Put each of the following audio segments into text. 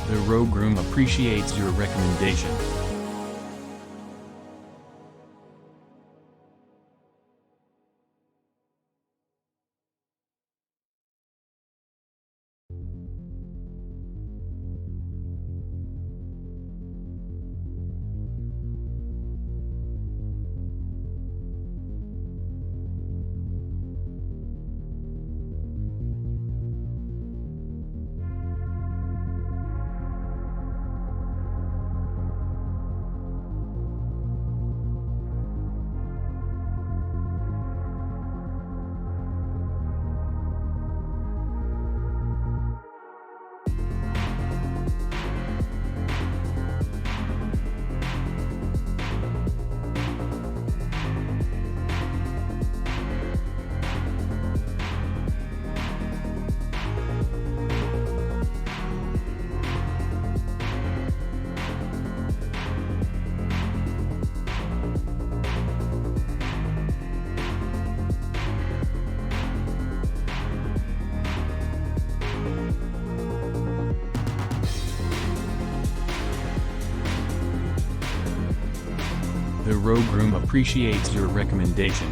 The row groom appreciates your recommendation. The row groom appreciates your recommendation.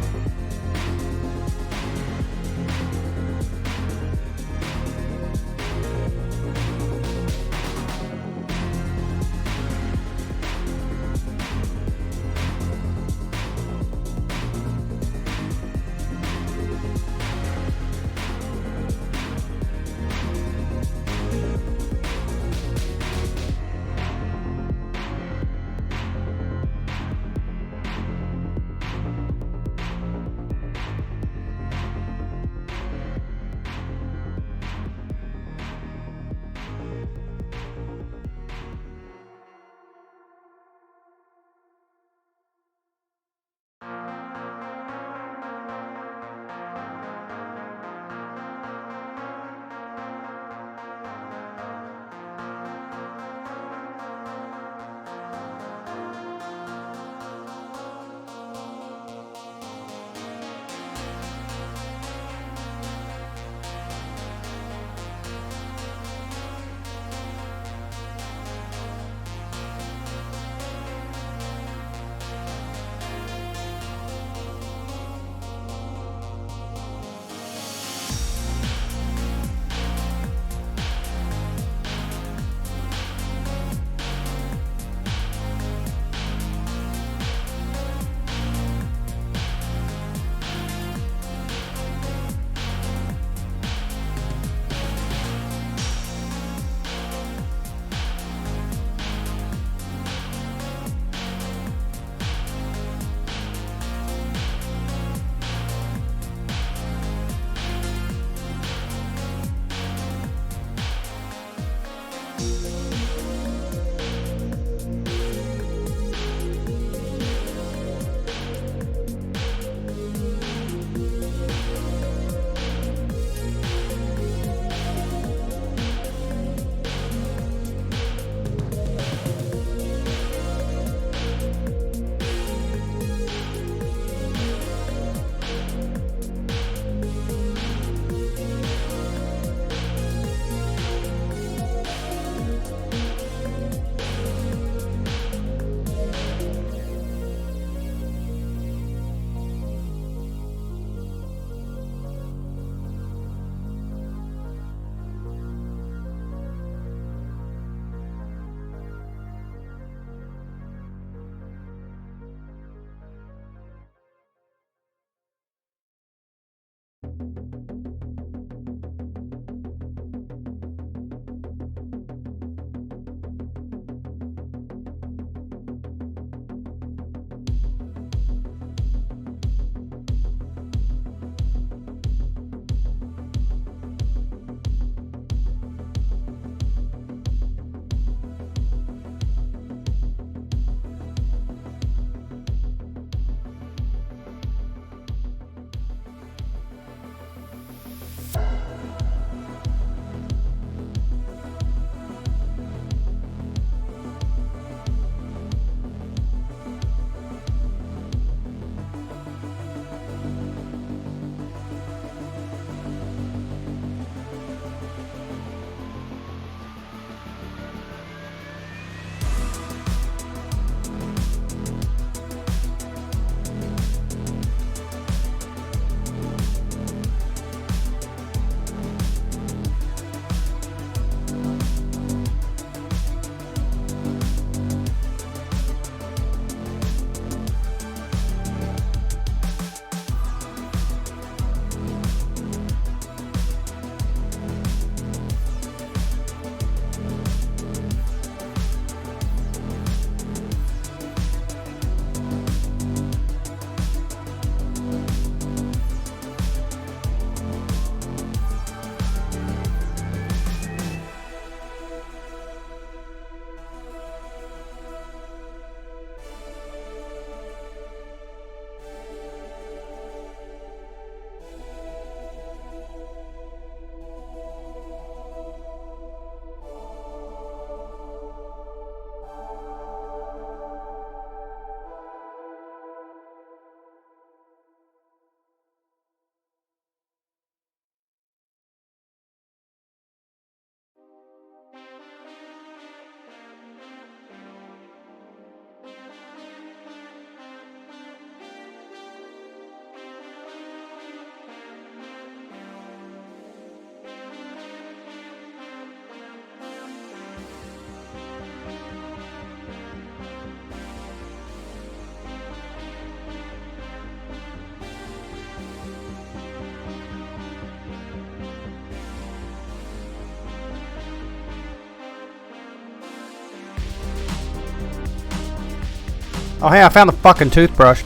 Oh hey, I found the fucking toothbrush.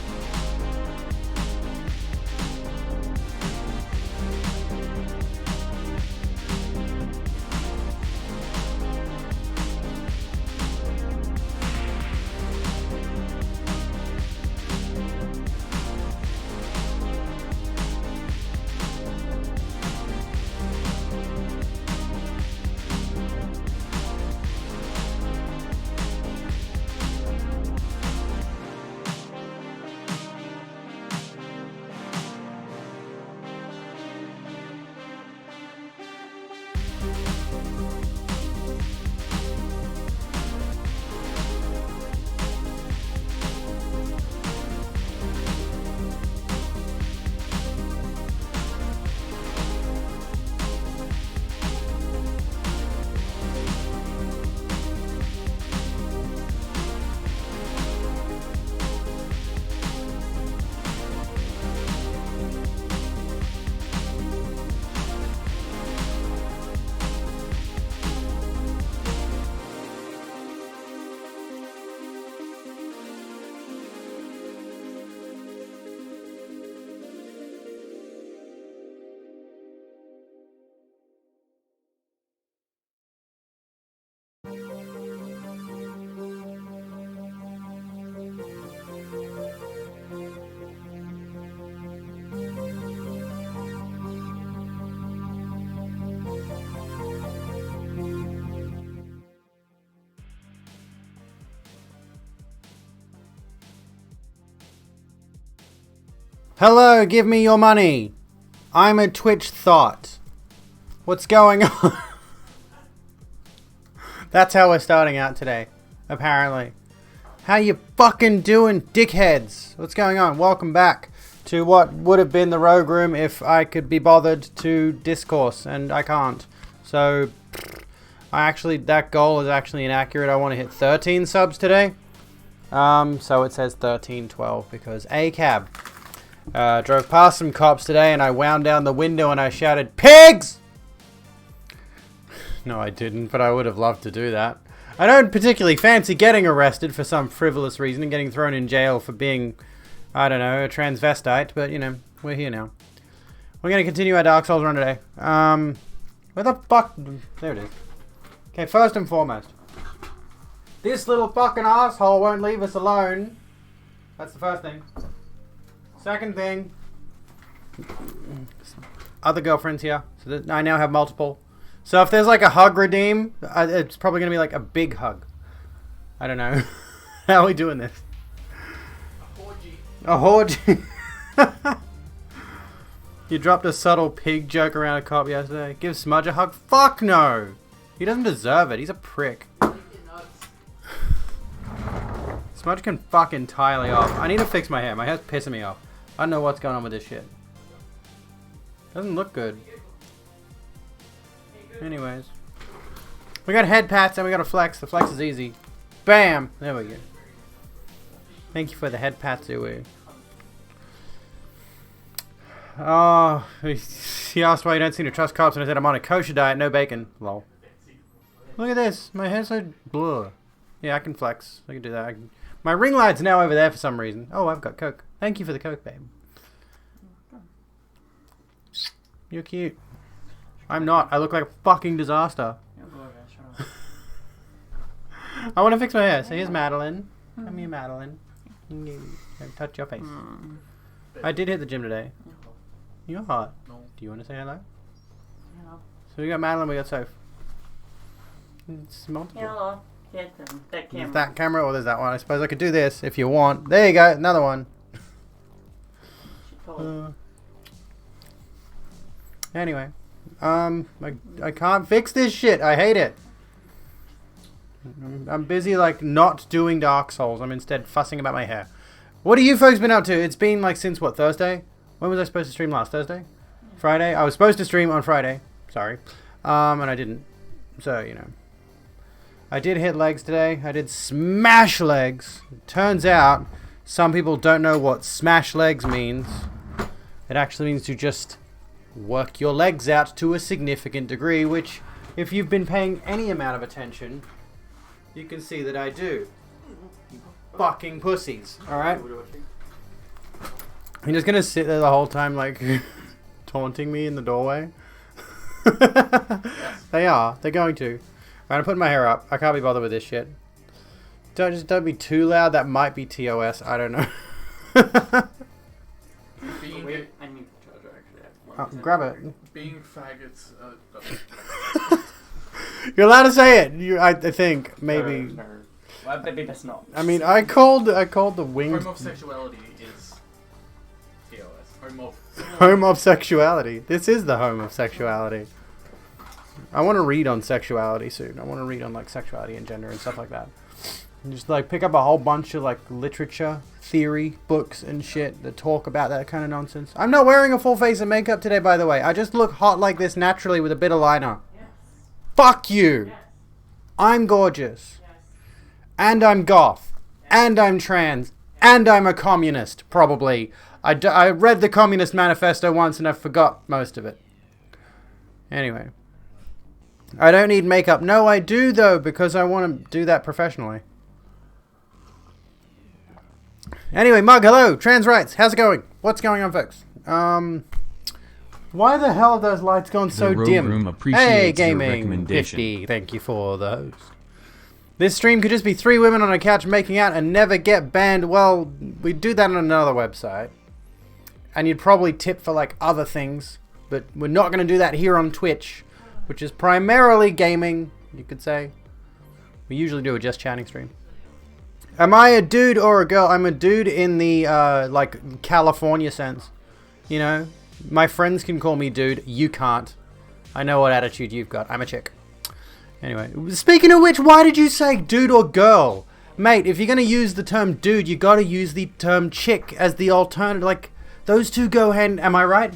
Hello, give me your money. I'm a Twitch thought. What's going on? That's how we're starting out today, apparently. How you fucking doing, dickheads? What's going on? Welcome back to what would have been the Rogue Room if I could be bothered to discourse, and I can't. So, that goal is actually inaccurate. I want to hit 13 subs today. So it says 1312 because ACAB. Drove past some cops today and I wound down the window and I shouted, "Pigs!" No, I didn't, but I would have loved to do that. I don't particularly fancy getting arrested for some frivolous reason and getting thrown in jail for being, I don't know, a transvestite, but, you know, we're here now. We're going to continue our Dark Souls run today. Where the fuck? There it is. Okay, first and foremost. This little fucking asshole won't leave us alone. That's the first thing. Second thing. Other girlfriends here. So that I now have multiple. So if there's like a hug redeem, it's probably going to be like a big hug. I don't know. How are we doing this? A orgy. You dropped a subtle pig joke around a cop yesterday. Give Smudge a hug? Fuck no. He doesn't deserve it. He's a prick. Smudge can fuck entirely off. I need to fix my hair. My hair's pissing me off. I don't know what's going on with this shit. Doesn't look good. Anyways. We got head pats and we got a flex. The flex is easy. Bam! There we go. Thank you for the head pats, Uwe. Oh, he asked why you don't seem to trust cops and I said I'm on a kosher diet, no bacon. Lol. Look at this. My hair's so blur. Yeah, I can flex. I can do that. My ring light's now over there for some reason. Oh, I've got Coke. Thank you for the Coke, babe. You're cute. I'm not. I look like a fucking disaster. I want to fix my hair. So here's Madeline. Come here, Madeline. Touch your face. I did hit the gym today. You're hot. Do you want to say hello? Hello. So we got Madeline, we got Soph. It's multiple. Hello. That camera. There's that camera or there's that one. I suppose I could do this if you want. There you go. Another one. Anyway. I can't fix this shit. I hate it. I'm busy like not doing Dark Souls. I'm instead fussing about my hair. What have you folks been up to? It's been like since what, Thursday? When was I supposed to stream last? Thursday? Friday? I was supposed to stream on Friday. Sorry. And I didn't. So, you know. I did hit legs today. I did smash legs. Turns out, some people don't know what smash legs means. It actually means to just work your legs out to a significant degree, which, if you've been paying any amount of attention, you can see that I do. fucking pussies. Alright? You're just gonna sit there the whole time, like, taunting me in the doorway? They are. They're going to. I'm putting my hair up. I can't be bothered with this shit. Don't be too loud. That might be TOS. I don't know. I need the charger actually. Grab it. Being faggots. You're allowed to say it. I think maybe. No. Well, maybe that's not. I mean, I called the wings. Homosexuality is TOS. Home of sexuality. This is the home of sexuality. I want to read on sexuality soon. I want to read on like sexuality and gender and stuff like that. And just like pick up a whole bunch of like literature, theory, books and shit that talk about that kind of nonsense. I'm not wearing a full face of makeup today, by the way. I just look hot like this naturally with a bit of liner. Yes. Fuck you. Yes. I'm gorgeous. Yes. And I'm goth. And I'm trans. And I'm a communist, probably. I read the Communist Manifesto once and I forgot most of it. Anyway. I don't need makeup. No, I do, though, because I want to do that professionally. Anyway, Mug, hello. Trans rights. How's it going? What's going on, folks? Why the hell have those lights gone so Rogue dim? Room appreciates Hey, your Gaming recommendation. 50. Thank you for those. This stream could just be 3 women on a couch making out and never get banned. Well, we'd do that on another website. And you'd probably tip for, like, other things. But we're not going to do that here on Twitch, which is primarily gaming, you could say. We usually do a just chatting stream. Am I a dude or a girl? I'm a dude in the, like, California sense. You know? My friends can call me dude. You can't. I know what attitude you've got. I'm a chick. Anyway, speaking of which, why did you say dude or girl? Mate, if you're going to use the term dude, you got to use the term chick as the alternative. Like, those two go hand... Am I right?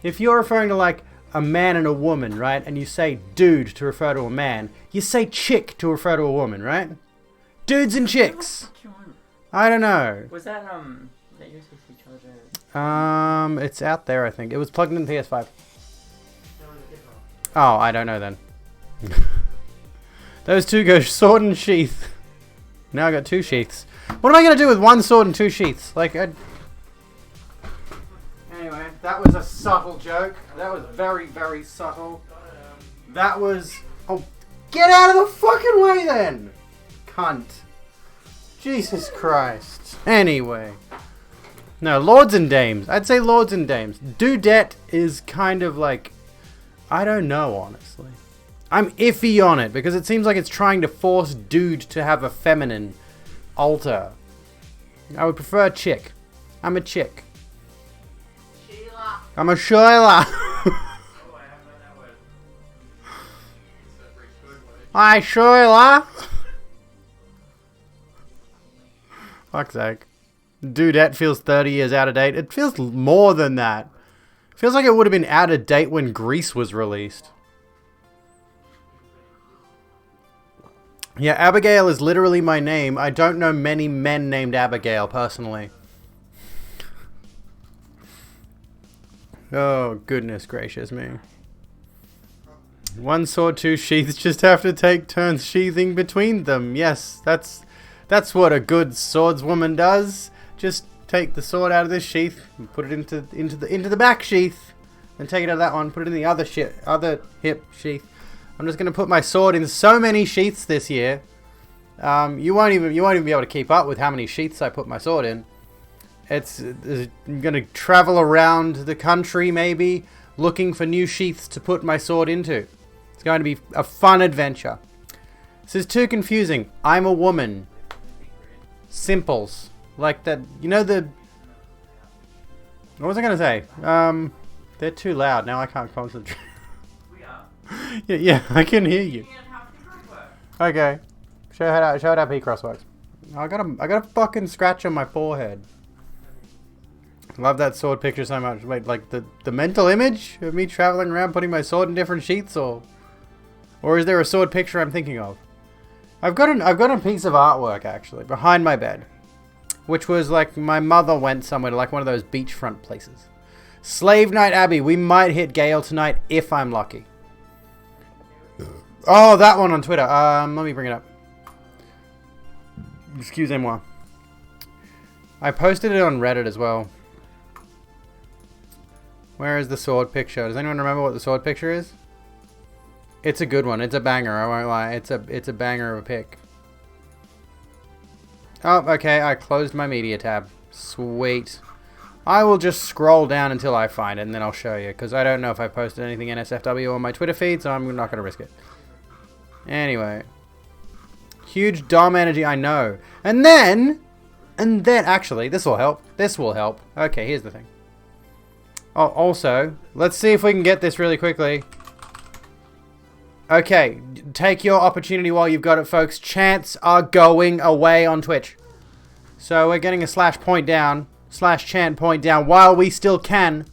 If you're referring to, like, a man and a woman, right? And you say dude to refer to a man, you say chick to refer to a woman, right? Dudes and chicks. I don't know. Was that USB-C charger? It's out there, I think. It was plugged in the PS5. Oh, I don't know then. Those two go sword and sheath. Now I got 2 sheaths. What am I gonna do with 1 sword and 2 sheaths? Like, Anyway, that was a subtle joke. That was very, very subtle. That was... Oh, get out of the fucking way then! Cunt. Jesus Christ. Anyway. No, lords and dames. I'd say lords and dames. Dudette is kind of like... I don't know, honestly. I'm iffy on it because it seems like it's trying to force dude to have a feminine alter. I would prefer chick. I'm a chick. I'm a Sheila. Hi, Sheila. Fuck's sake. Dudette feels 30 years out of date. It feels more than that. It feels like it would have been out of date when Grease was released. Yeah, Abigail is literally my name. I don't know many men named Abigail, personally. Oh, goodness gracious me. 1 sword, 2 sheaths, just have to take turns sheathing between them. Yes, that's what a good swordswoman does. Just take the sword out of this sheath and put it into the back sheath. Then take it out of that one, put it in the other hip sheath. I'm just gonna put my sword in so many sheaths this year. You won't even be able to keep up with how many sheaths I put my sword in. I'm gonna travel around the country maybe looking for new sheaths to put my sword into. It's going to be a fun adventure. This is too confusing. I'm a woman. Simples. Like that, you know the... What was I gonna say? They're too loud. Now I can't concentrate. Yeah, I can hear you. Okay. Show it how P-Cross works. I got a fucking scratch on my forehead. Love that sword picture so much. Wait, like the mental image of me traveling around putting my sword in different sheaths, or is there a sword picture I'm thinking of? I've got a piece of artwork actually behind my bed, which was like my mother went somewhere to like one of those beachfront places. Slave Night Abbey. We might hit Gale tonight if I'm lucky. Oh, that one on Twitter. Let me bring it up. Excusez-moi. I posted it on Reddit as well. Where is the sword picture? Does anyone remember what the sword picture is? It's a good one. It's a banger. I won't lie. It's a banger of a pic. Oh, okay. I closed my media tab. Sweet. I will just scroll down until I find it, and then I'll show you, because I don't know if I posted anything NSFW on my Twitter feed, so I'm not going to risk it. Anyway. Huge Dom energy, I know. And then, actually, this will help. This will help. Okay, here's the thing. Oh, also, let's see if we can get this really quickly. Okay, take your opportunity while you've got it, folks. Chants are going away on Twitch. So we're getting a /point down, /chant point down, while we still can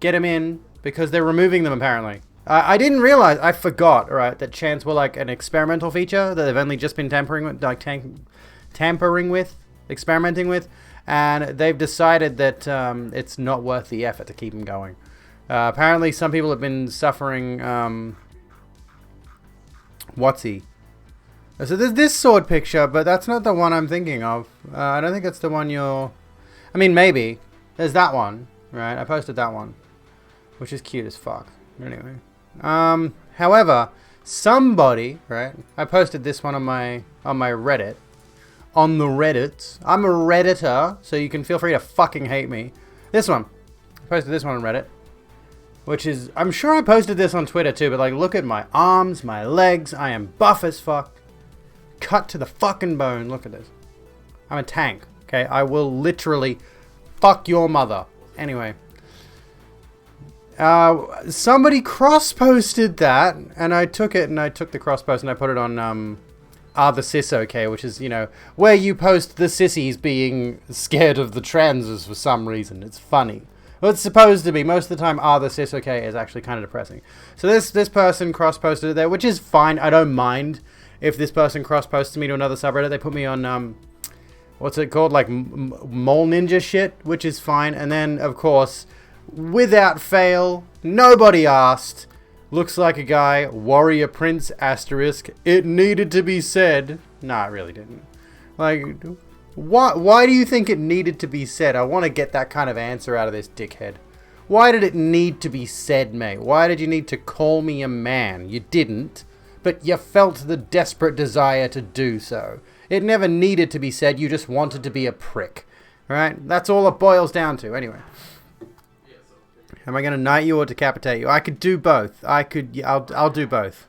get them in, because they're removing them apparently. I didn't realize, I forgot, right, that chants were like an experimental feature that they've only just been tampering with, experimenting with, and they've decided that it's not worth the effort to keep them going. Apparently some people have been suffering, whatsy. So there's this sword picture, but that's not the one I'm thinking of. I don't think it's the one you're... I mean, maybe. There's that one, right? I posted that one, which is cute as fuck. Anyway. However, somebody, right? I posted this one on my Reddit. On the Reddit. I'm a Redditor, so you can feel free to fucking hate me. This one. I posted this one on Reddit. Which is... I'm sure I posted this on Twitter too, but like, look at my arms, my legs. I am buff as fuck. Cut to the fucking bone. Look at this. I'm a tank. Okay, I will literally fuck your mother. Anyway. Somebody cross-posted that, and I took it, and I took the cross-post, and I put it on, Are the Sis Okay? Which is, you know, where you post the sissies being scared of the transes for some reason. It's funny. Well, it's supposed to be. Most of the time, Are the Sis Okay? Is actually kind of depressing. So this person cross-posted it there, which is fine. I don't mind if this person cross-posts me to another subreddit. They put me on, what's it called? Like, mole ninja shit, which is fine. And then, of course... without fail, nobody asked. Looks like a guy, warrior prince, asterisk. It needed to be said. Nah, it really didn't. Like, why do you think it needed to be said? I want to get that kind of answer out of this dickhead. Why did it need to be said, mate? Why did you need to call me a man? You didn't, but you felt the desperate desire to do so. It never needed to be said. You just wanted to be a prick. Right? That's all it boils down to. Anyway. Am I going to knight you or decapitate you? I could do both. I'll do both.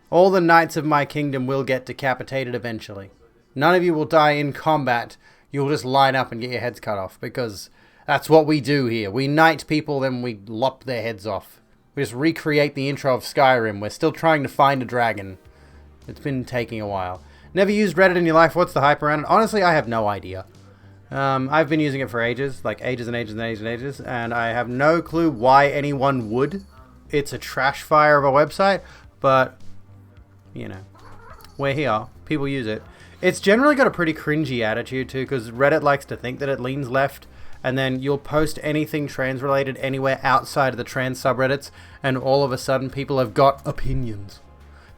All the knights of my kingdom will get decapitated eventually. None of you will die in combat. You'll just line up and get your heads cut off, because that's what we do here. We knight people, then we lop their heads off. We just recreate the intro of Skyrim. We're still trying to find a dragon. It's been taking a while. Never used Reddit in your life? What's the hype around it? Honestly, I have no idea. I've been using it for ages, like ages and ages and ages and ages, and I have no clue why anyone would. It's a trash fire of a website, but, you know, we're here. People use it. It's generally got a pretty cringy attitude too, because Reddit likes to think that it leans left, and then you'll post anything trans-related anywhere outside of the trans subreddits, and all of a sudden people have got opinions.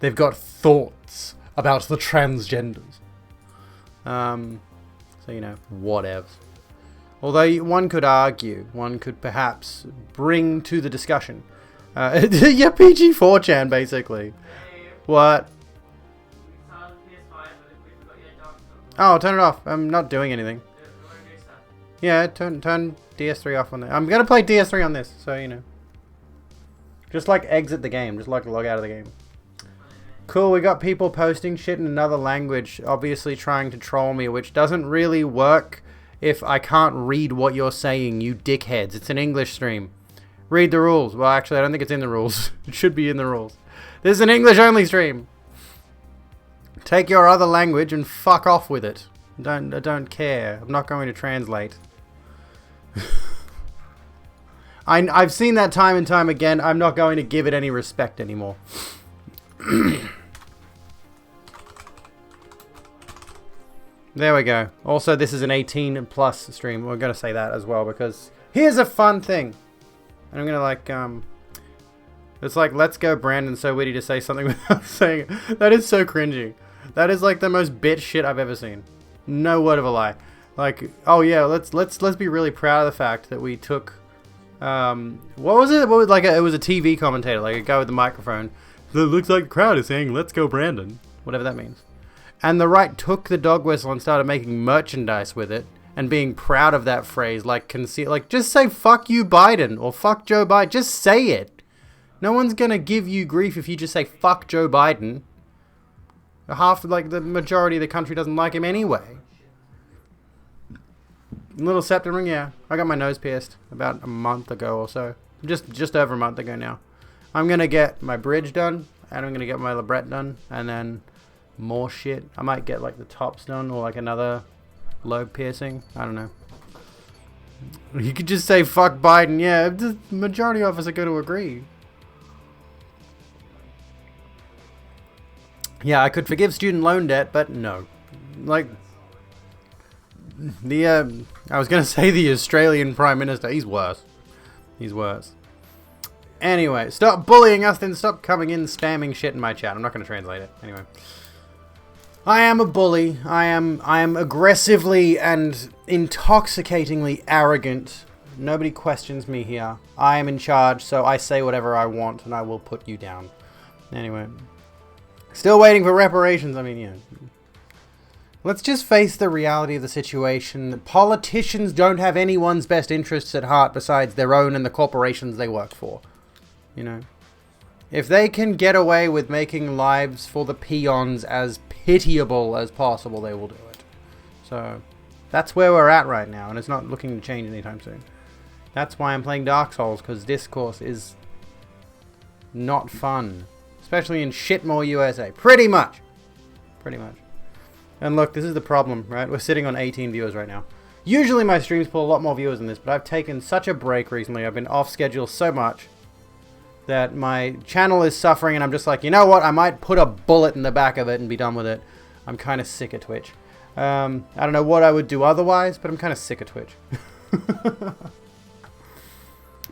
They've got thoughts about the transgenders. So, you know, whatever. Although one could argue, one could perhaps bring to the discussion. Yeah, PG-4chan, basically. What? Oh, turn it off. I'm not doing anything. Yeah, turn DS3 off on that. I'm going to play DS3 on this, so, you know. Just, like, exit the game. Just, like, log out of the game. Cool, we got people posting shit in another language, obviously trying to troll me, which doesn't really work if I can't read what you're saying, you dickheads. It's an English stream. Read the rules. Well, actually, I don't think it's in the rules. It should be in the rules. This is an English-only stream. Take your other language and fuck off with it. I don't care. I'm not going to translate. I've seen that time and time again. I'm not going to give it any respect anymore. There we go. Also, this is an 18 plus stream. We're going to say that as well, because here's a fun thing. And I'm going to like, it's like, let's go Brandon so witty to say something without saying it. That is so cringy. That is like the most bitch shit I've ever seen. No word of a lie. Like, oh yeah, let's be really proud of the fact that we took, what was it? It was a TV commentator, like a guy with the microphone. It looks like the crowd is saying, "Let's go, Brandon," whatever that means. And the right took the dog whistle and started making merchandise with it, and being proud of that phrase, like just say "fuck you, Biden" or "fuck Joe Biden." Just say it. No one's gonna give you grief if you just say "fuck Joe Biden." The majority of the country doesn't like him anyway. Little septum ring, yeah. I got my nose pierced about a month ago or so. Just over a month ago now. I'm gonna get my bridge done, and I'm gonna get my labret done, and then more shit. I might get like the tops done, or like another lobe piercing. I don't know. You could just say "fuck Biden." Yeah, the majority of us are going to agree. Yeah, I could forgive student loan debt, but no. Like, I was going to say the Australian Prime Minister. He's worse. He's worse. Anyway, stop bullying us, then stop coming in spamming shit in my chat. I'm not going to translate it. Anyway. I am a bully. I am aggressively and intoxicatingly arrogant. Nobody questions me here. I am in charge, so I say whatever I want, and I will put you down. Anyway. Still waiting for reparations. I mean, yeah. Let's just face the reality of the situation. Politicians don't have anyone's best interests at heart besides their own and the corporations they work for. You know? If they can get away with making lives for the peons as pitiable as possible, they will do it. So, that's where we're at right now, and it's not looking to change anytime soon. That's why I'm playing Dark Souls, because Discourse is not fun. Especially in Shitmore, USA. Pretty much. Pretty much. And look, this is the problem, right? We're sitting on 18 viewers right now. Usually my streams pull a lot more viewers than this, but I've taken such a break recently. I've been off schedule so much that my channel is suffering, and I'm just like, you know what? I might put a bullet in the back of it and be done with it. I'm kind of sick of Twitch. I don't know what I would do otherwise, but I'm kind of sick of Twitch.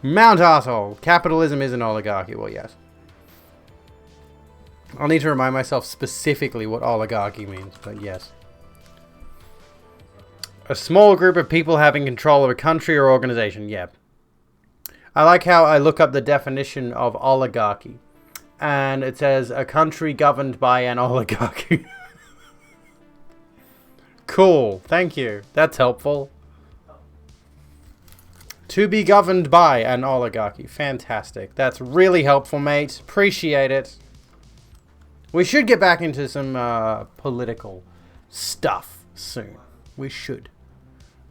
Mount Arsehole. Capitalism is an oligarchy. Well, yes. I'll need to remind myself specifically what oligarchy means, but yes. A small group of people having control of a country or organization, yeah. I like how I look up the definition of oligarchy, and it says a country governed by an oligarchy. Cool, thank you. That's helpful. To be governed by an oligarchy. Fantastic. That's really helpful, mate. Appreciate it. We should get back into some political stuff soon. We should.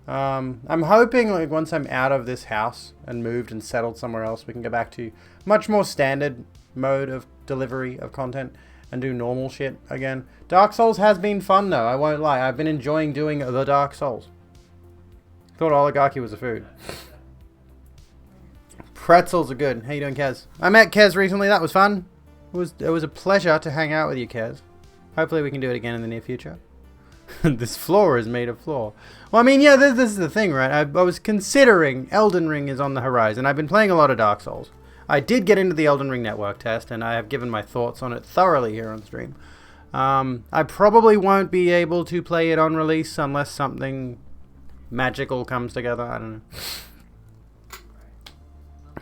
I'm hoping like once I'm out of this house and moved and settled somewhere else, we can go back to much more standard mode of delivery of content and do normal shit again. Dark Souls has been fun though, I won't lie. I've been enjoying doing the Dark Souls. Thought oligarchy was a food. Pretzels are good. How you doing, Kez? I met Kez recently. That was fun. It was a pleasure to hang out with you, Kez. Hopefully we can do it again in the near future. This floor is made of floor. Well, I mean, yeah, this is the thing, right? I was considering Elden Ring is on the horizon. I've been playing a lot of Dark Souls. I did get into the Elden Ring network test, and I have given my thoughts on it thoroughly here on stream. I probably won't be able to play it on release unless something magical comes together. I don't know.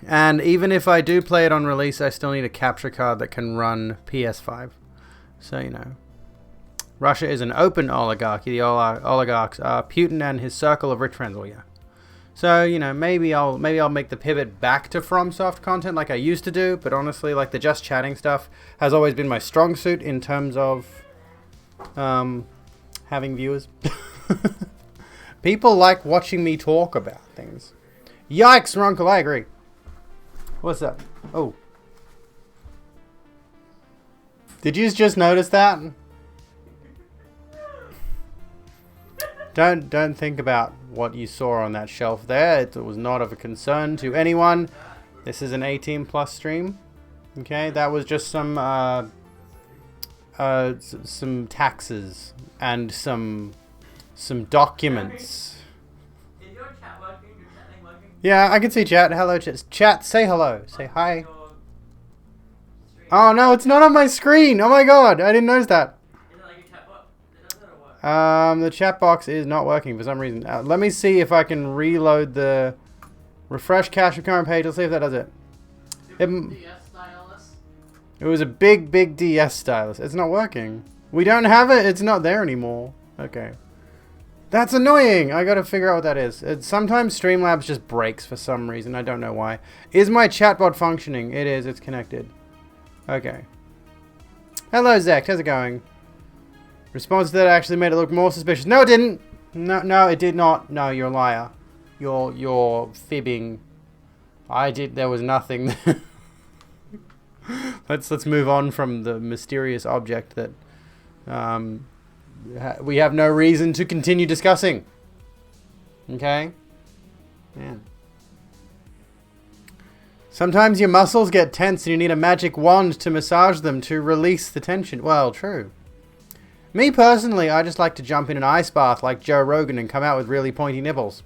And even if I do play it on release, I still need a capture card that can run PS5. So, you know. Russia is an open oligarchy. The oligarchs are Putin and his circle of rich friends. Oh, yeah. So, you know, maybe I'll make the pivot back to FromSoft content like I used to do. But honestly, like the Just Chatting stuff has always been my strong suit in terms of having viewers. People like watching me talk about things. Yikes, Runkle, I agree. What's up? Oh. Did you just notice that? Don't think about what you saw on that shelf there. It was not of a concern to anyone. This is an 18+ stream. Okay, that was just some taxes and some documents. Is your chat working? Your chat thing working? Yeah, I can see chat. Hello, chat. Chat, say hello. Say hi. Oh no, it's not on my screen. Oh my god, I didn't notice that. Is it like your The chat box is not working for some reason. Let me see if I can reload the refresh cache of current page. Let's see if that does it. DS stylus. It was a big DS stylus. It's not working. We don't have it. It's not there anymore. Okay. That's annoying. I gotta figure out what that is. Sometimes Streamlabs just breaks for some reason. I don't know why. Is my chatbot functioning? It is. It's connected. Okay. Hello, Zach. How's it going? Response to that actually made it look more suspicious. No, it didn't. No, it did not. No, you're a liar. You're fibbing. There was nothing. Let's move on from the mysterious object that we have no reason to continue discussing. Okay? Man. Sometimes your muscles get tense and you need a magic wand to massage them to release the tension. Well, true. Me personally, I just like to jump in an ice bath like Joe Rogan and come out with really pointy nipples.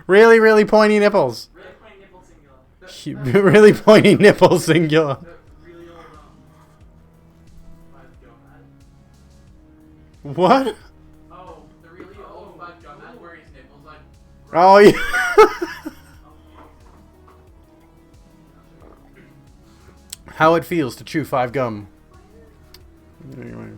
Really pointy nipples. Really pointy nipple singular. Really pointy nipples singular. Really old, 5 Joe Mad. What? Oh, the really old 5 Joe Mad where his nipples like. Oh yeah. How it feels to chew 5 gum. Anyway.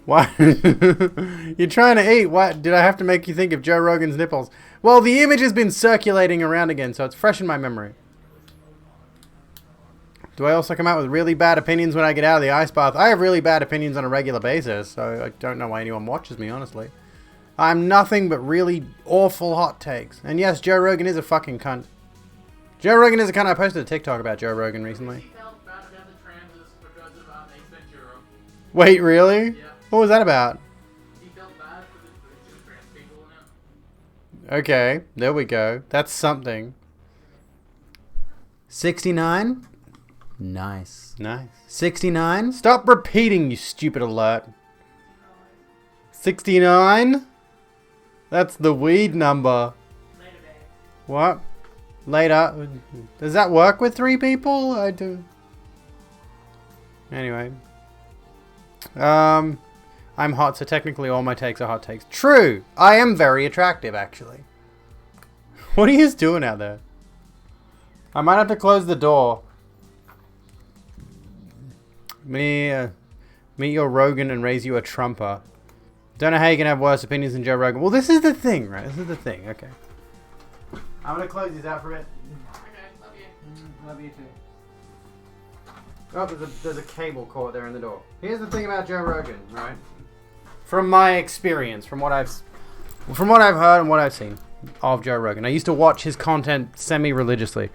Why? You're trying to eat. What? Did I have to make you think of Joe Rogan's nipples? Well, the image has been circulating around again, so it's fresh in my memory. Do I also come out with really bad opinions when I get out of the ice bath? I have really bad opinions on a regular basis, so I don't know why anyone watches me, honestly. I'm nothing but really awful hot takes. And yes, Joe Rogan is a fucking cunt. Joe Rogan is a cunt. I posted a TikTok about Joe Rogan recently. He felt bad about the transes because of Ace Ventura. Wait, really? Yeah. What was that about? He felt bad for the trans people in it. Okay, there we go. That's something. 69? Nice. 69? Stop repeating, you stupid alert. 69? That's the weed number. Later, babe. What? Later. Does that work with 3 people? I do. Anyway. I'm hot, so technically all my takes are hot takes. True! I am very attractive, actually. What are you doing out there? I might have to close the door. Meet your Rogan and raise you a trumper. Don't know how you can have worse opinions than Joe Rogan. Well, this is the thing, right? This is the thing. Okay. I'm gonna close these out for a bit. Okay, love you. Love you too. Oh, there's a cable cord there in the door. Here's the thing about Joe Rogan, right? From my experience, from what I've heard and what I've seen of Joe Rogan. I used to watch his content semi-religiously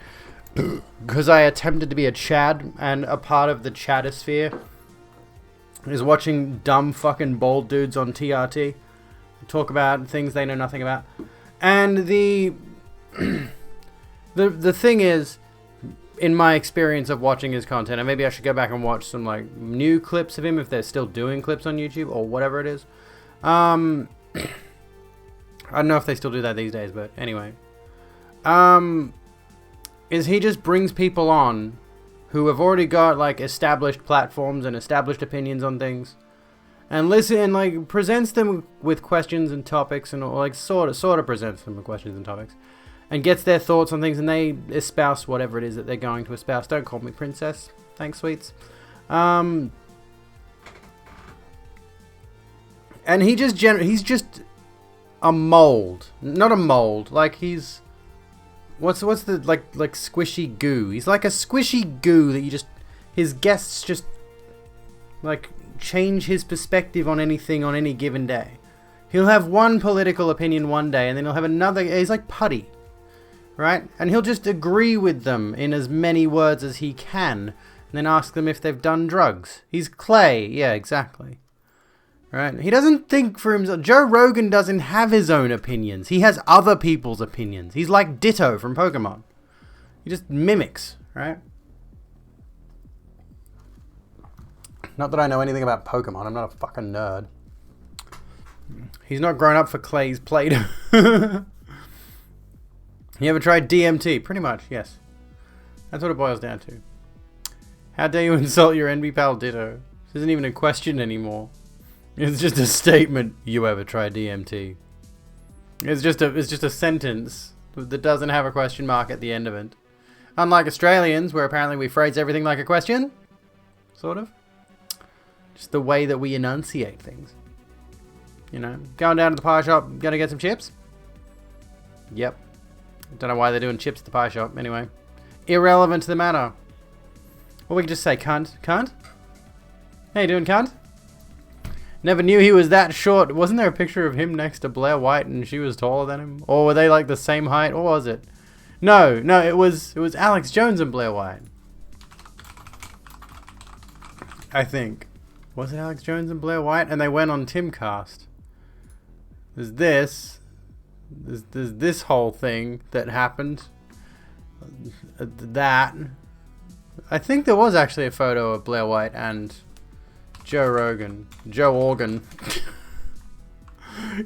because I attempted to be a Chad, and a part of the Chadosphere is watching dumb fucking bald dudes on TRT talk about things they know nothing about. And the thing is, in my experience of watching his content, and maybe I should go back and watch some like new clips of him if they're still doing clips on YouTube or whatever it is. I don't know if they still do that these days, but anyway. Is he just brings people on who have already got like established platforms and established opinions on things, and like presents them with questions and topics, and like sort of presents them with questions and topics, and gets their thoughts on things, and they espouse whatever it is that they're going to espouse. Don't call me princess. Thanks, sweets. And he's just a mold. Not a mold. Like he's... What's the, like squishy goo? He's like a squishy goo that you just... His guests just, like, change his perspective on anything on any given day. He'll have one political opinion one day, and then he'll have another... He's like putty. Right? And he'll just agree with them in as many words as he can, and then ask them if they've done drugs. He's clay. Yeah, exactly. Right? He doesn't think for himself. Joe Rogan doesn't have his own opinions. He has other people's opinions. He's like Ditto from Pokemon. He just mimics, right? Not that I know anything about Pokemon. I'm not a fucking nerd. He's not grown up for Clay's Play-Doh. You ever tried DMT? Pretty much, yes. That's what it boils down to. How dare you insult your NB pal Ditto? This isn't even a question anymore. It's just a statement. You ever try DMT? It's just a sentence that doesn't have a question mark at the end of it. Unlike Australians, where apparently we phrase everything like a question. Sort of. Just the way that we enunciate things. You know, going down to the pie shop, gonna get some chips? Yep. Don't know why they're doing chips at the pie shop. Anyway. Irrelevant to the matter. Or we could just say cunt. Cunt? How you doing, cunt? Never knew he was that short. Wasn't there a picture of him next to Blair White and she was taller than him? Or were they like the same height? Or was it? No, it was Alex Jones and Blair White. I think. Was it Alex Jones and Blair White? And they went on Timcast. There's this whole thing that happened. That. I think there was actually a photo of Blair White and Joe Rogan. Joe Organ.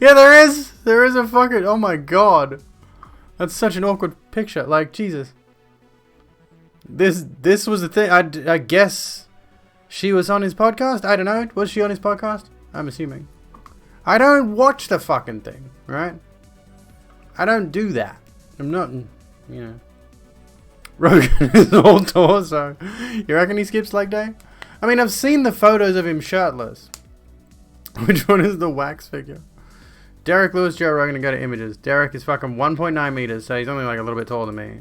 Yeah, there is. There is a fucking... Oh my god. That's such an awkward picture. Like, Jesus. This was the thing. I guess she was on his podcast. I don't know. Was she on his podcast? I'm assuming. I don't watch the fucking thing, right? I don't do that. I'm not, you know. Rogan is all torso. You reckon he skips leg day? I mean, I've seen the photos of him shirtless. Which one is the wax figure? Derek Lewis, Joe Rogan, and go to images. Derek is fucking 1.9 meters, so he's only like a little bit taller than me.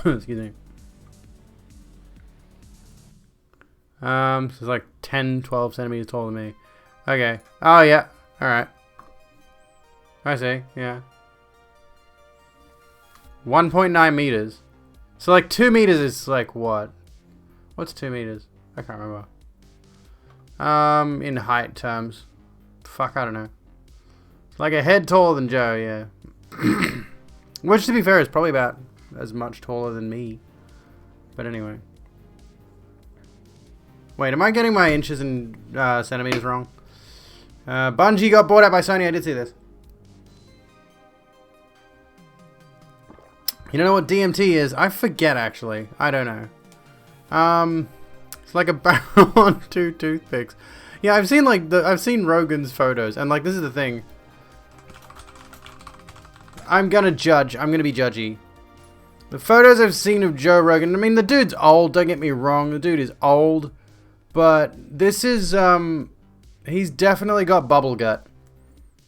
Excuse me. So it's like 10, 12 centimeters taller than me. Okay. Oh, yeah. Alright. I see. Yeah. 1.9 meters. So like 2 meters is like what? What's 2 meters? I can't remember. In height terms. Fuck, I don't know. It's like a head taller than Joe, yeah. Which, to be fair, is probably about as much taller than me. But anyway. Wait, am I getting my inches and centimeters wrong? Bungie got bought out by Sony. I did see this. You don't know what DMT is? I forget, actually. I don't know. It's like a barrel on 2 toothpicks. Yeah, I've seen I've seen Rogan's photos, and like this is the thing. I'm gonna judge. I'm gonna be judgy. The photos I've seen of Joe Rogan. I mean, the dude's old. Don't get me wrong. The dude is old, but this is he's definitely got bubble gut.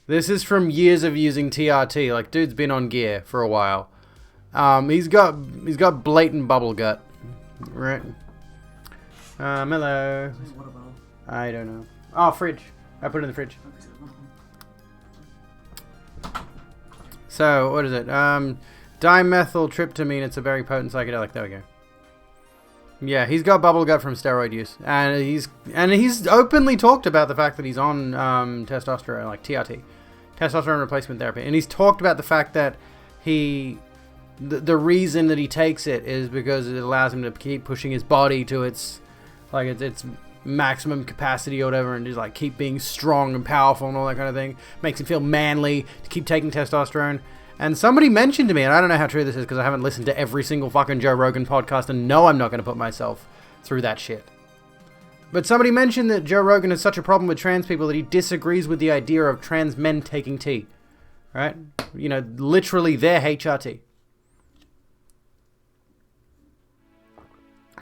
This is from years of using TRT. Like, dude's been on gear for a while. He's got blatant bubble gut, right? Hello. What about? I don't know. Oh, fridge. I put it in the fridge. So, what is it? Dimethyltryptamine. It's a very potent psychedelic. There we go. Yeah, he's got bubble gut from steroid use, and he's openly talked about the fact that he's on testosterone, like TRT, testosterone replacement therapy, and he's talked about the fact that the reason that he takes it is because it allows him to keep pushing his body to its maximum capacity or whatever, and just like keep being strong and powerful and all that kind of thing. Makes him feel manly to keep taking testosterone. And somebody mentioned to me, and I don't know how true this is because I haven't listened to every single fucking Joe Rogan podcast, and no, I'm not going to put myself through that shit. But somebody mentioned that Joe Rogan has such a problem with trans people that he disagrees with the idea of trans men taking tea. Right? You know, literally their HRT.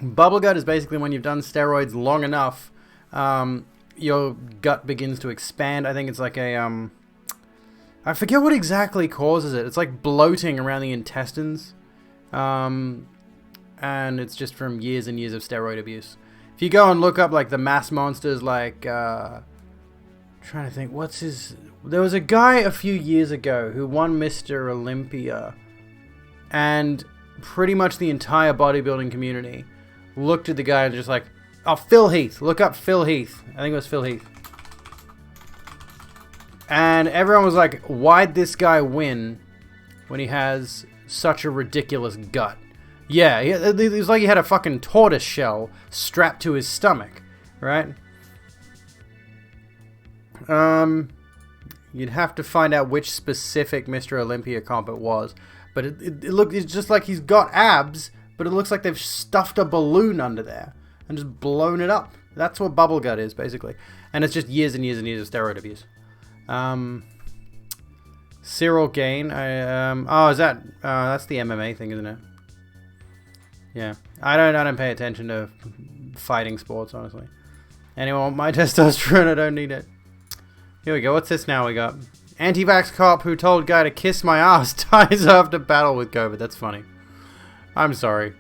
Bubble gut is basically when you've done steroids long enough, your gut begins to expand. I think it's like a, I forget what exactly causes it. It's like bloating around the intestines. And it's just from years and years of steroid abuse. If you go and look up like the mass monsters, like, trying to think, there was a guy a few years ago who won Mr. Olympia, and pretty much the entire bodybuilding community looked at the guy and just like, oh, Phil Heath. Look up Phil Heath. I think it was Phil Heath. And everyone was like, why'd this guy win when he has such a ridiculous gut? Yeah, it was like he had a fucking tortoise shell strapped to his stomach, right? You'd have to find out which specific Mr. Olympia comp it was. But it's just like he's got abs, but it looks like they've stuffed a balloon under there and just blown it up. That's what bubble gut is, basically. And it's just years and years and years of steroid abuse. Cyril Gain. Is that... that's the MMA thing, isn't it? Yeah. I don't pay attention to fighting sports, honestly. Anyone want my testosterone? I don't need it. Here we go. What's this now we got? Anti-vax cop who told guy to kiss my ass dies after battle with COVID. That's funny. I'm sorry.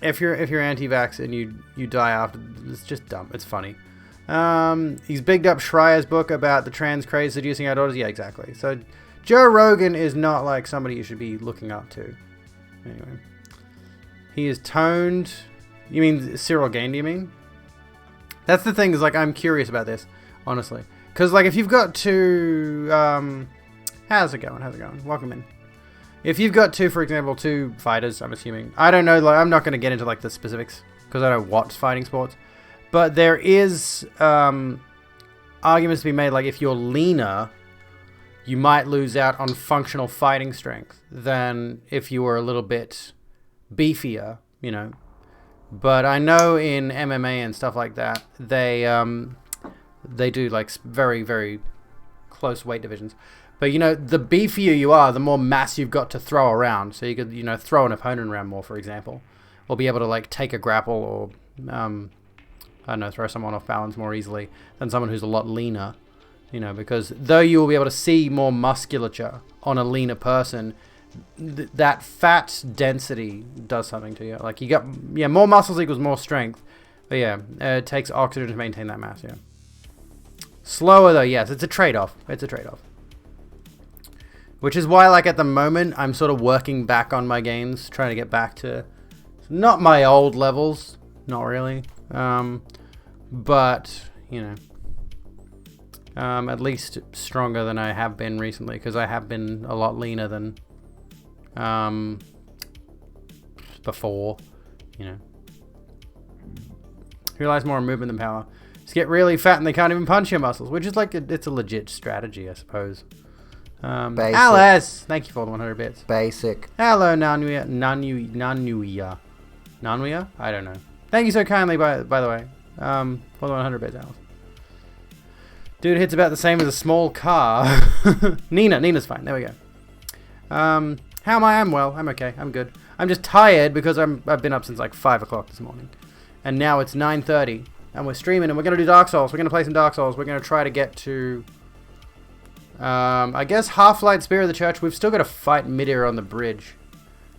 If you're anti-vax and you die after, it's just dumb. It's funny. He's bigged up Schreier's book about the trans craze seducing our daughters. Yeah, exactly. So Joe Rogan is not like somebody you should be looking up to. Anyway, he is toned. You mean Cyril Gain? Do you mean? That's the thing. Is like I'm curious about this, honestly, because like if you've got two, how's it going? Welcome in. If you've got two, for example, two fighters, I'm assuming. I don't know. Like I'm not going to get into like the specifics because I don't watch fighting sports. But there is arguments to be made, like if you're leaner, you might lose out on functional fighting strength than if you were a little bit beefier, you know. But I know in MMA and stuff like that, they do like very, very close weight divisions. But, you know, the beefier you are, the more mass you've got to throw around. So you could, you know, throw an opponent around more, for example. Or be able to, like, take a grapple or... I don't know, throw someone off balance more easily than someone who's a lot leaner, you know, because though you will be able to see more musculature on a leaner person, that fat density does something to you. Like you got, yeah, more muscles equals more strength, but yeah, it takes oxygen to maintain that mass, yeah. Slower though, yes, it's a trade-off. It's a trade-off. Which is why, like, at the moment, I'm sort of working back on my games, trying to get back to, not my old levels, not really. But you know, at least stronger than I have been recently, because I have been a lot leaner than before, you know. Who relies more on movement than power? Just get really fat and they can't even punch your muscles, which is like it's a legit strategy, I suppose. Alice, thank you for the 100 bits. Basic. Hello, Nanuya. I don't know. Thank you so kindly, by the way, for the 100 bits, Alice. Dude hits about the same as a small car. Nina's fine. There we go. How am I? I'm well. I'm okay. I'm good. I'm just tired because I've been up since like 5 o'clock this morning, and now it's 9:30, and we're streaming, and we're gonna do Dark Souls. We're gonna play some Dark Souls. We're gonna try to get to, I guess Half-Light Spear of the Church. We've still got to fight Midir on the bridge,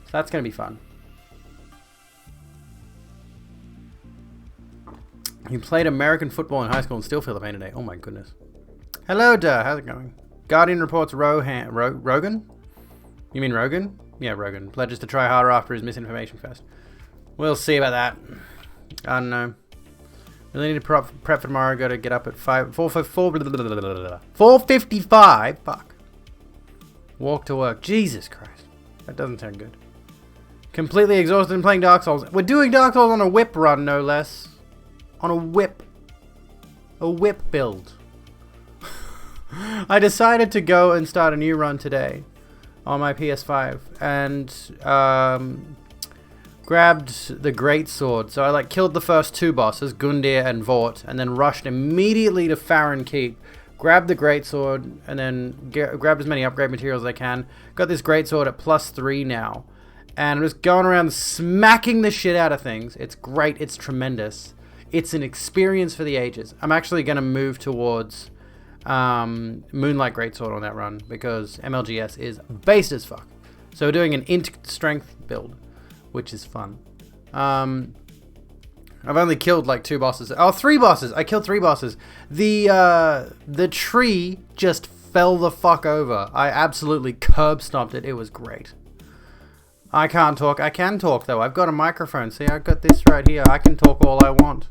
so that's gonna be fun. You played American football in high school and still feel the pain today. Oh my goodness. Hello, duh. How's it going? Guardian reports Rogan? You mean Rogan? Yeah, Rogan. Pledges to try harder after his misinformation fest. We'll see about that. I don't know. Really need to prep for tomorrow. Got to get up at 4:55. Fuck. Walk to work. Jesus Christ. That doesn't sound good. Completely exhausted and playing Dark Souls. We're doing Dark Souls on a whip run, no less. On a whip. A whip build. I decided to go and start a new run today on my PS5 and grabbed the greatsword. So I like killed the first two bosses, Gundyr and Vort, and then rushed immediately to Farron Keep. Grabbed the greatsword and then grabbed as many upgrade materials as I can. Got this greatsword at +3 now. And I'm just going around smacking the shit out of things. It's great. It's tremendous. It's an experience for the ages. I'm actually going to move towards Moonlight Greatsword on that run because MLGS is based as fuck. So we're doing an int strength build, which is fun. I've only killed like 2 bosses. Oh, 3 bosses. I killed 3 bosses. The tree just fell the fuck over. I absolutely curb stomped it. It was great. I can't talk. I can talk though. I've got a microphone. See, I've got this right here. I can talk all I want.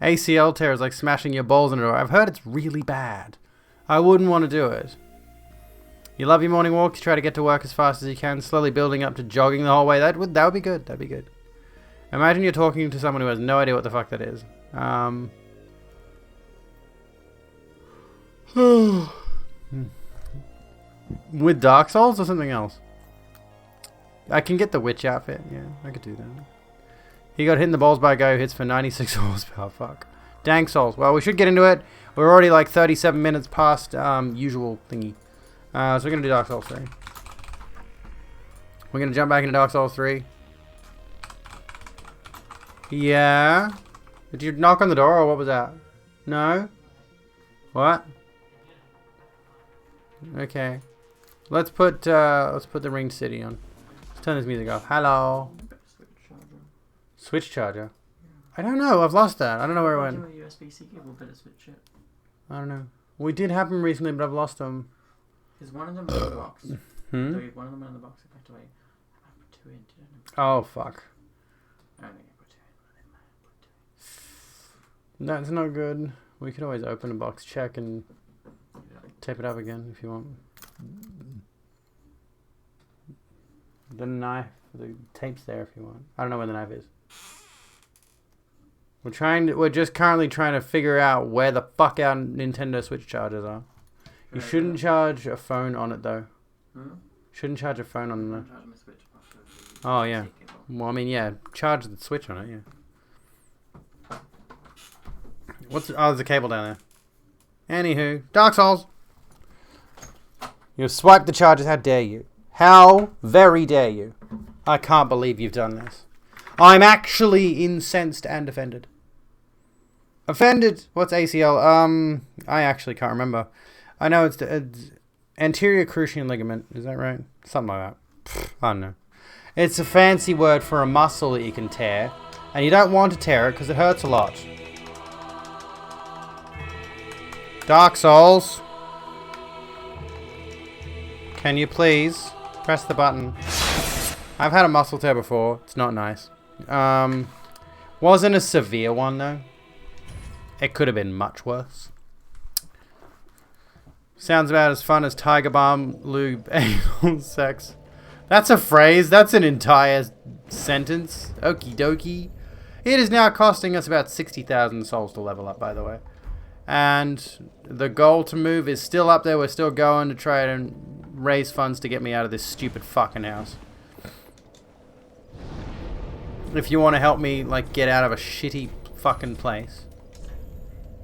ACL tear is like smashing your balls in a door. I've heard it's really bad. I wouldn't want to do it. You love your morning walk. You try to get to work as fast as you can, slowly building up to jogging the whole way. That would be good. That'd be good. Imagine you're talking to someone who has no idea what the fuck that is. With Dark Souls or something else? I can get the witch outfit. Yeah, I could do that. He got hit in the balls by a guy who hits for 96 horsepower. Fuck. Dang Souls. Well, we should get into it. We're already like 37 minutes past usual thingy. So we're going to do Dark Souls 3. We're going to jump back into Dark Souls 3. Yeah. Did you knock on the door or what was that? No? What? Okay. Let's put the Ringed City on. Let's turn this music off. Hello. Switch charger. I don't know. I've lost that. I don't know where it went. USB-C cable, better switch it. I don't know. We did have them recently, but I've lost them. There's one of them in the box. Hmm? One of them in the box. I put away. I put two in. Oh fuck. I don't think I put two in. I put two in. That's not good. We could always open a box, check, and tape it up again if you want. The knife, the tape's there if you want. I don't know where the knife is. We're just currently trying to figure out where the fuck our Nintendo Switch chargers are. You shouldn't charge a phone on it though. Shouldn't charge a phone on it. Oh yeah. Well, I mean, yeah, charge the Switch on it. Yeah. There's a cable down there. Anywho, Dark Souls. You swipe the charges. How dare you? How very dare you? I can't believe you've done this. I'm actually incensed and offended. Offended? What's ACL? I actually can't remember. I know it's anterior cruciate ligament. Is that right? Something like that. Pfft, I don't know. It's a fancy word for a muscle that you can tear. And you don't want to tear it because it hurts a lot. Dark Souls. Can you please press the button? I've had a muscle tear before. It's not nice. Wasn't a severe one though. It could have been much worse. Sounds about as fun as Tiger Balm lube anal sex. That's a phrase. That's an entire sentence. Okie dokie. It is now costing us about 60,000 souls to level up, by the way. And the goal to move is still up there. We're still going to try and raise funds to get me out of this stupid fucking house. If you want to help me, like, get out of a shitty fucking place,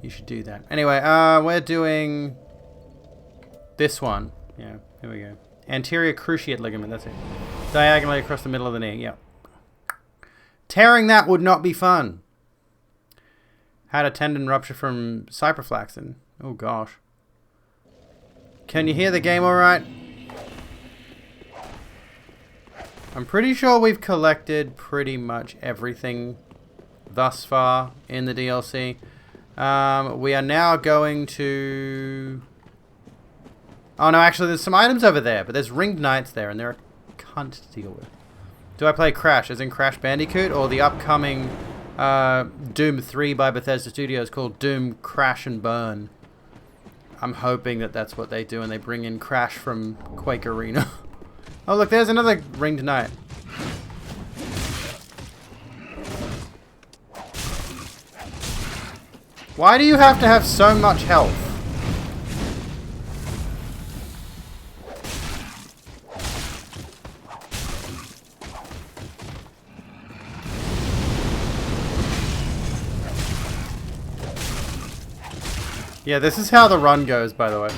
you should do that. Anyway, we're doing this one. Yeah, here we go. Anterior cruciate ligament, that's it. Diagonally across the middle of the knee, yep. Tearing that would not be fun. Had a tendon rupture from ciprofloxacin. Oh gosh. Can you hear the game alright? I'm pretty sure we've collected pretty much everything thus far in the DLC. We are now going to... Oh no, actually there's some items over there, but there's ringed knights there and they're a cunt to deal with. Do I play Crash, as in Crash Bandicoot, or the upcoming Doom 3 by Bethesda Studios called Doom Crash and Burn? I'm hoping that that's what they do and they bring in Crash from Quake Arena. Oh look, there's another ringed knight. Why do you have to have so much health? Yeah, this is how the run goes, by the way.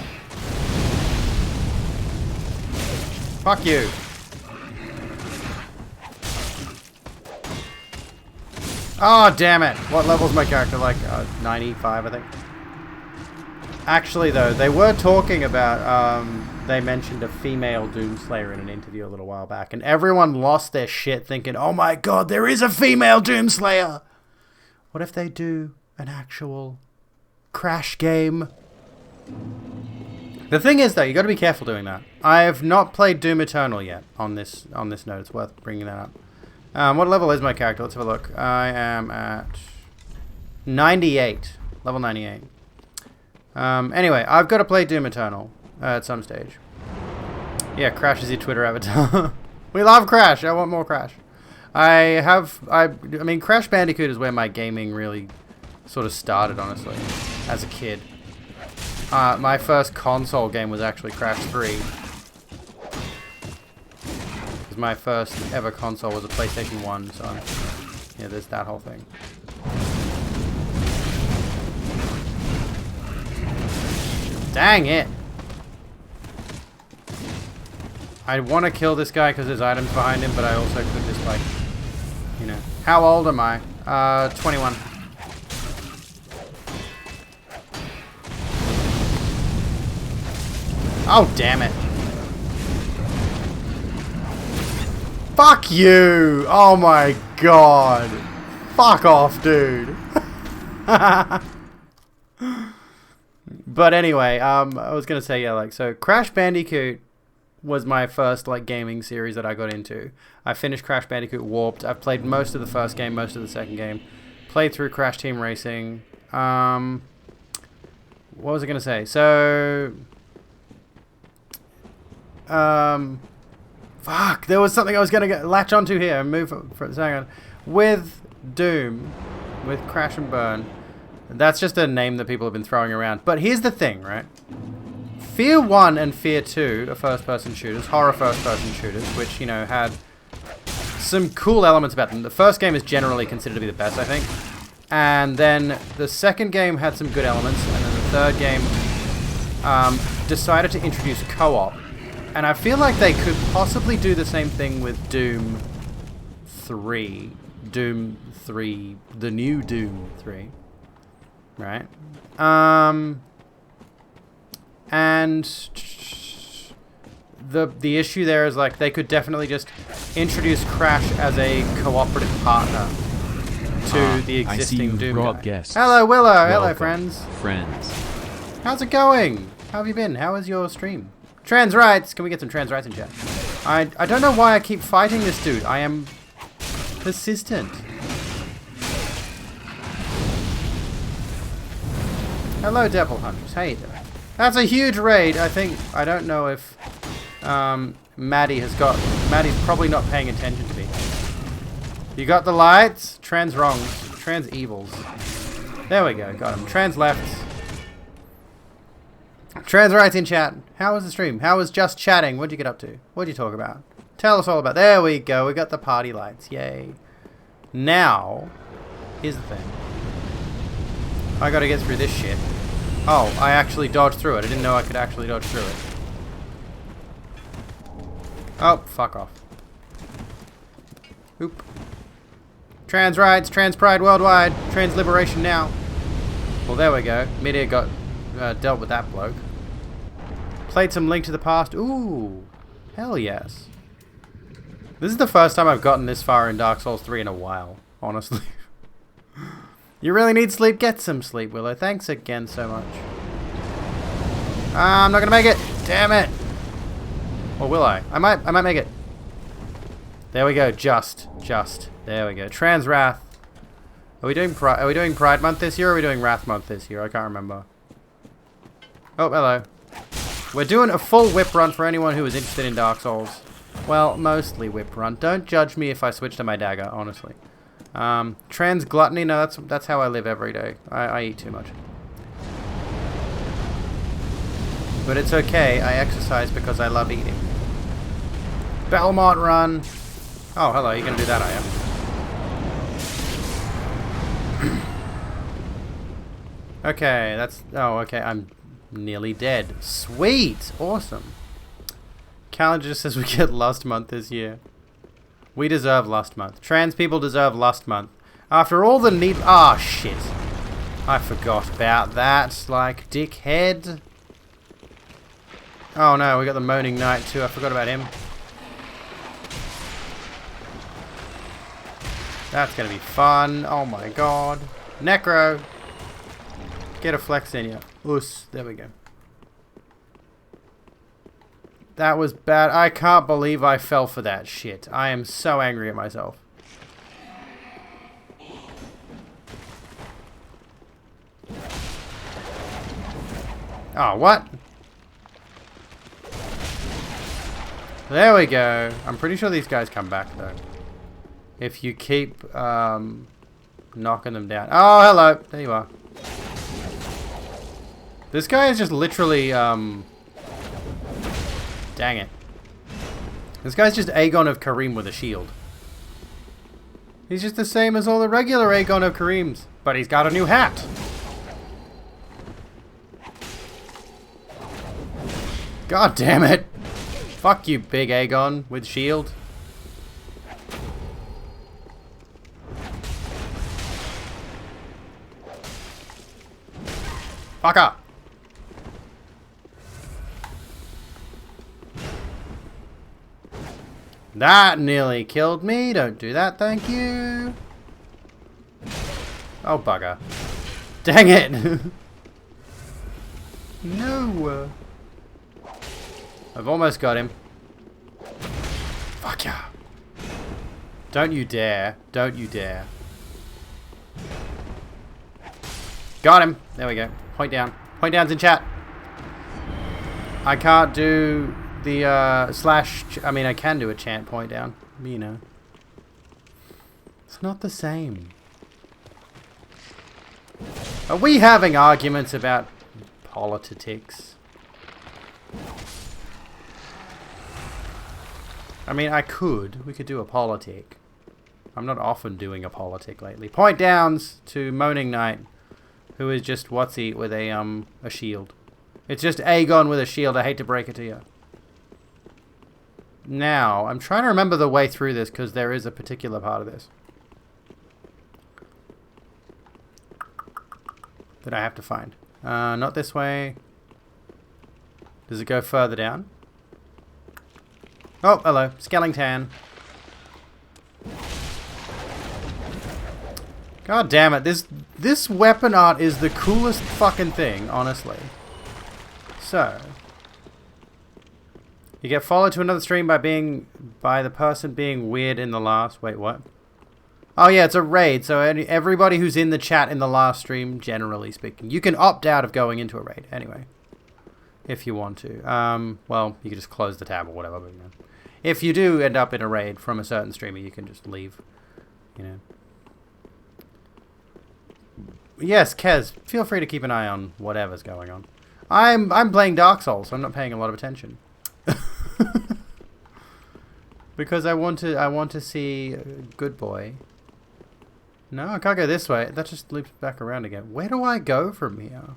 Fuck you. Oh, damn it. What level's my character? Like, 95, I think. Actually, though, they were talking about, they mentioned a female Doomslayer in an interview a little while back, and everyone lost their shit thinking, oh my god, there is a female Doomslayer! What if they do an actual Crash game? The thing is, though, you got to be careful doing that. I have not played Doom Eternal yet on this note. It's worth bringing that up. What level is my character? Let's have a look. I am at 98, level 98. Anyway, I've got to play Doom Eternal at some stage. Yeah, Crash is your Twitter avatar. We love Crash. I want more Crash. I mean, Crash Bandicoot is where my gaming really sort of started, honestly, as a kid. My first console game was actually Crash 3. Because my first ever console was a PlayStation 1, so yeah, there's that whole thing. Dang it! I want to kill this guy because there's items behind him, but I also could just, like, you know. How old am I? 21. Oh, damn it. Fuck you! Oh my god. Fuck off, dude. But anyway, I was gonna say, yeah, like, so Crash Bandicoot was my first, like, gaming series that I got into. I finished Crash Bandicoot Warped. I've played most of the first game, most of the second game. Played through Crash Team Racing. What was I gonna say? So, fuck, there was something I was gonna latch onto here and move for a second. With Doom, with Crash and Burn, that's just a name that people have been throwing around. But here's the thing, right? Fear 1 and Fear 2 are first-person shooters, horror first-person shooters, which, you know, had some cool elements about them. The first game is generally considered to be the best, I think. And then the second game had some good elements, and then the third game decided to introduce co-op. And I feel like they could possibly do the same thing with Doom 3. Doom 3, the new Doom 3. Right? And the issue there is, like, they could definitely just introduce Crash as a cooperative partner to the existing Doom guy. Guests. Hello, Willow. Welcome, hello, friends. How's it going? How have you been? How was your stream? Trans rights. Can we get some trans rights in chat? I don't know why I keep fighting this dude. I am persistent. Hello, Devil Hunters. How you doing? That's a huge raid. I don't know if Maddie's probably not paying attention to me. You got the lights? Trans wrongs. Trans evils. There we go. Got him. Trans lefts. Trans rights in chat. How was the stream? How was just chatting? What'd you get up to? What'd you talk about? Tell us all about. There we go. We got the party lights. Yay. Now, here's the thing. I gotta get through this shit. Oh, I actually dodged through it. I didn't know I could actually dodge through it. Oh, fuck off. Oop. Trans rights, trans pride worldwide, trans liberation now. Well, there we go. Media got dealt with that bloke. Played some Link to the Past. Ooh, hell yes. This is the first time I've gotten this far in Dark Souls 3 in a while, honestly. You really need sleep? Get some sleep, Willow. Thanks again so much. I'm not gonna make it. Damn it. Or will I? I might make it. There we go. Just. There we go. Trans Wrath. Are we doing Pride Month this year, or are we doing Wrath Month this year? I can't remember. Oh, hello. We're doing a full whip run for anyone who is interested in Dark Souls. Well, mostly whip run. Don't judge me if I switch to my dagger, honestly. Trans gluttony, no, that's how I live every day. I eat too much. But it's okay, I exercise because I love eating. Belmont run. Oh, hello, you're gonna do that, are you? Okay, okay, I'm nearly dead. Sweet! Awesome. Calendar just says we get Lust Month this year. We deserve Lust Month. Trans people deserve Lust Month. After all the need... Ah, shit. I forgot about that, like, dickhead. Oh no, we got the Moaning Knight too. I forgot about him. That's gonna be fun. Oh my god. Necro. Get a flex in you. Oos. There we go. That was bad. I can't believe I fell for that shit. I am so angry at myself. Oh, what? There we go. I'm pretty sure these guys come back, though. If you keep knocking them down. Oh, hello. There you are. This guy is just literally... Dang it. This guy's just Aegon of Kareem with a shield. He's just the same as all the regular Aegon of Kareems, but he's got a new hat. God damn it. Fuck you, big Aegon with shield. Fucker. That nearly killed me. Don't do that, thank you. Oh, bugger. Dang it. No. I've almost got him. Fuck ya. Don't you dare. Don't you dare. Got him. There we go. Point down. Point down's in chat. I can't do the slash... I mean, I can do a chant point down. You know. It's not the same. Are we having arguments about politics? I mean, I could. We could do a politic. I'm not often doing a politic lately. Point downs to Moaning Knight, who is just whatsy with a shield. It's just Aegon with a shield. I hate to break it to you. Now, I'm trying to remember the way through this because there is a particular part of this that I have to find. Not this way. Does it go further down? Oh, hello. Skellington. God damn it. This weapon art is the coolest fucking thing, honestly. So, you get followed to another stream by the person being weird in the last... Wait, what? Oh yeah, it's a raid, so everybody who's in the chat in the last stream, generally speaking. You can opt out of going into a raid, anyway. If you want to. Well, you can just close the tab or whatever, but, you know. If you do end up in a raid from a certain streamer, you can just leave, you know. Yes, Kez, feel free to keep an eye on whatever's going on. I'm playing Dark Souls, so I'm not paying a lot of attention. Because I want to see Good Boy. No, I can't go this way. That just loops back around again. Where do I go from here?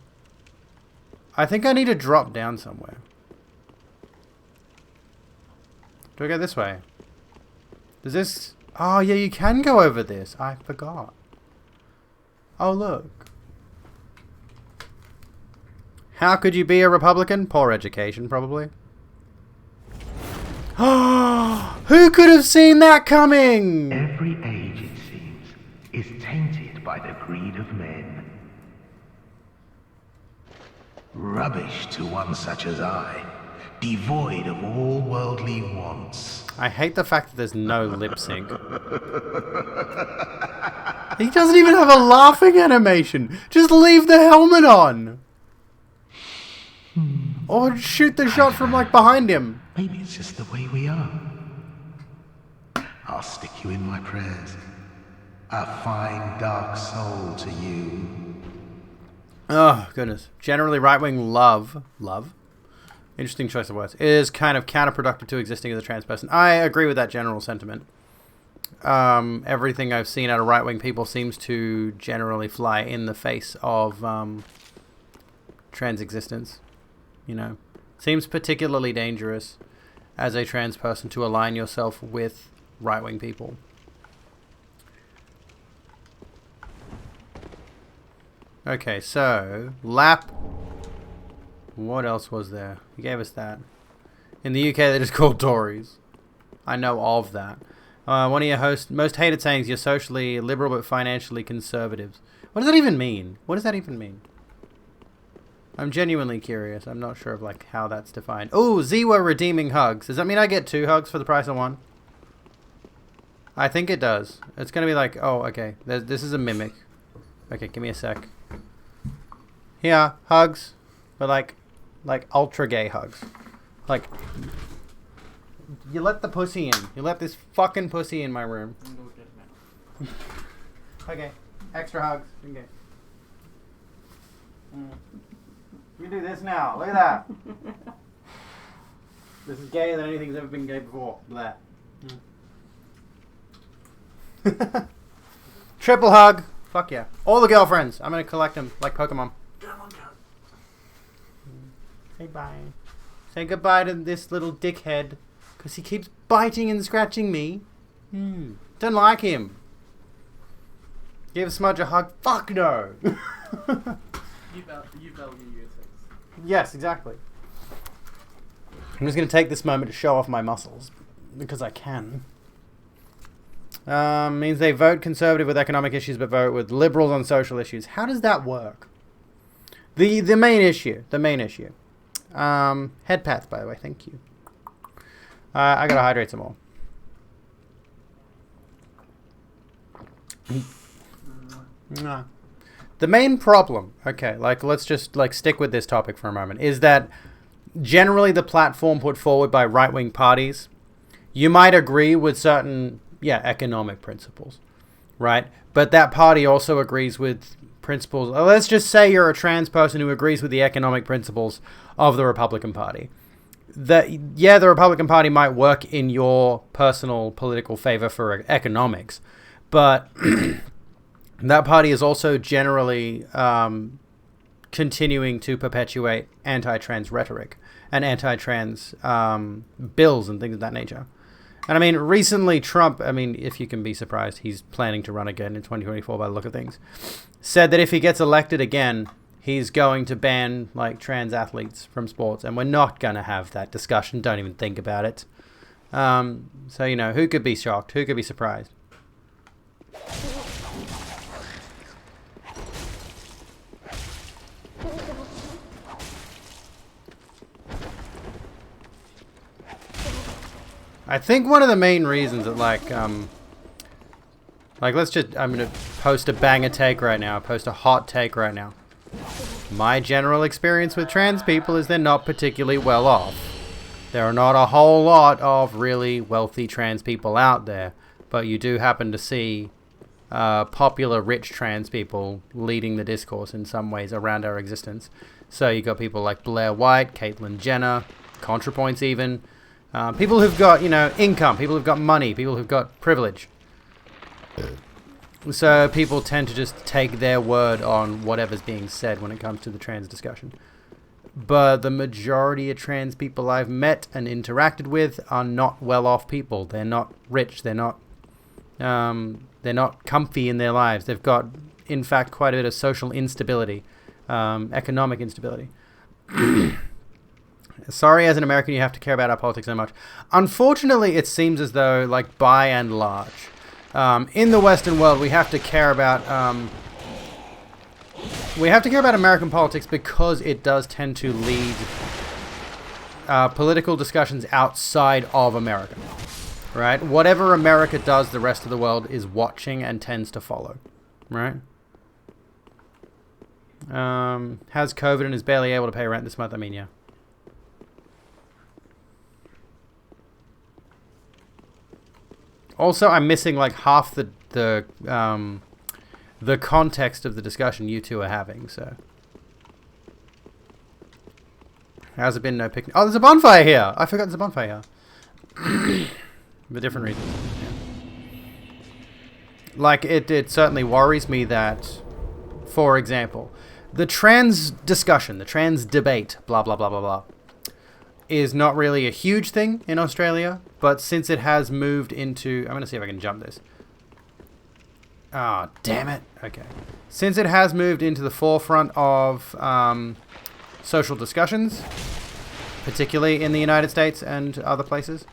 I think I need to drop down somewhere. Do I go this way? Does this... Oh, yeah, you can go over this. I forgot. Oh, look. How could you be a Republican? Poor education, probably. Who could have seen that coming? Every age, it seems, is tainted by the greed of men. Rubbish to one such as I, devoid of all worldly wants. I hate the fact that there's no lip sync. He doesn't even have a laughing animation. Just leave the helmet on. Or shoot the shot from like behind him. Maybe it's just the way we are. I'll stick you in my prayers. A fine dark soul to you. Oh, goodness. Generally, right-wing love, interesting choice of words, is kind of counterproductive to existing as a trans person. I agree with that general sentiment. Everything I've seen out of right-wing people seems to generally fly in the face of trans existence. You know, seems particularly dangerous as a trans person to align yourself with right-wing people. Okay, so lap. What else was there? He gave us that. In the UK, they're just called Tories. I know of that. One of your most hated sayings: "You're socially liberal but financially conservative." What does that even mean? What does that even mean? I'm genuinely curious. I'm not sure of like how that's defined. Oh, Ziwa redeeming hugs. Does that mean I get 2 hugs for the price of 1? I think it does. It's gonna be like, oh, okay. This is a mimic. Okay, give me a sec. Here, hugs, but like ultra gay hugs. Like, you let the pussy in. You let this fucking pussy in my room. Okay, extra hugs. Okay. You do this now. Look at that. This is gayer than anything that's ever been gay before. Blah. Triple hug. Fuck yeah. All the girlfriends. I'm gonna collect them like Pokemon. Say bye. Say goodbye to this little dickhead. Because he keeps biting and scratching me. Don't like him. Give Smudge a hug. Fuck no. You value your sex. Yes, exactly. I'm just going to take this moment to show off my muscles. Because I can. Means they vote conservative with economic issues but vote with liberals on social issues. How does that work? The main issue. The main issue. Head path, by the way. Thank you. I gotta hydrate some more. Nah. The main problem, okay, like let's just like stick with this topic for a moment, is that generally the platform put forward by right-wing parties, you might agree with certain, economic principles, right? But that party also agrees with principles. Let's just say you're a trans person who agrees with the economic principles of the Republican Party. The Republican Party might work in your personal political favor for economics, but that party is also generally continuing to perpetuate anti-trans rhetoric and anti-trans bills and things of that nature. And I mean, recently Trump, if you can be surprised, he's planning to run again in 2024 by the look of things, said that if he gets elected again, he's going to ban like trans athletes from sports, and we're not going to have that discussion. Don't even think about it. So, who could be shocked? Who could be surprised? I think one of the main reasons that I'm going to post a banger take right now, post a hot take right now. My general experience with trans people is they're not particularly well off. There are not a whole lot of really wealthy trans people out there, but you do happen to see popular rich trans people leading the discourse in some ways around our existence. So you got people like Blair White, Caitlyn Jenner, ContraPoints even, people who've got, income, people who've got money, people who've got privilege. So people tend to just take their word on whatever's being said when it comes to the trans discussion. But the majority of trans people I've met and interacted with are not well-off people. They're not rich. They're not comfy in their lives. They've got, in fact, quite a bit of social instability, economic instability. Sorry, as an American, you have to care about our politics so much. Unfortunately, it seems as though, like, by and large, in the Western world, we have to care about American politics because it does tend to lead political discussions outside of America, right? Whatever America does, the rest of the world is watching and tends to follow, right? Has COVID and is barely able to pay rent this month. Yeah. Also, I'm missing like half the context of the discussion you two are having. So, how's it been? No picnic. Oh, there's a bonfire here. I forgot there's a bonfire here. For different reasons. Yeah. Like it certainly worries me that, for example, the trans discussion, the trans debate, blah blah blah blah blah, is not really a huge thing in Australia. But since it has moved into... I'm going to see if I can jump this. Ah, oh, damn it. Okay. Since it has moved into the forefront of social discussions, particularly in the United States and other places,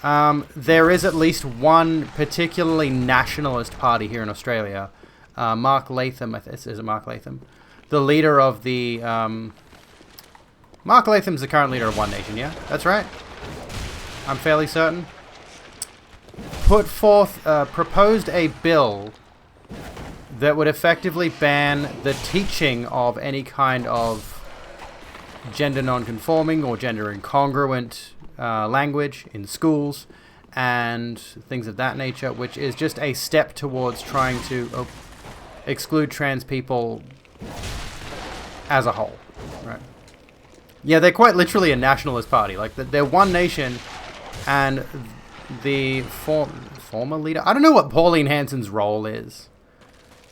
there is at least one particularly nationalist party here in Australia. Mark Latham, is it Mark Latham? The leader of the... Mark Latham's the current leader of One Nation, yeah? That's right. I'm fairly certain, proposed a bill that would effectively ban the teaching of any kind of gender non-conforming or gender incongruent language in schools and things of that nature, which is just a step towards trying to exclude trans people as a whole, right? Yeah, they're quite literally a nationalist party. Like, they're one nation, and the former leader... I don't know what Pauline Hanson's role is.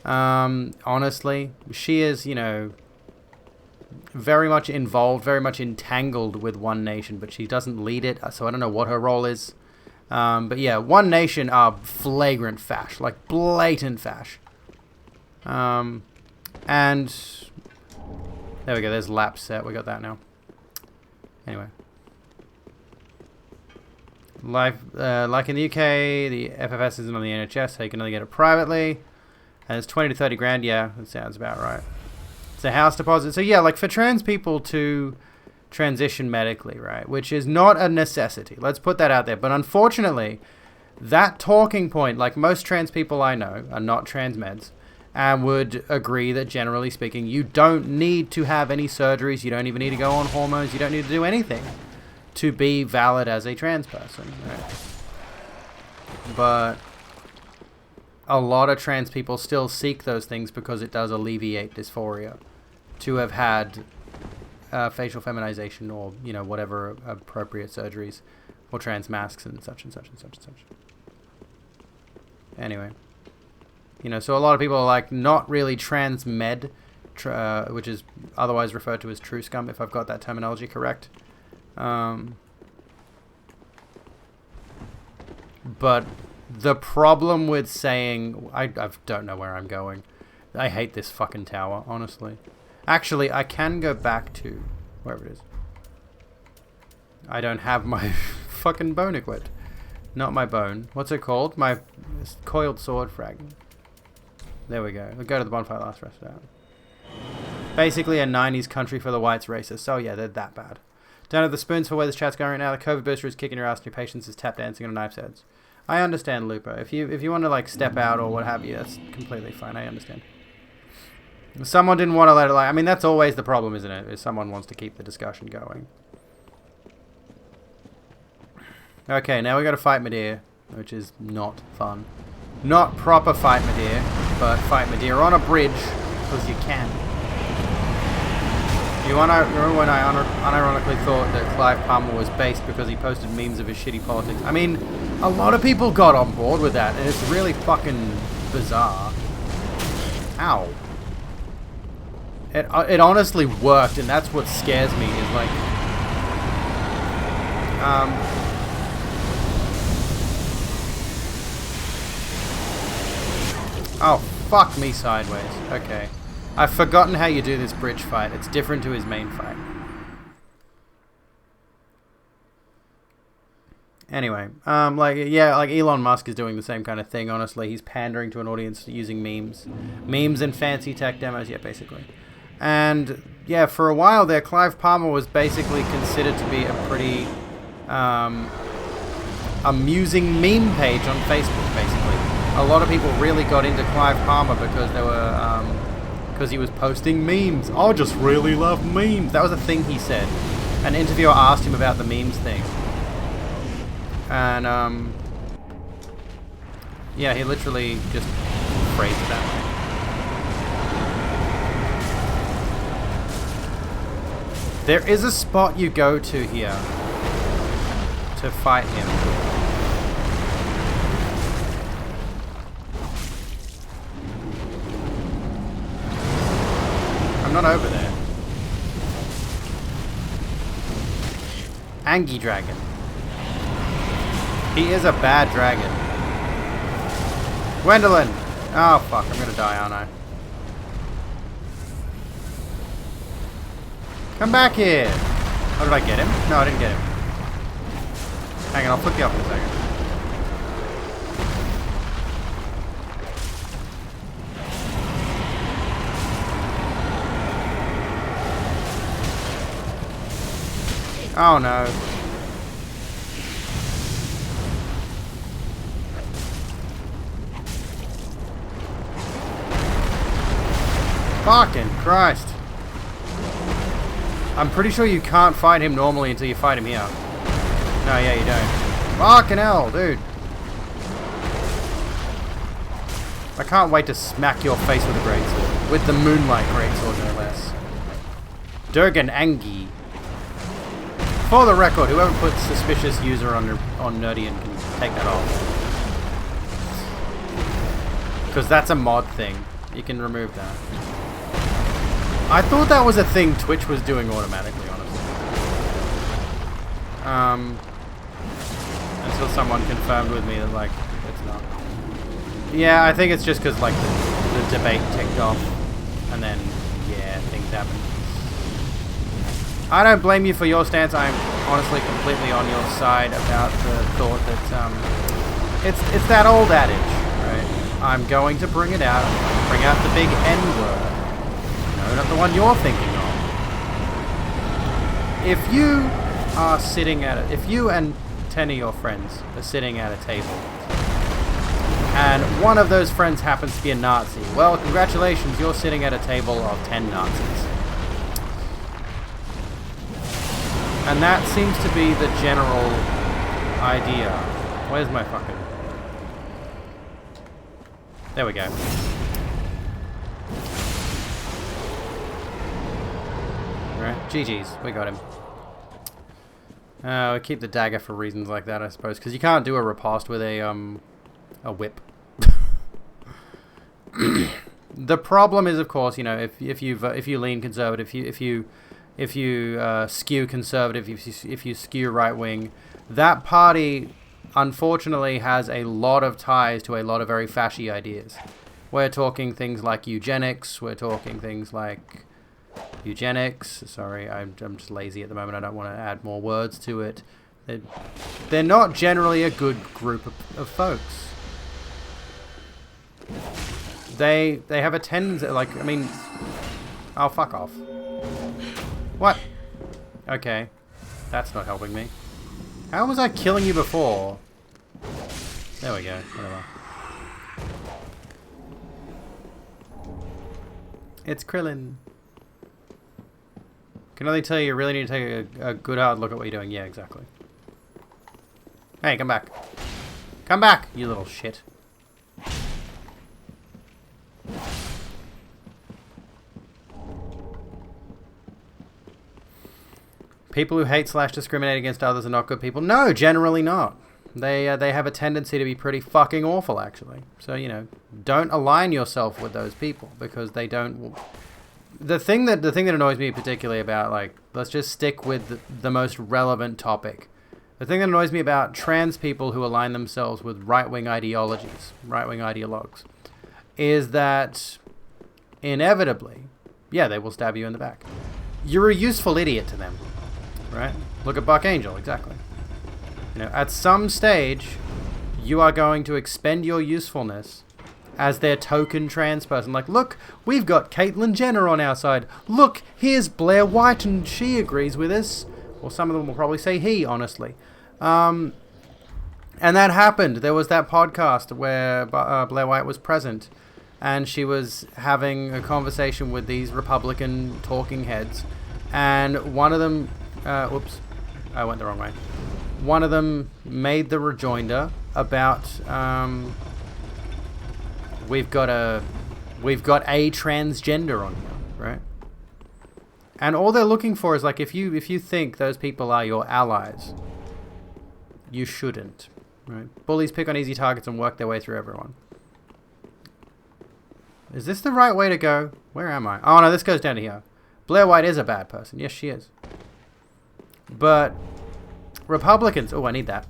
Honestly. She is, you know, very much involved, very much entangled with One Nation, but she doesn't lead it, so I don't know what her role is. But yeah, One Nation are flagrant fash, like blatant fash. And there we go, there's lap set, we got that now. Anyway. Like in the UK, the FFS isn't on the NHS, so you can only get it privately. And it's 20 to 30 grand, yeah, that sounds about right. It's a house deposit. So yeah, like for trans people to transition medically, right, which is not a necessity. Let's put that out there. But unfortunately, that talking point, like most trans people I know are not trans meds, and would agree that generally speaking, you don't need to have any surgeries, you don't even need to go on hormones, you don't need to do anything to be valid as a trans person, right? But a lot of trans people still seek those things because it does alleviate dysphoria to have had facial feminization or, you know, whatever appropriate surgeries or trans masks and such and such and such and such. Anyway. You know, so a lot of people are like not really trans med, which is otherwise referred to as true scum, if I've got that terminology correct. But the problem with saying... I don't know where I'm going. I hate this fucking tower, honestly. Actually, I can go back to wherever it is. I don't have my fucking bone equipped. Not my bone. What's it called? My coiled sword fragment. There we go. We'll go to the bonfire last, rest it out. Basically a 90s country for the whites racist. So yeah, they're that bad. Don't have the spoons for where this chat's going right now. The COVID booster is kicking your ass and your patience is tap dancing on knife's heads. I understand, Lupo. If you want to like step out or what have you, that's completely fine. I understand. If someone didn't want to let it I mean, that's always the problem, isn't it? If someone wants to keep the discussion going. Okay, now we got to fight Medea, which is not fun. Not proper fight Medea, but fight Medea on a bridge, because you can. Remember when I unironically thought that Clive Palmer was based because he posted memes of his shitty politics? I mean, a lot of people got on board with that, and it's really fucking bizarre. Ow. It honestly worked, and that's what scares me, is like... Oh, fuck me sideways. Okay. I've forgotten how you do this bridge fight. It's different to his main fight. Anyway, like Elon Musk is doing the same kind of thing, honestly. He's pandering to an audience using memes. Memes and fancy tech demos, yeah, basically. And, yeah, for a while there, Clive Palmer was basically considered to be a pretty amusing meme page on Facebook, basically. A lot of people really got into Clive Palmer because they were, because he was posting memes. I just really love memes. That was a thing he said. An interviewer asked him about the memes thing. And, yeah, he literally just phrased it that way. There is a spot you go to here to fight him. I'm not over there. Angie Dragon. He is a bad dragon. Gwendolyn! Oh fuck, I'm gonna die, aren't I? Come back here! Oh, did I get him? No, I didn't get him. Hang on, I'll flip you off in a second. Oh no. Fucking Christ. I'm pretty sure you can't fight him normally until you fight him here. No, yeah, you don't. Fucking hell, dude. I can't wait to smack your face with a greatsword. With the Moonlight greatsword, no less. Durgan Angie. For the record, whoever puts suspicious user on Nerdian can take that off. Because that's a mod thing. You can remove that. I thought that was a thing Twitch was doing automatically, honestly. Until someone confirmed with me that, like, it's not. Yeah, I think it's just because, like, the debate ticked off. And then, yeah, things happen. I don't blame you for your stance. I'm honestly completely on your side about the thought that, it's that old adage, right? I'm going to bring it out. Bring out the big N-word. No, not the one you're thinking of. If you are sitting at it, if you and 10 of your friends are sitting at a table, and one of those friends happens to be a Nazi, well, congratulations, you're sitting at a table of 10 Nazis. And that seems to be the general idea. Where's my fucking... There we go. Alright, GG's. We got him. We keep the dagger for reasons like that, I suppose, because you can't do a riposte with a whip. The problem is, of course, you know, if you lean conservative, if you skew conservative, if you skew right wing, that party unfortunately has a lot of ties to a lot of very fashy ideas. We're talking things like eugenics. We're talking things like eugenics. Sorry, I'm just lazy at the moment. I don't want to add more words to it. They're not generally a good group of folks. They have a tendency, like, I mean, oh, fuck off. What? Okay. That's not helping me. How was I killing you before? There we go. Whatever. It's Krillin. Can only tell you really need to take a good hard look at what you're doing. Yeah, exactly. Hey, come back. Come back, you little shit. People who hate / discriminate against others are not good people. No, generally not. They have a tendency to be pretty fucking awful, actually. So, you know, don't align yourself with those people because they don't. The thing that annoys me particularly about, like, let's just stick with the most relevant topic. The thing that annoys me about trans people who align themselves with right-wing ideologies, right-wing ideologues, is that inevitably, yeah, they will stab you in the back. You're a useful idiot to them. Right? Look at Buck Angel, exactly. You know, at some stage, you are going to expend your usefulness as their token trans person. Like, look, we've got Caitlyn Jenner on our side. Look, here's Blair White and she agrees with us. Well, some of them will probably say he, honestly. And that happened. There was that podcast where Blair White was present and she was having a conversation with these Republican talking heads. And one of them... oops, I went the wrong way. One of them made the rejoinder about we've got a transgender on here, right? And all they're looking for is, like, if you think those people are your allies, you shouldn't, right? Bullies pick on easy targets and work their way through everyone. Is this the right way to go? Where am I? Oh no, this goes down to here. Blair White is a bad person. Yes, she is. But Republicans... Oh, I need that.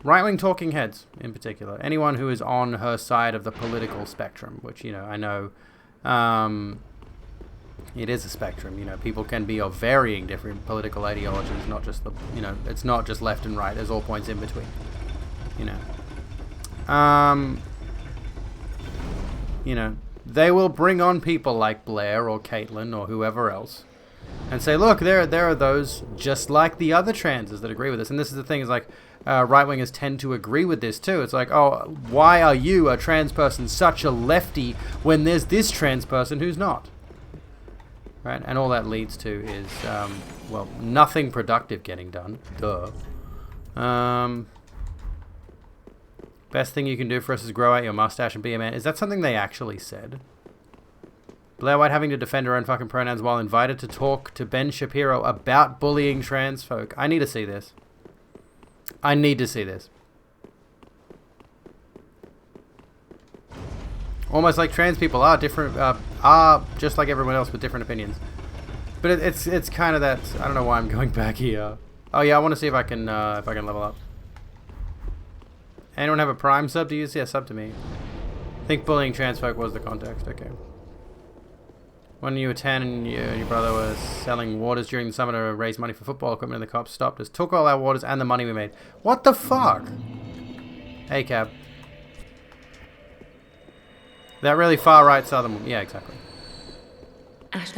Right-wing talking heads, in particular. Anyone who is on her side of the political spectrum, which, you know, I know it is a spectrum. You know, people can be of varying different political ideologies, not just the... You know, it's not just left and right. There's all points in between. You know. You know, they will bring on people like Blair or Caitlyn or whoever else and say, look, there are those just like the other transes that agree with this. And this is the thing, is like, right-wingers tend to agree with this too. It's like, oh, why are you, a trans person, such a lefty when there's this trans person who's not? Right? And all that leads to is, well, nothing productive getting done. Duh. Best thing you can do for us is grow out your mustache and be a man. Is that something they actually said? Blair White having to defend her own fucking pronouns while invited to talk to Ben Shapiro about bullying trans folk. I need to see this. I need to see this. Almost like trans people are different, are just like everyone else with different opinions. But it's kind of that. I don't know why I'm going back here. Oh yeah, I want to see if I can level up. Anyone have a Prime sub to use? Yeah, sub to me. I think bullying trans folk was the context. Okay. When you were 10 and your brother was selling waters during the summer to raise money for football equipment, and the cops stopped us, took all our waters and the money we made. What the fuck? Hey, cab. That really far right southern one. Yeah, exactly.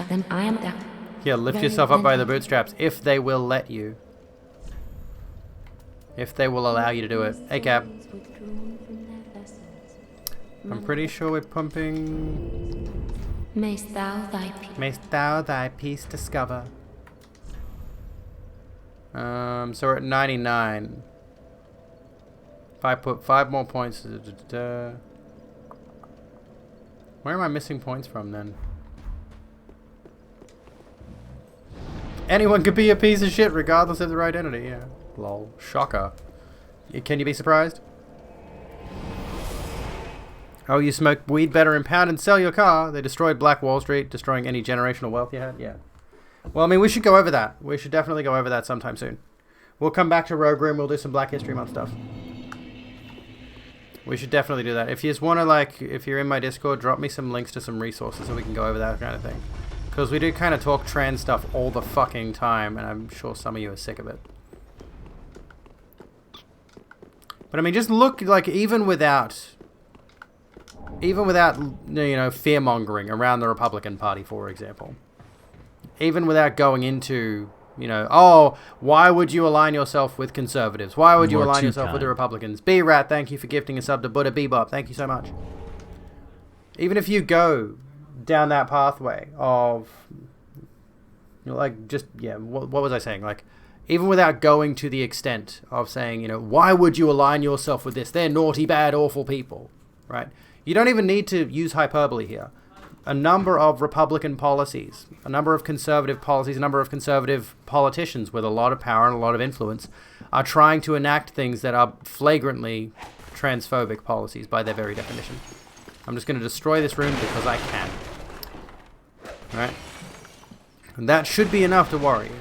Then I am down. Yeah, lift yourself up by the bootstraps if they will let you. If they will allow you to do it. Hey, cab. I'm pretty sure we're pumping... Mayst thou thy peace discover. So we're at 99. If I put 5 more points... Where am I missing points from then? Anyone could be a piece of shit regardless of their identity, yeah. Lol. Shocker. Can you be surprised? Oh, you smoke weed better in pound and sell your car. They destroyed Black Wall Street, destroying any generational wealth you had. Yeah. Well, I mean, we should go over that. We should definitely go over that sometime soon. We'll come back to Rogue Room. We'll do some Black History Month stuff. We should definitely do that. If you just want to, like, if you're in my Discord, drop me some links to some resources so we can go over that kind of thing. Because we do kind of talk trans stuff all the fucking time, and I'm sure some of you are sick of it. But I mean, just look, like, even without, you know, fear-mongering around the Republican Party, for example. Even without going into, you know, oh, why would you align yourself with conservatives? Why would you align yourself with the Republicans? B-Rat, thank you for gifting a sub to Buddha Bebop. Thank you so much. Even if you go down that pathway of, you know, like, just, yeah, what was I saying? Like, even without going to the extent of saying, you know, why would you align yourself with this? They're naughty, bad, awful people, right? You don't even need to use hyperbole here. A number of Republican policies, a number of conservative policies, a number of conservative politicians with a lot of power and a lot of influence are trying to enact things that are flagrantly transphobic policies by their very definition. I'm just going to destroy this room because I can. Right? And that should be enough to worry you.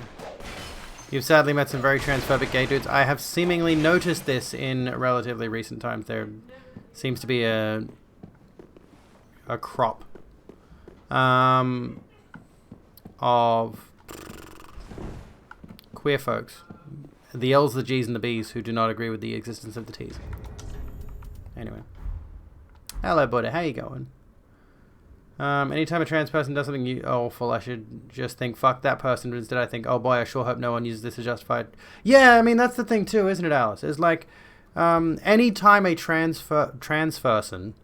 You've sadly met some very transphobic gay dudes. I have seemingly noticed this in relatively recent times. There seems to be a crop of queer folks. The L's, the G's, and the B's who do not agree with the existence of the T's. Anyway. Hello, buddy. How you going? Anytime a trans person does something awful, I should just think, fuck that person. But instead I think, oh boy, I sure hope no one uses this as justified. Yeah, I mean, that's the thing too, isn't it, Alice? It's like, anytime a trans pheasant,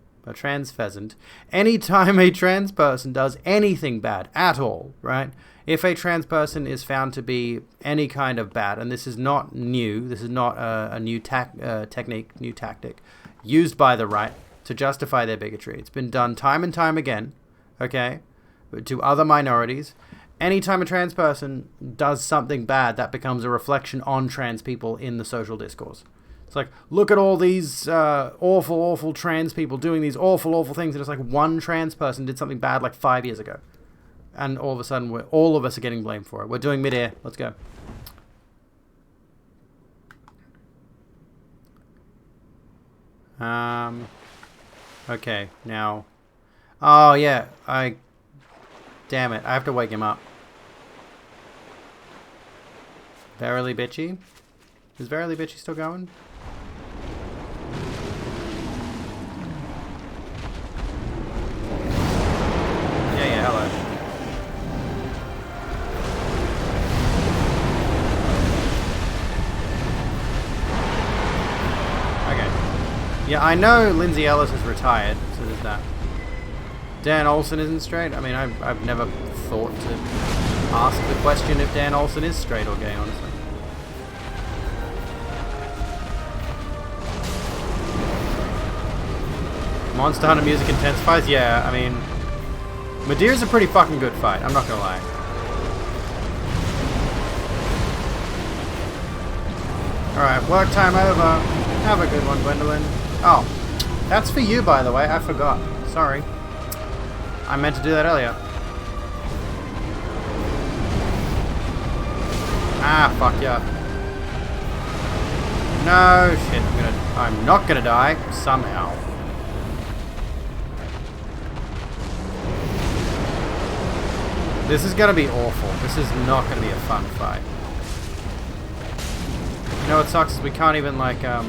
anytime a trans person does anything bad at all, right? If a trans person is found to be any kind of bad, and this is not new, this is not a new technique, new tactic, used by the right to justify their bigotry. It's been done time and time again, okay, to other minorities. Anytime a trans person does something bad, that becomes a reflection on trans people in the social discourse. It's like, look at all these awful, awful trans people doing these awful, awful things, and it's like one trans person did something bad like 5 years ago. And all of a sudden, all of us are getting blamed for it. We're doing mid-air. Let's go. Okay, now. Oh, yeah. Damn it. I have to wake him up. Verily Bitchy? Is Verily Bitchy still going? Yeah, hello. Yeah, I know Lindsay Ellis is retired, so there's that. Dan Olsen isn't straight? I mean, I've never thought to ask the question if Dan Olsen is straight or gay, honestly. Monster Hunter music intensifies? Yeah, I mean, Madeire's a pretty fucking good fight, I'm not gonna lie. Alright, work time over. Have a good one, Gwendolyn. Oh, that's for you, by the way. I forgot. Sorry. I meant to do that earlier. Ah, fuck yeah. No shit. I'm not gonna die somehow. This is gonna be awful. This is not gonna be a fun fight. You know what sucks is we can't even like damn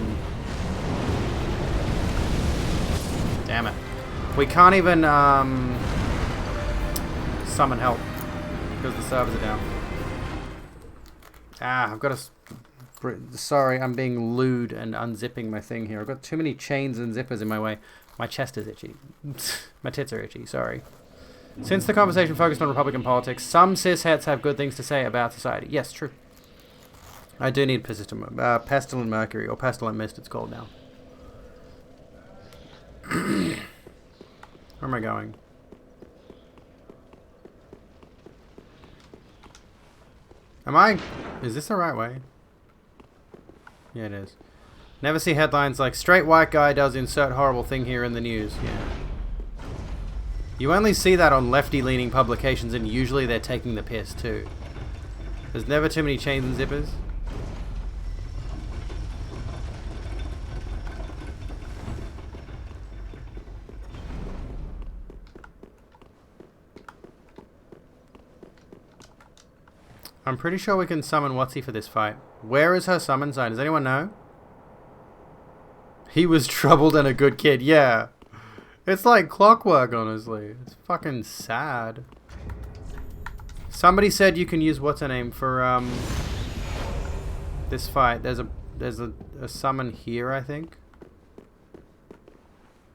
it. We can't even summon help because the servers are down. Ah, I've got to. Sorry, I'm being lewd and unzipping my thing here. I've got too many chains and zippers in my way. My chest is itchy. My tits are itchy. Sorry. Since the conversation focused on Republican politics, some cisheads have good things to say about society. Yes, true. I do need pestilent mercury, or pestilent mist it's called now. Where am I going? Is this the right way? Yeah, it is. Never see headlines like, straight white guy does insert horrible thing here in the news. Yeah. You only see that on lefty-leaning publications, and usually they're taking the piss, too. There's never too many chains and zippers. I'm pretty sure we can summon Watsy for this fight. Where is her summon sign? Does anyone know? He was troubled and a good kid. Yeah. It's like clockwork, honestly. It's fucking sad. Somebody said you can use what's her name for this fight. There's a summon here, I think.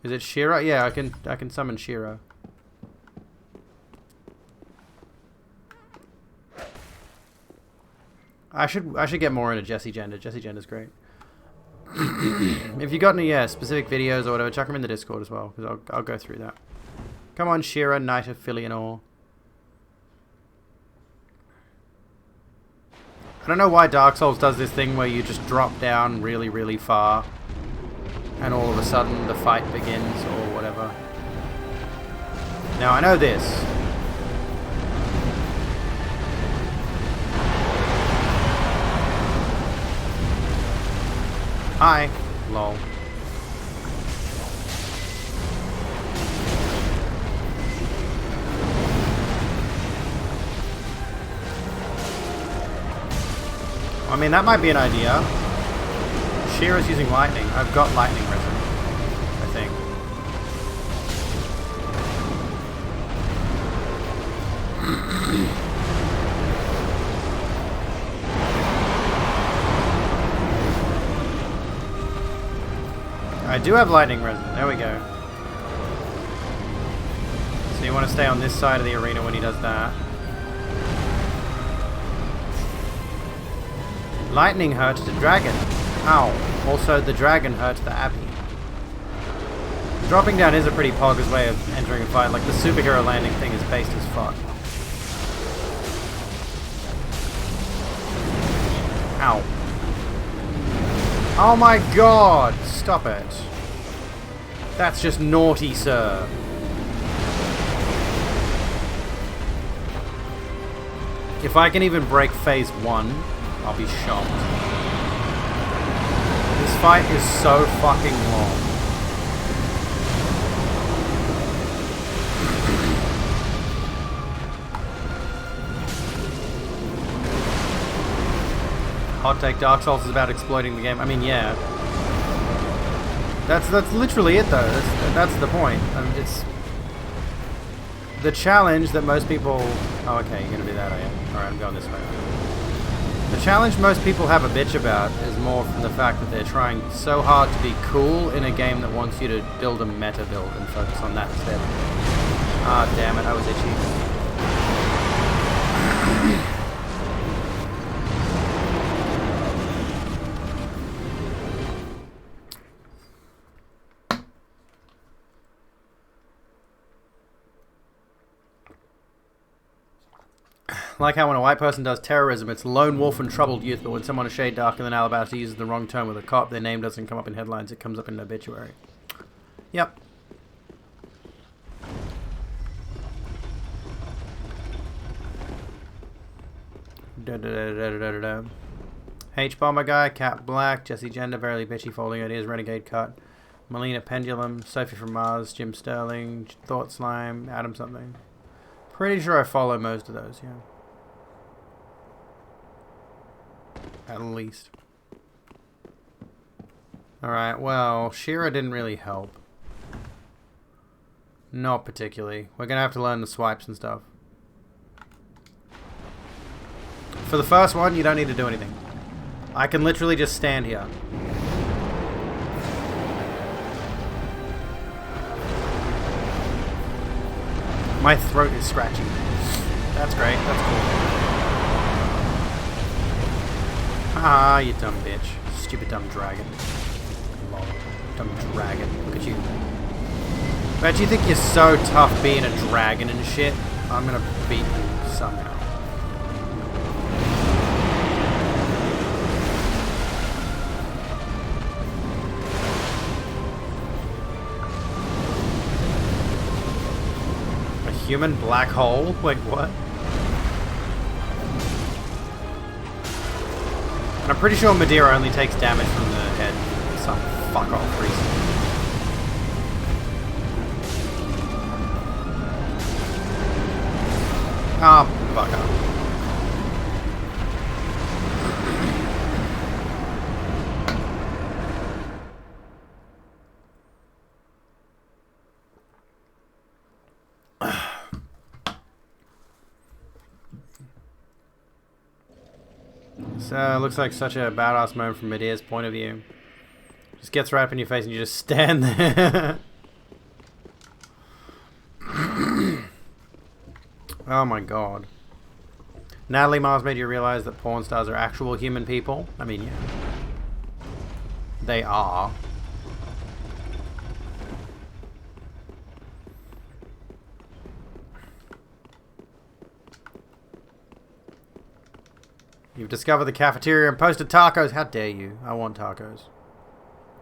Is it Shira? Yeah, I can summon Shira. I should get more into Jessie Gender. Jessie Gender's great. If you got any specific videos or whatever, chuck them in the Discord as well, because I'll go through that. Come on, Shira, Knight of Filianor. I don't know why Dark Souls does this thing where you just drop down really, really far, and all of a sudden the fight begins or whatever. Now I know this. Hi. Lol. I mean, that might be an idea. Shira's using lightning. I've got lightning resin, I think. I do have lightning resin. There we go. So you want to stay on this side of the arena when he does that. Lightning hurts the dragon. Ow. Also, the dragon hurts the abbey. Dropping down is a pretty poggers way of entering a fight. Like, the superhero landing thing is based as fuck. Ow. Oh my god! Stop it. That's just naughty, sir. If I can even break phase 1, I'll be shocked. This fight is so fucking long. Hot take, Dark Souls is about exploiting the game. I mean, yeah. That's literally it, though. That's the point. It's the challenge that most people... Oh, okay, you're gonna do that, are you? Alright, I'm going this way. The challenge most people have a bitch about is more from the fact that they're trying so hard to be cool in a game that wants you to build a meta build and focus on that instead. Ah, damn it, I was itchy. Like how when a white person does terrorism, it's lone wolf and troubled youth, but when someone a shade darker than Alabaster uses the wrong tone with a cop, their name doesn't come up in headlines, it comes up in an obituary. Yep. H-Bomber Guy, Cat Black, Jesse Gender, Verily Bitchy, Folding Ideas, Renegade Cut, Melina Pendulum, Sophie from Mars, Jim Sterling, Thought Slime, Adam something. Pretty sure I follow most of those, yeah. At least. Alright, well, Shira didn't really help. Not particularly. We're gonna have to learn the swipes and stuff. For the first one, you don't need to do anything. I can literally just stand here. My throat is scratchy. That's great. That's cool. Ah, you dumb bitch. Stupid dumb dragon. Lol. Dumb dragon. Look at you. Bet you think you're so tough being a dragon and shit. I'm gonna beat you somehow. A human black hole? Wait, what? And I'm pretty sure Madeira only takes damage from the head for some fuck off reason. Ah, fuck up. So, looks like such a badass moment from Medea's point of view. Just gets right up in your face and you just stand there. Oh my god. Natalie Mars made you realize that porn stars are actual human people? I mean, yeah. They are. You've discovered the cafeteria and posted tacos. How dare you? I want tacos.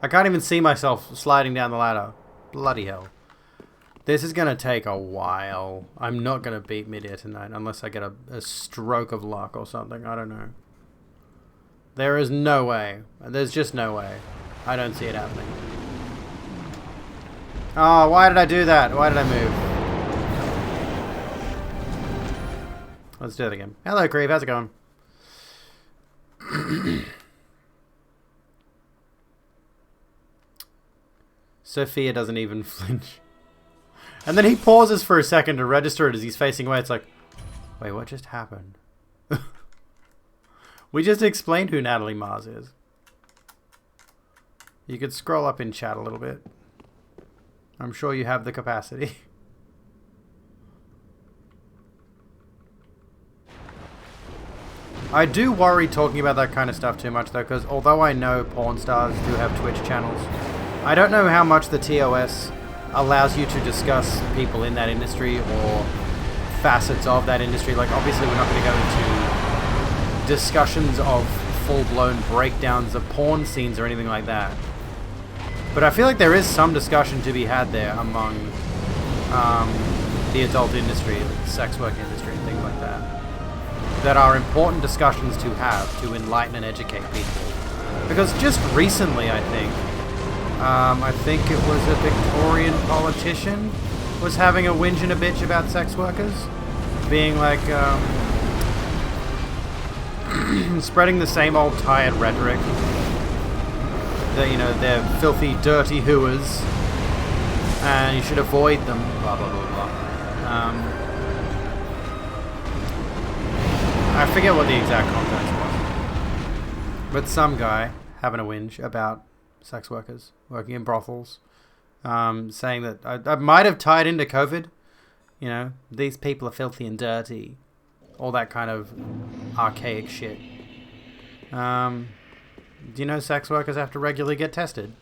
I can't even see myself sliding down the ladder. Bloody hell. This is going to take a while. I'm not going to beat Midair tonight unless I get a stroke of luck or something. I don't know. There is no way. There's just no way. I don't see it happening. Oh, why did I do that? Why did I move? Let's do it again. Hello, Creeve. How's it going? Sophia doesn't even flinch. And then he pauses for a second to register it as he's facing away. It's like, wait, what just happened? We just explained who Natalie Mars is. You could scroll up in chat a little bit. I'm sure you have the capacity. I do worry talking about that kind of stuff too much though, because although I know porn stars do have Twitch channels, I don't know how much the TOS allows you to discuss people in that industry or facets of that industry. Like, obviously we're not going to go into discussions of full-blown breakdowns of porn scenes or anything like that. But I feel like there is some discussion to be had there among the adult industry, like the sex work industry and things like that, that are important discussions to have to enlighten and educate people. Because just recently, I think it was a Victorian politician was having a whinge and a bitch about sex workers, being like, spreading the same old tired rhetoric that, you know, they're filthy, dirty hooers, and you should avoid them, blah, blah, blah, blah. I forget what the exact context was. But some guy having a whinge about sex workers working in brothels, saying that I might have tied into COVID, you know, these people are filthy and dirty, all that kind of archaic shit. Do you know sex workers have to regularly get tested?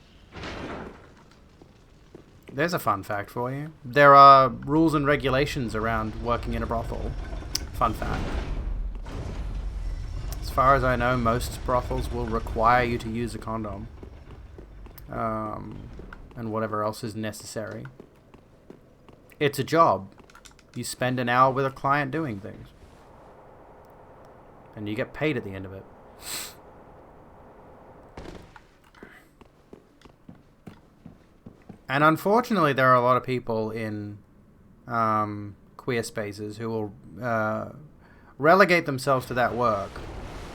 There's a fun fact for you. There are rules and regulations around working in a brothel. Fun fact. As far as I know, most brothels will require you to use a condom. And whatever else is necessary. It's a job. You spend an hour with a client doing things. And you get paid at the end of it. And unfortunately, there are a lot of people in queer spaces who will relegate themselves to that work.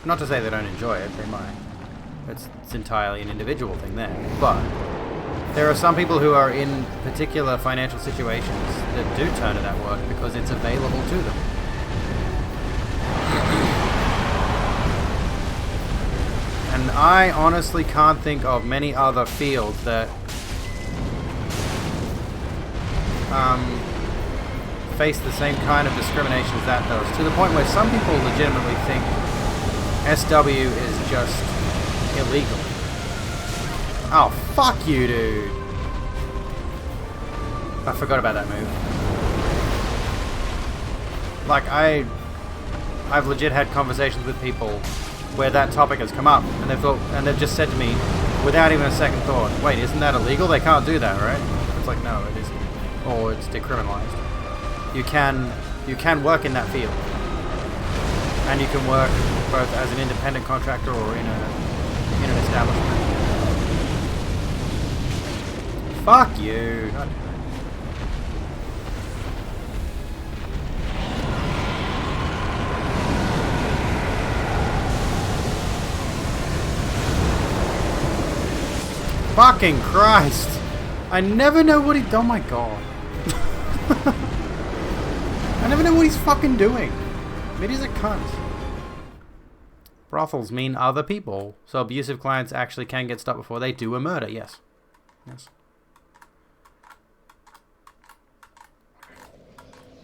Not to say they don't enjoy it, they might. It's entirely an individual thing there. But there are some people who are in particular financial situations that do turn to that work because it's available to them. And I honestly can't think of many other fields that face the same kind of discrimination as that does. To the point where some people legitimately think SW is just illegal. Oh, fuck you, dude. I forgot about that move. Like, I've legit had conversations with people where that topic has come up, and they've just said to me, without even a second thought, wait, isn't that illegal? They can't do that, right? It's like, no, it isn't. Or it's decriminalized. You can work in that field. And you can work both as an independent contractor or in an establishment. Fuck you. God damn it. Fucking Christ. I never know what he... Oh my god. I never know what he's fucking doing. Maybe he's a cunt. Brothels mean other people. So abusive clients actually can get stopped before they do a murder. Yes. Yes.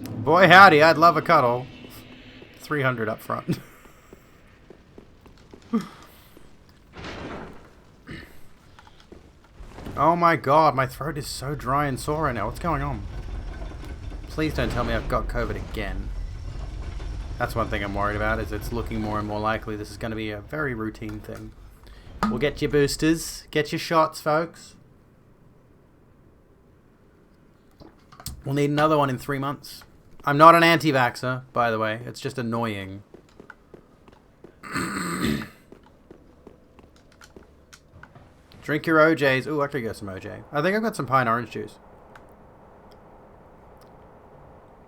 Boy howdy, I'd love a cuddle. 300 up front. Oh my god, my throat is so dry and sore right now. What's going on? Please don't tell me I've got COVID again. That's one thing I'm worried about, is it's looking more and more likely this is going to be a very routine thing. We'll get your boosters. Get your shots, folks. We'll need another one in 3 months. I'm not an anti-vaxxer, by the way. It's just annoying. Drink your OJs. Ooh, I could get some OJ. I think I've got some pine orange juice.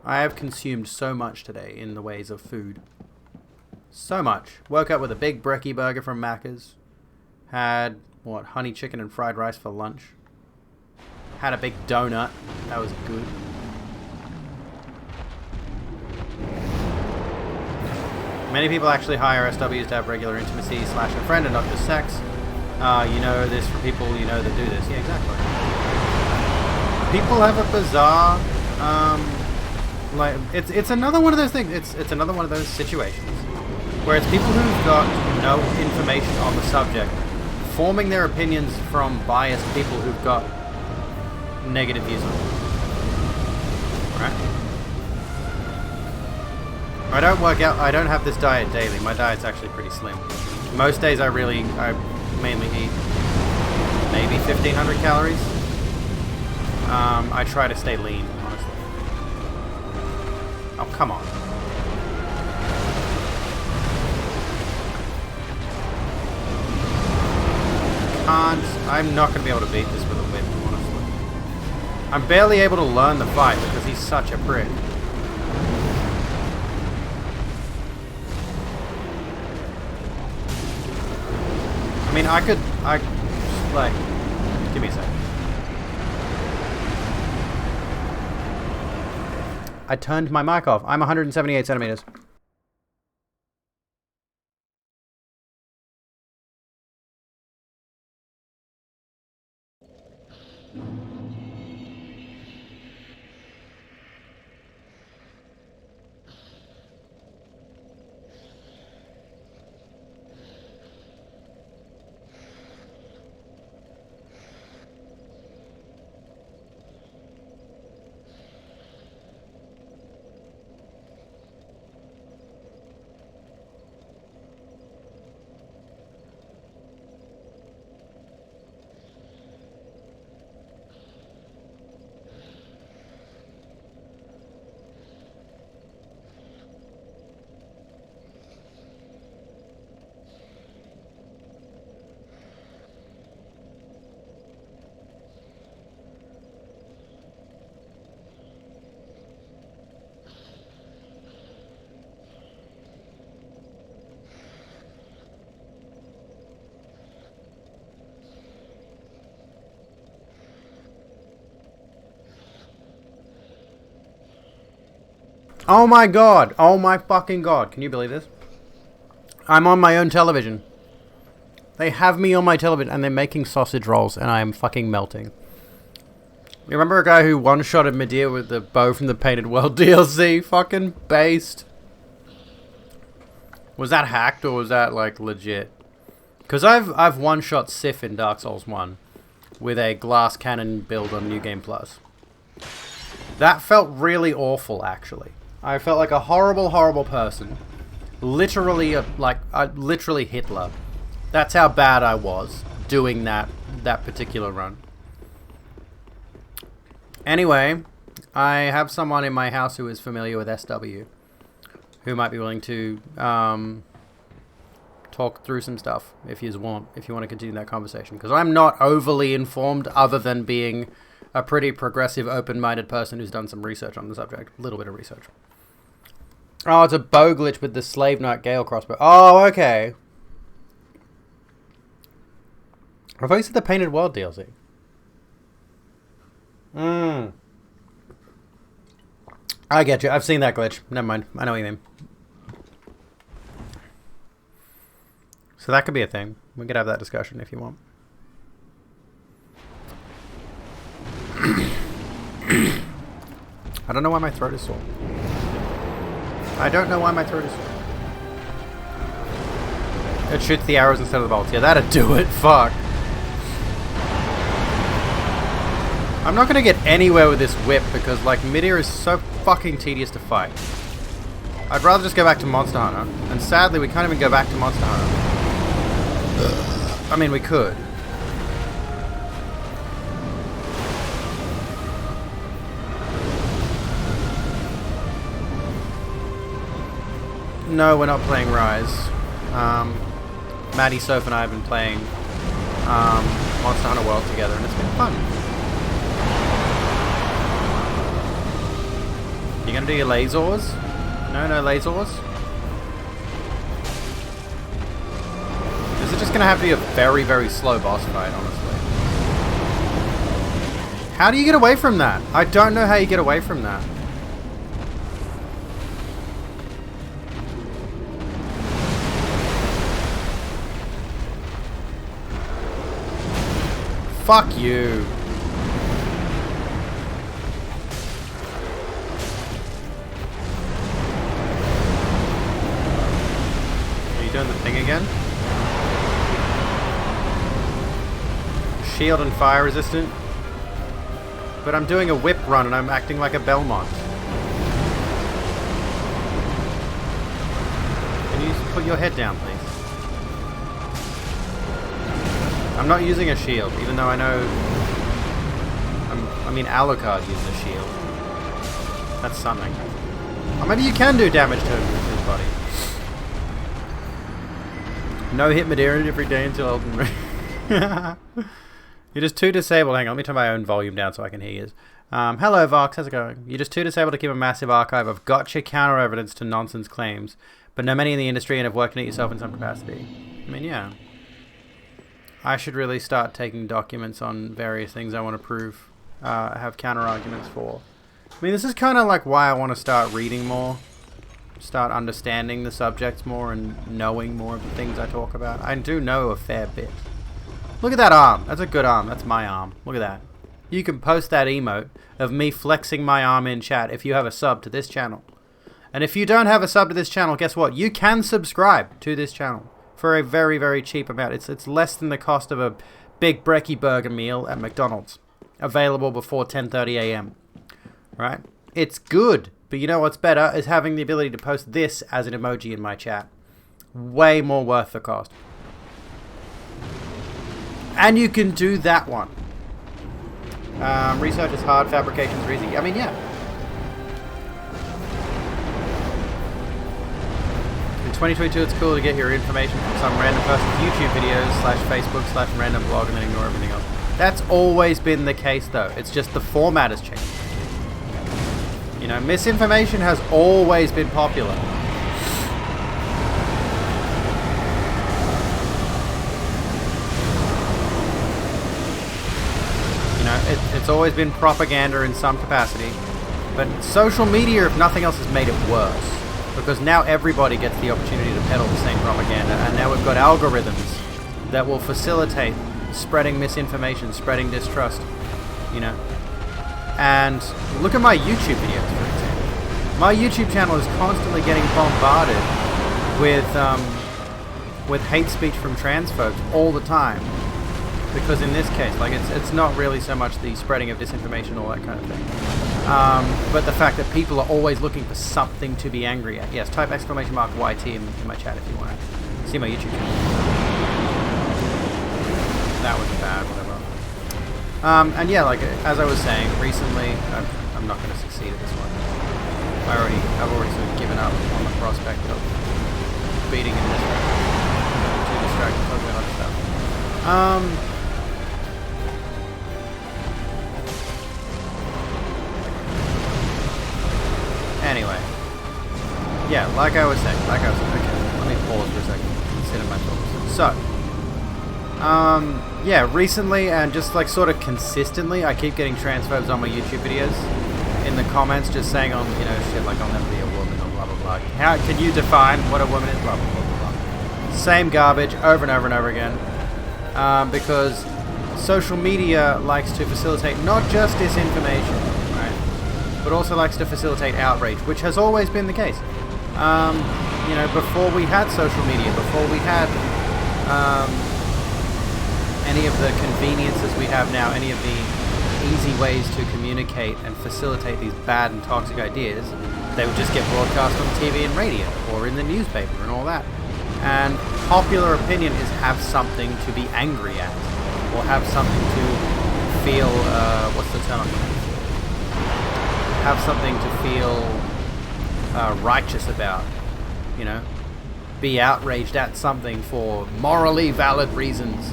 I have consumed so much today in the ways of food. So much. Woke up with a big brekkie burger from Macca's. Had, what, honey chicken and fried rice for lunch. Had a big donut. That was good. Many people actually hire SWs to have regular intimacy / a friend and not just sex. You know this from people you know that do this. Yeah, exactly. People have a bizarre, like, it's another one of those things. It's another one of those situations where it's people who've got no information on the subject, forming their opinions from biased people who've got negative views on it. Right? I don't work out. I don't have this diet daily. My diet's actually pretty slim. Most days I mainly eat maybe 1,500 calories. I try to stay lean, honestly. Oh, come on. I'm not going to be able to beat this with a whip, honestly. I'm barely able to learn the fight because he's such a prick. I mean, like, give me a second. I turned my mic off. I'm 178 centimeters. Oh my god. Oh my fucking god. Can you believe this? I'm on my own television. They have me on my television and they're making sausage rolls and I am fucking melting. You remember a guy who one-shotted Medea with the bow from the Painted World DLC? Fucking based. Was that hacked or was that like legit? Because I've one-shot Sif in Dark Souls 1 with a glass cannon build on New Game Plus. That felt really awful, actually. I felt like a horrible, horrible person. Literally, literally Hitler. That's how bad I was doing that particular run. Anyway, I have someone in my house who is familiar with SW, who might be willing to talk through some stuff if you want to continue that conversation. Because I'm not overly informed, other than being a pretty progressive, open-minded person who's done some research on the subject. A little bit of research. Oh, it's a bow glitch with the Slave Knight Gale crossbow. Oh, okay. I thought you said the Painted World DLC. I get you. I've seen that glitch. Never mind. I know what you mean. So that could be a thing. We could have that discussion if you want. I don't know why my throat is sore. I don't know why my throat is sore. It shoots the arrows instead of the bolts. Yeah, that'd do it. Fuck. I'm not going to get anywhere with this whip because, like, Midir is so fucking tedious to fight. I'd rather just go back to Monster Hunter. And sadly, we can't even go back to Monster Hunter. I mean, we could. No, we're not playing Rise. Maddie, Soph, and I have been playing Monster Hunter World together, and it's been fun. You gonna do your lasers? No lasers? This is just gonna have to be a very, very slow boss fight, honestly. How do you get away from that? I don't know how you get away from that. Fuck you. Are you doing the thing again? Shield and fire resistant? But I'm doing a whip run and I'm acting like a Belmont. Can you put your head down, please? I'm not using a shield, even though I know... I mean, Alucard uses a shield. That's something. Or maybe you can do damage to his body. No hit Madeira every day until Elden Ring. You're just too disabled. Hang on, let me turn my own volume down so I can hear you. Hello, Vox. How's it going? You're just too disabled to keep a massive archive of gotcha counter-evidence to nonsense claims, but know many in the industry and have worked on it yourself in some capacity. I mean, yeah. I should really start taking documents on various things I want to prove, have counter-arguments for. I mean, this is kind of like why I want to start reading more, start understanding the subjects more and knowing more of the things I talk about. I do know a fair bit. Look at that arm. That's a good arm. That's my arm. Look at that. You can post that emote of me flexing my arm in chat if you have a sub to this channel. And if you don't have a sub to this channel, guess what? You can subscribe to this channel for a very, very cheap amount. It's less than the cost of a big brekkie burger meal at McDonald's. Available before 10:30 a.m. Right? It's good. But you know what's better is having the ability to post this as an emoji in my chat. Way more worth the cost. And you can do that one. Research is hard, fabrication's easy. I mean, yeah. In 2022, it's cool to get your information from some random person's YouTube videos / Facebook / random blog and then ignore everything else. That's always been the case, though. It's just the format has changed. You know, misinformation has always been popular. You know, it's always been propaganda in some capacity. But social media, if nothing else, has made it worse. Because now everybody gets the opportunity to peddle the same propaganda, and now we've got algorithms that will facilitate spreading misinformation, spreading distrust, you know. And look at my YouTube videos, for example. My YouTube channel is constantly getting bombarded with hate speech from trans folks all the time. Because in this case, like, it's not really so much the spreading of disinformation, all that kind of thing. But the fact that people are always looking for something to be angry at. Yes, type exclamation mark YT in my chat if you want to see my YouTube channel. That was bad, whatever. And yeah, like, as I was saying, recently, I'm not going to succeed at this one. I've already sort of given up on the prospect of beating in this one. Too distracted talking about other stuff. Anyway. Yeah, like I was saying, okay, let me pause for a second, consider my thoughts. So, yeah, recently and just like sort of consistently, I keep getting transphobes on my YouTube videos in the comments just saying on, you know, shit like I'll never be a woman or blah blah blah. How can you define what a woman is? Blah blah blah blah blah. Same garbage over and over and over again. Because social media likes to facilitate not just disinformation, right, but also likes to facilitate outrage, which has always been the case. You know, before we had social media, before we had any of the conveniences we have now, any of the easy ways to communicate and facilitate these bad and toxic ideas, they would just get broadcast on TV and radio, or in the newspaper and all that. And popular opinion is have something to be angry at, or have something to feel, what's the term I'm looking for? Have something to feel righteous about, you know? Be outraged at something for morally valid reasons.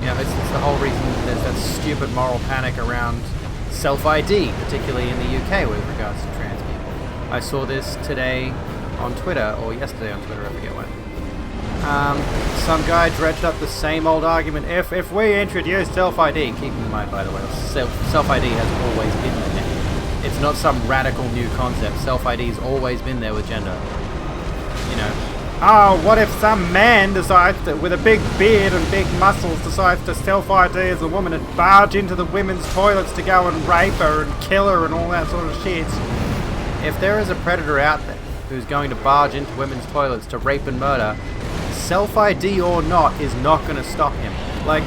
You know, it's the whole reason there's that stupid moral panic around self-ID, particularly in the UK with regards to trans people. I saw this today on Twitter, or yesterday on Twitter, I forget when. Some guy dredged up the same old argument. If we introduce self-ID, keep in mind, by the way, self-ID has always been there. It's not some radical new concept. Self-ID's always been there with gender. You know. Oh, what if some man decides to, with a big beard and big muscles, decides to self-ID as a woman and barge into the women's toilets to go and rape her and kill her and all that sort of shit? If there is a predator out there who's going to barge into women's toilets to rape and murder, self-ID or not is not going to stop him. Like,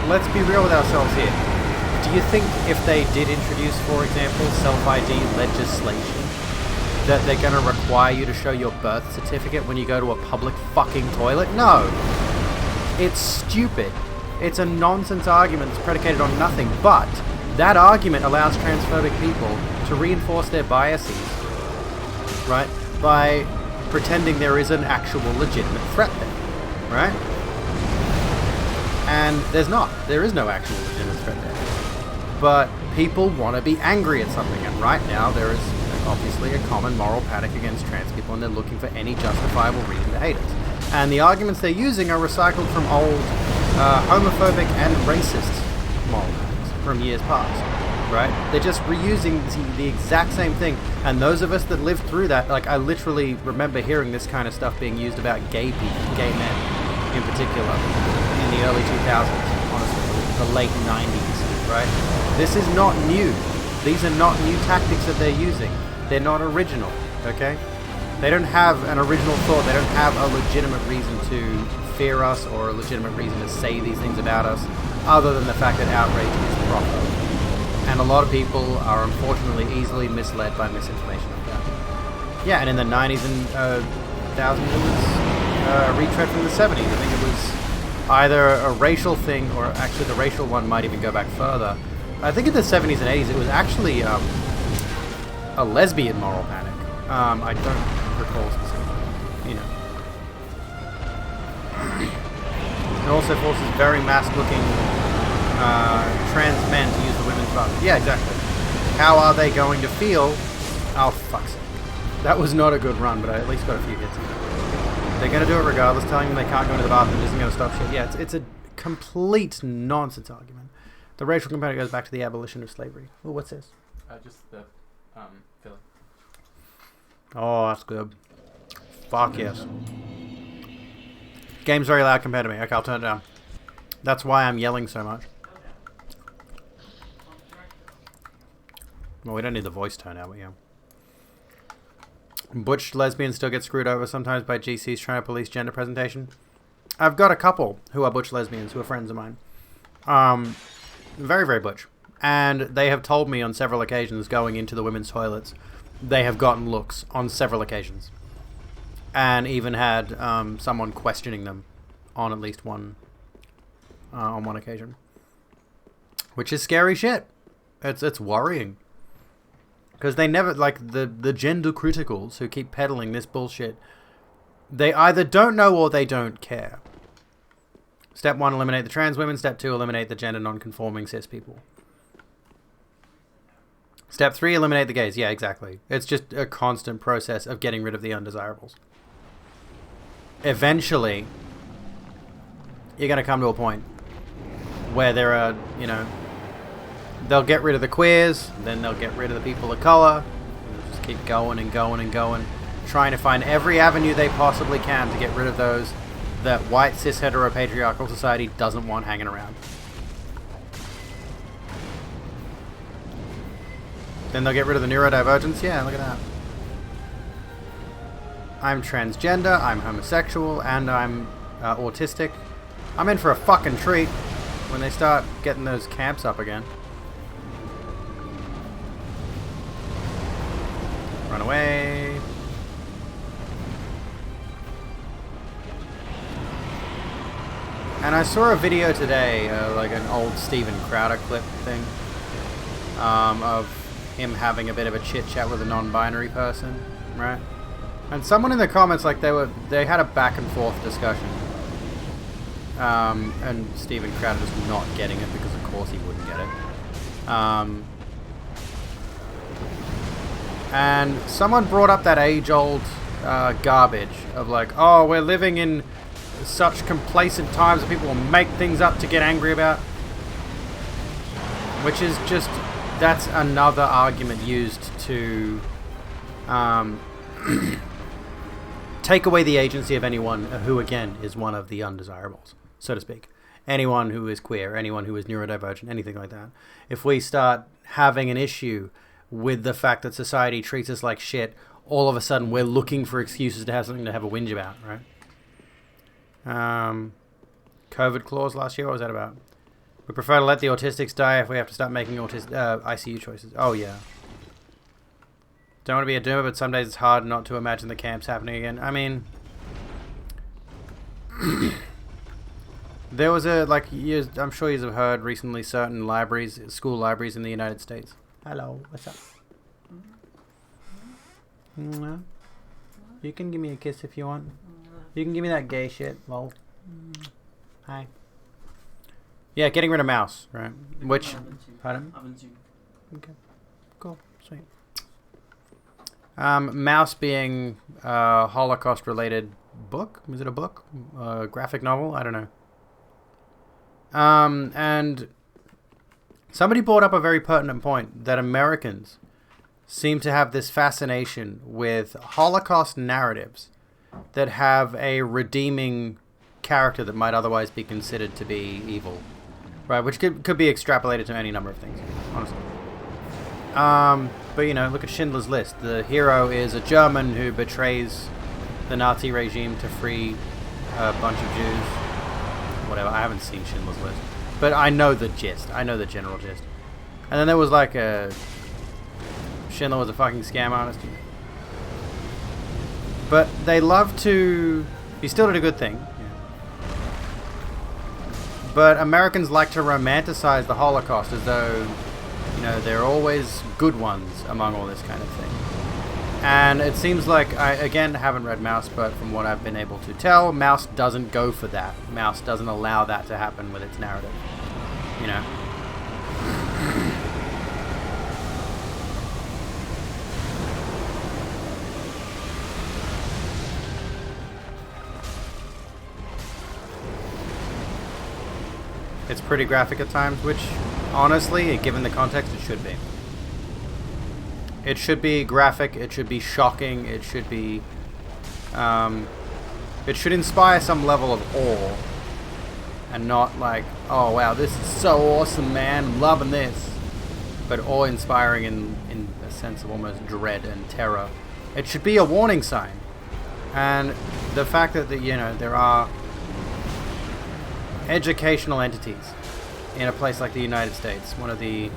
let's be real with ourselves here. Do you think if they did introduce, for example, self-ID legislation, that they're going to require you to show your birth certificate when you go to a public fucking toilet? No. It's stupid. It's a nonsense argument that's predicated on nothing, but that argument allows transphobic people to reinforce their biases, right? By pretending there is an actual legitimate threat there, right? And there's not. There is no actual legitimate threat there. But people want to be angry at something, and right now there is obviously a common moral panic against trans people, and they're looking for any justifiable reason to hate us. And the arguments they're using are recycled from old homophobic and racist moral panics from years past, right? They're just reusing the exact same thing. And those of us that lived through that, like, I literally remember hearing this kind of stuff being used about gay people, gay men in particular, in the early 2000s, honestly, the late 90s, right? This is not new. These are not new tactics that they're using. They're not original, okay? They don't have an original thought. They don't have a legitimate reason to fear us or a legitimate reason to say these things about us, other than the fact that outrage is proper. And a lot of people are unfortunately easily misled by misinformation like that. Yeah, and in the 90s and 2000s, it was a retread from the 70s. I think it was either a racial thing, or actually the racial one might even go back further. I think in the 70s and 80s it was actually a lesbian moral panic. I don't recall specifically, you know. It also forces very masked-looking trans men to use the women's bathroom. Yeah, exactly. How are they going to feel? Oh, fuck's sake. That was not a good run, but I at least got a few hits in it. They're going to do it regardless. Telling them they can't go into the bathroom isn't going to stop shit. Yeah, it's a complete nonsense argument. The racial component goes back to the abolition of slavery. Well, what's this? Just the Philly. Oh, that's good. Fuck yes. Game's very loud compared to me. Okay, I'll turn it down. That's why I'm yelling so much. Well, we don't need the voice tone out, but yeah. Butch lesbians still get screwed over sometimes by GCs trying to police gender presentation. I've got a couple who are butch lesbians who are friends of mine. Very, very butch. And they have told me on several occasions going into the women's toilets, they have gotten looks on several occasions. And even had someone questioning them on at least one occasion. Which is scary shit. It's worrying. Because they never, like, the gender criticals who keep peddling this bullshit, they either don't know or they don't care. Step 1, eliminate the trans women. Step 2, eliminate the gender non-conforming cis people. Step 3, eliminate the gays. Yeah, exactly. It's just a constant process of getting rid of the undesirables. Eventually, you're going to come to a point where there are, you know, they'll get rid of the queers, then they'll get rid of the people of color. They'll just keep going and going and going, trying to find every avenue they possibly can to get rid of those that white, cis, heteropatriarchal society doesn't want hanging around. Then they'll get rid of the neurodivergence. Yeah, look at that. I'm transgender, I'm homosexual, and I'm autistic. I'm in for a fucking treat when they start getting those camps up again. Run away. And I saw a video today, like an old Steven Crowder clip thing, of him having a bit of a chit chat with a non-binary person, right? And someone in the comments, like, they had a back and forth discussion, and Steven Crowder was not getting it because of course he wouldn't get it. And someone brought up that age-old garbage of like, oh, we're living in such complacent times that people will make things up to get angry about. Which is just, that's another argument used to take away the agency of anyone who, again, is one of the undesirables, so to speak. Anyone who is queer, anyone who is neurodivergent, anything like that. If we start having an issue with the fact that society treats us like shit, all of a sudden we're looking for excuses to have something to have a whinge about, right? COVID clause last year, what was that about? We prefer to let the autistics die if we have to start making ICU choices. Oh, yeah. Don't want to be a doomer, but some days it's hard not to imagine the camps happening again. I mean, there was a, like, I'm sure you have heard recently, certain libraries, school libraries in the United States. Hello, what's up? No. You can give me a kiss if you want. You can give me that gay shit, lol. Hi. Yeah, getting rid of mouse, right? Which, pardon? Okay, cool, sweet. Mouse being a Holocaust-related book. Was it a book? Graphic novel? I don't know. And somebody brought up a very pertinent point, that Americans seem to have this fascination with Holocaust narratives that have a redeeming character that might otherwise be considered to be evil, right? Which could be extrapolated to any number of things, honestly. But, you know, look at Schindler's List. The hero is a German who betrays the Nazi regime to free a bunch of Jews. Whatever, I haven't seen Schindler's List. But I know the gist. I know the general gist. And then there was like Schindler was a fucking scam artist. But they love to... He still did a good thing. Yeah. But Americans like to romanticize the Holocaust as though, you know, they're always good ones among all this kind of thing. And it seems like, I, again, haven't read Mouse, but from what I've been able to tell, Mouse doesn't go for that. Mouse doesn't allow that to happen with its narrative. You know? It's pretty graphic at times, which, honestly, given the context, it should be. It should be graphic, it should be shocking, it should be... it should inspire some level of awe. And not like, oh wow, this is so awesome, man, I'm loving this. But awe-inspiring in a sense of almost dread and terror. It should be a warning sign. And the fact that, you know, there are educational entities in a place like the United States, one of the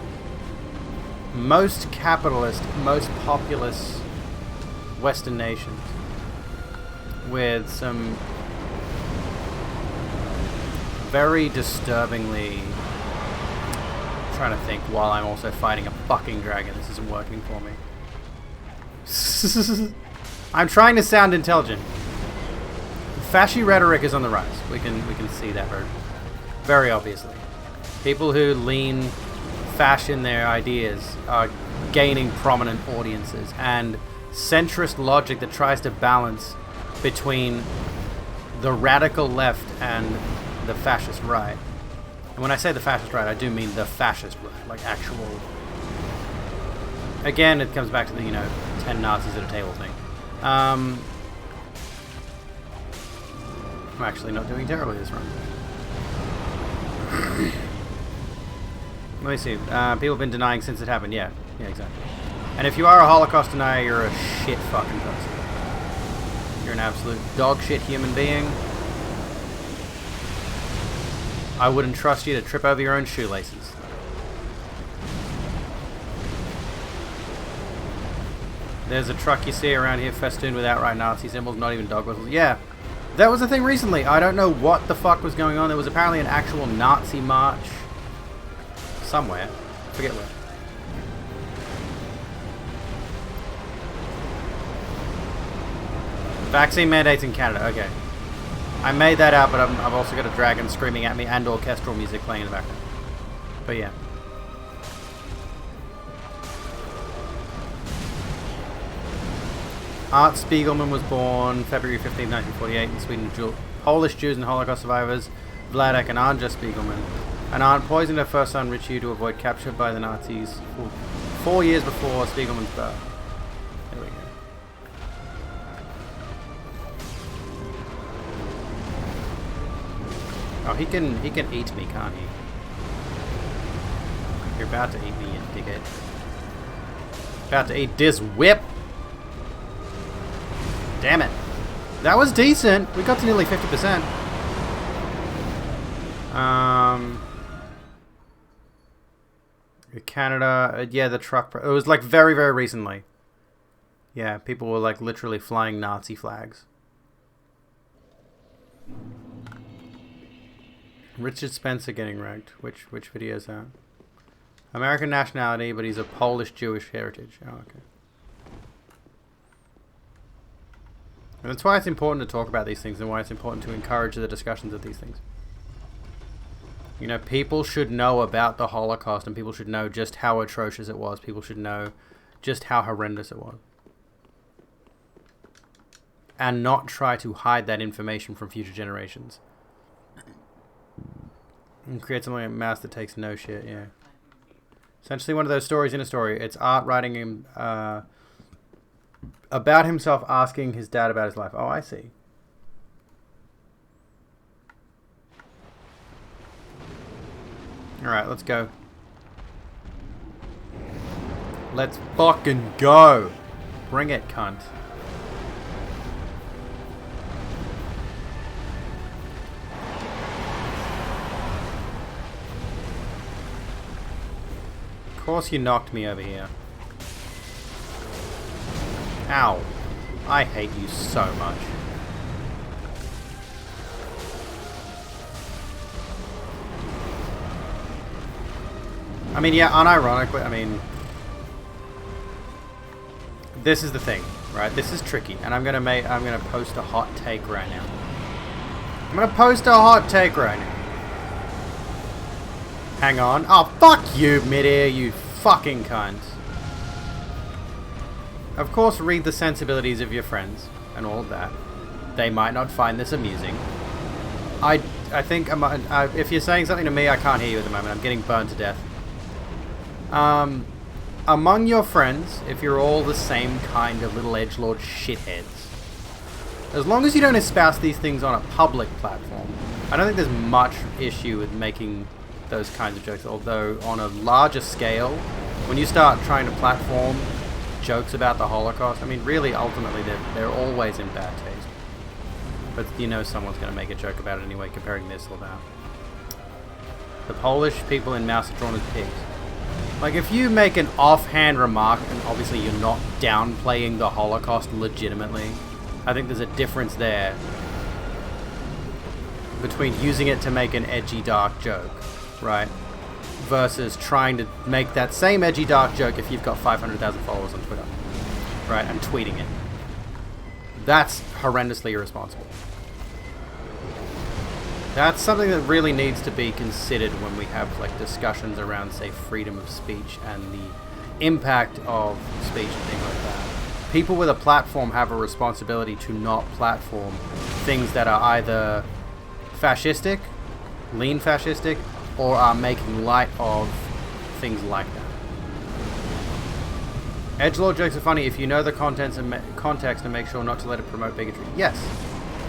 most capitalist, most populous Western nations, with some very disturbingly... I'm trying to think while I'm also fighting a fucking dragon. This isn't working for me. I'm trying to sound intelligent. Fasci rhetoric is on the rise. We can see that very obviously. People who lean fash in their ideas are gaining prominent audiences, and centrist logic that tries to balance between the radical left and the fascist right. And when I say the fascist right, I do mean the fascist right, like actual... Again, it comes back to the, you know, 10 Nazis at a table thing. I'm actually not doing terribly this run. Let me see. People have been denying since it happened. Yeah, exactly. And if you are a Holocaust denier, you're a shit fucking person. You're an absolute dog shit human being. I wouldn't trust you to trip over your own shoelaces. There's a truck you see around here festooned with outright Nazi symbols, not even dog whistles. Yeah, that was a thing recently. I don't know what the fuck was going on. There was apparently an actual Nazi march somewhere. Forget where. Vaccine mandates in Canada. Okay. I made that out, but I've also got a dragon screaming at me and orchestral music playing in the background. But yeah. Art Spiegelman was born February 15, 1948 in Sweden. Polish Jews and Holocaust survivors Vladek and Anja Spiegelman. An aunt poisoned her first son Richie to avoid capture by the Nazis 4 years before Spiegelman's birth. There we go. Oh, he can eat me, can't he? You're about to eat me, you dickhead. About to eat this whip. Damn it. That was decent. We got to nearly 50%. Canada, yeah, the truck. It was like very, very recently. Yeah, people were like literally flying Nazi flags. Richard Spencer getting wrecked. Which video is that? American nationality, but he's of Polish Jewish heritage. Oh, okay. And that's why it's important to talk about these things and why it's important to encourage the discussions of these things. You know, people should know about the Holocaust and people should know just how atrocious it was. People should know just how horrendous it was. And not try to hide that information from future generations. And create something like mass that takes no shit, yeah. Essentially one of those stories in a story. It's Art writing him about himself asking his dad about his life. Oh, I see. Alright, let's go. Let's fucking go. Bring it, cunt. Of course you knocked me over here. Ow. I hate you so much. I mean, yeah, unironically, I mean... This is the thing, right? This is tricky, and I'm gonna post a hot take right now. I'm gonna post a hot take right now. Hang on. Oh, fuck you, mid-air, you fucking cunt. Of course, read the sensibilities of your friends and all of that. They might not find this amusing. I think if you're saying something to me, I can't hear you at the moment. I'm getting burned to death. among your friends, if you're all the same kind of little edgelord shitheads, as long as you don't espouse these things on a public platform, I don't think there's much issue with making those kinds of jokes. Although on a larger scale, when you start trying to platform jokes about the Holocaust, I mean, really, ultimately, they're always in bad taste. But you know someone's going to make a joke about it anyway, comparing this or that. The Polish people in Mouse are drawn as pigs. Like, if you make an offhand remark, and obviously you're not downplaying the Holocaust legitimately, I think there's a difference there between using it to make an edgy, dark joke, right? Versus trying to make that same edgy, dark joke if you've got 500,000 followers on Twitter, right? And tweeting it. That's horrendously irresponsible. That's something that really needs to be considered when we have like discussions around, say, freedom of speech and the impact of speech and things like that. People with a platform have a responsibility to not platform things that are either fascistic, lean fascistic, or are making light of things like that. Edgelord jokes are funny if you know the contents and context and make sure not to let it promote bigotry. Yes.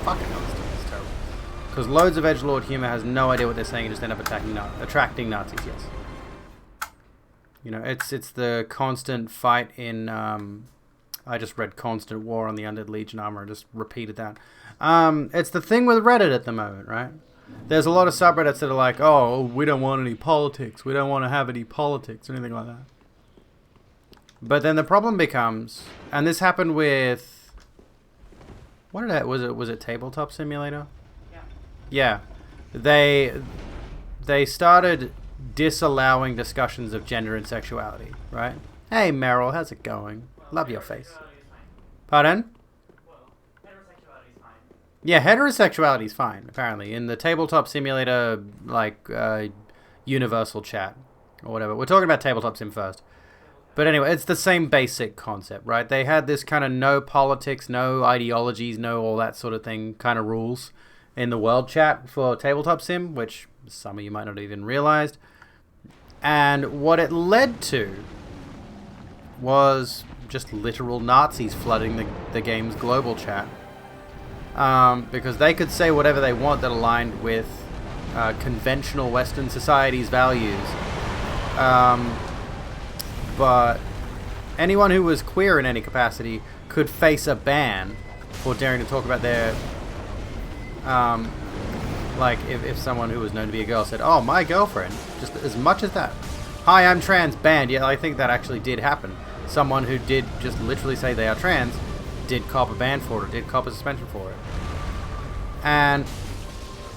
Fucking hell, it's terrible. Because loads of edgelord humor has no idea what they're saying and just end up attracting Nazis, yes. You know, it's the constant fight in, I just read Constant War on the Undead Legion Armor and just repeated that. It's the thing with Reddit at the moment, right? There's a lot of subreddits that are like, oh, we don't want any politics. We don't want to have any politics or anything like that. But then the problem becomes, and this happened with, was it Tabletop Simulator? Yeah. They started disallowing discussions of gender and sexuality, right? Hey Meryl, how's it going? Love your face. Pardon? Yeah, heterosexuality is fine, apparently. In the Tabletop Simulator, like, universal chat, or whatever. We're talking about Tabletop Sim first. But anyway, it's the same basic concept, right? They had this kind of no politics, no ideologies, no all that sort of thing kind of rules in the world chat for Tabletop Sim, which some of you might not even realized. And what it led to was just literal Nazis flooding the game's global chat. Because they could say whatever they want that aligned with conventional Western society's values. But anyone who was queer in any capacity could face a ban for daring to talk about their... like, if someone who was known to be a girl said, oh, my girlfriend, just as much as that. Hi, I'm trans, banned. Yeah, I think that actually did happen. Someone who did just literally say they are trans did cop a ban for it, or did cop a suspension for it. And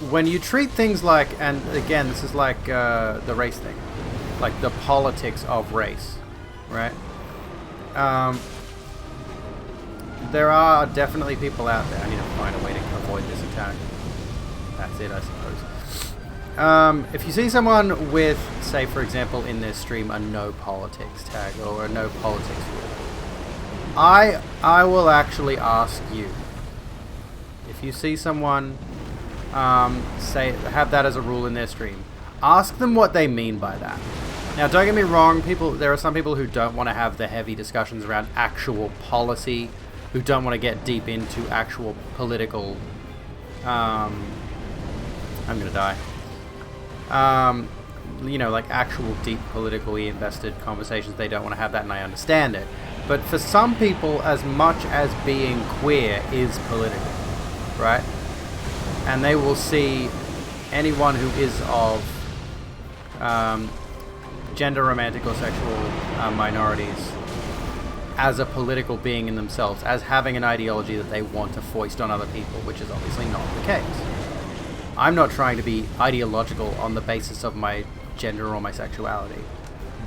when you treat things like, and again, this is like the race thing, like the politics of race, right? There are definitely people out there. I need to find a way to avoid this attack. That's it, I suppose. If you see someone with, say, for example, in their stream, a no politics tag or a no politics rule, I will actually ask you, if you see someone say have that as a rule in their stream, ask them what they mean by that. Now, don't get me wrong, there are some people who don't want to have the heavy discussions around actual policy, who don't want to get deep into actual political... I'm gonna die. You know, like actual deep politically invested conversations. They don't want to have that, and I understand it. But for some people, as much as being queer is political, right? And they will see anyone who is of gender, romantic, or sexual minorities as a political being in themselves, as having an ideology that they want to foist on other people, which is obviously not the case. I'm not trying to be ideological on the basis of my gender or my sexuality,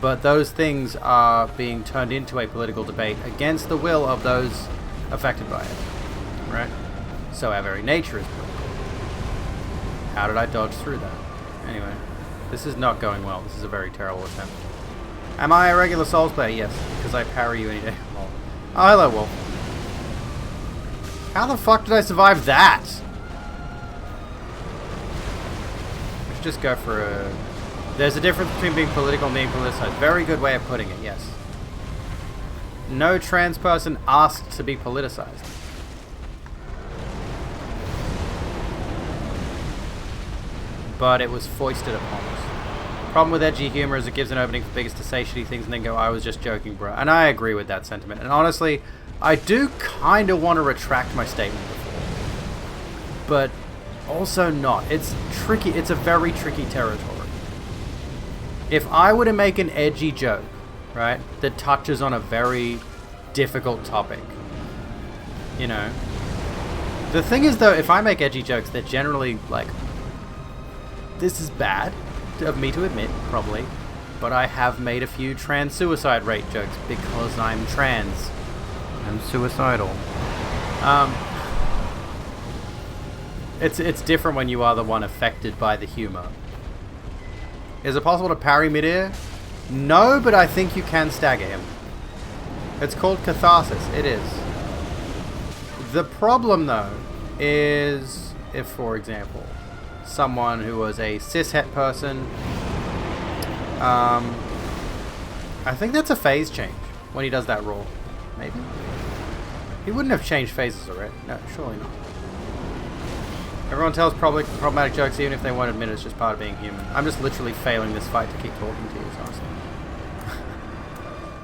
but those things are being turned into a political debate against the will of those affected by it, right? So our very nature is political. How did I dodge through that? Anyway, this is not going well. This is a very terrible attempt. Am I a regular Souls player? Yes, because I parry you any day. Oh, hello, Wolf. How the fuck did I survive that? I should just go for a... There's a difference between being political and being politicized. Very good way of putting it, yes. No trans person asked to be politicized. But it was foisted upon us. Problem with edgy humor is it gives an opening for bigots to say shitty things and then go, I was just joking, bro. And I agree with that sentiment. And honestly, I do kind of want to retract my statement before. But also not. It's tricky. It's a very tricky territory. If I were to make an edgy joke, right, that touches on a very difficult topic, you know. The thing is, though, if I make edgy jokes, they're generally, like, this is bad of me to admit, probably, but I have made a few trans suicide rate jokes because I'm trans. I'm suicidal. It's different when you are the one affected by the humor. Is it possible to parry midair? No, but I think you can stagger him. It's called catharsis. It is. The problem, though, is if, for example, someone who was a cishet person, I think that's a phase change when he does that roll. Maybe. He wouldn't have changed phases already. No, surely not. Everyone tells problematic jokes even if they won't admit it. It's just part of being human. I'm just literally failing this fight to keep talking to you, honestly.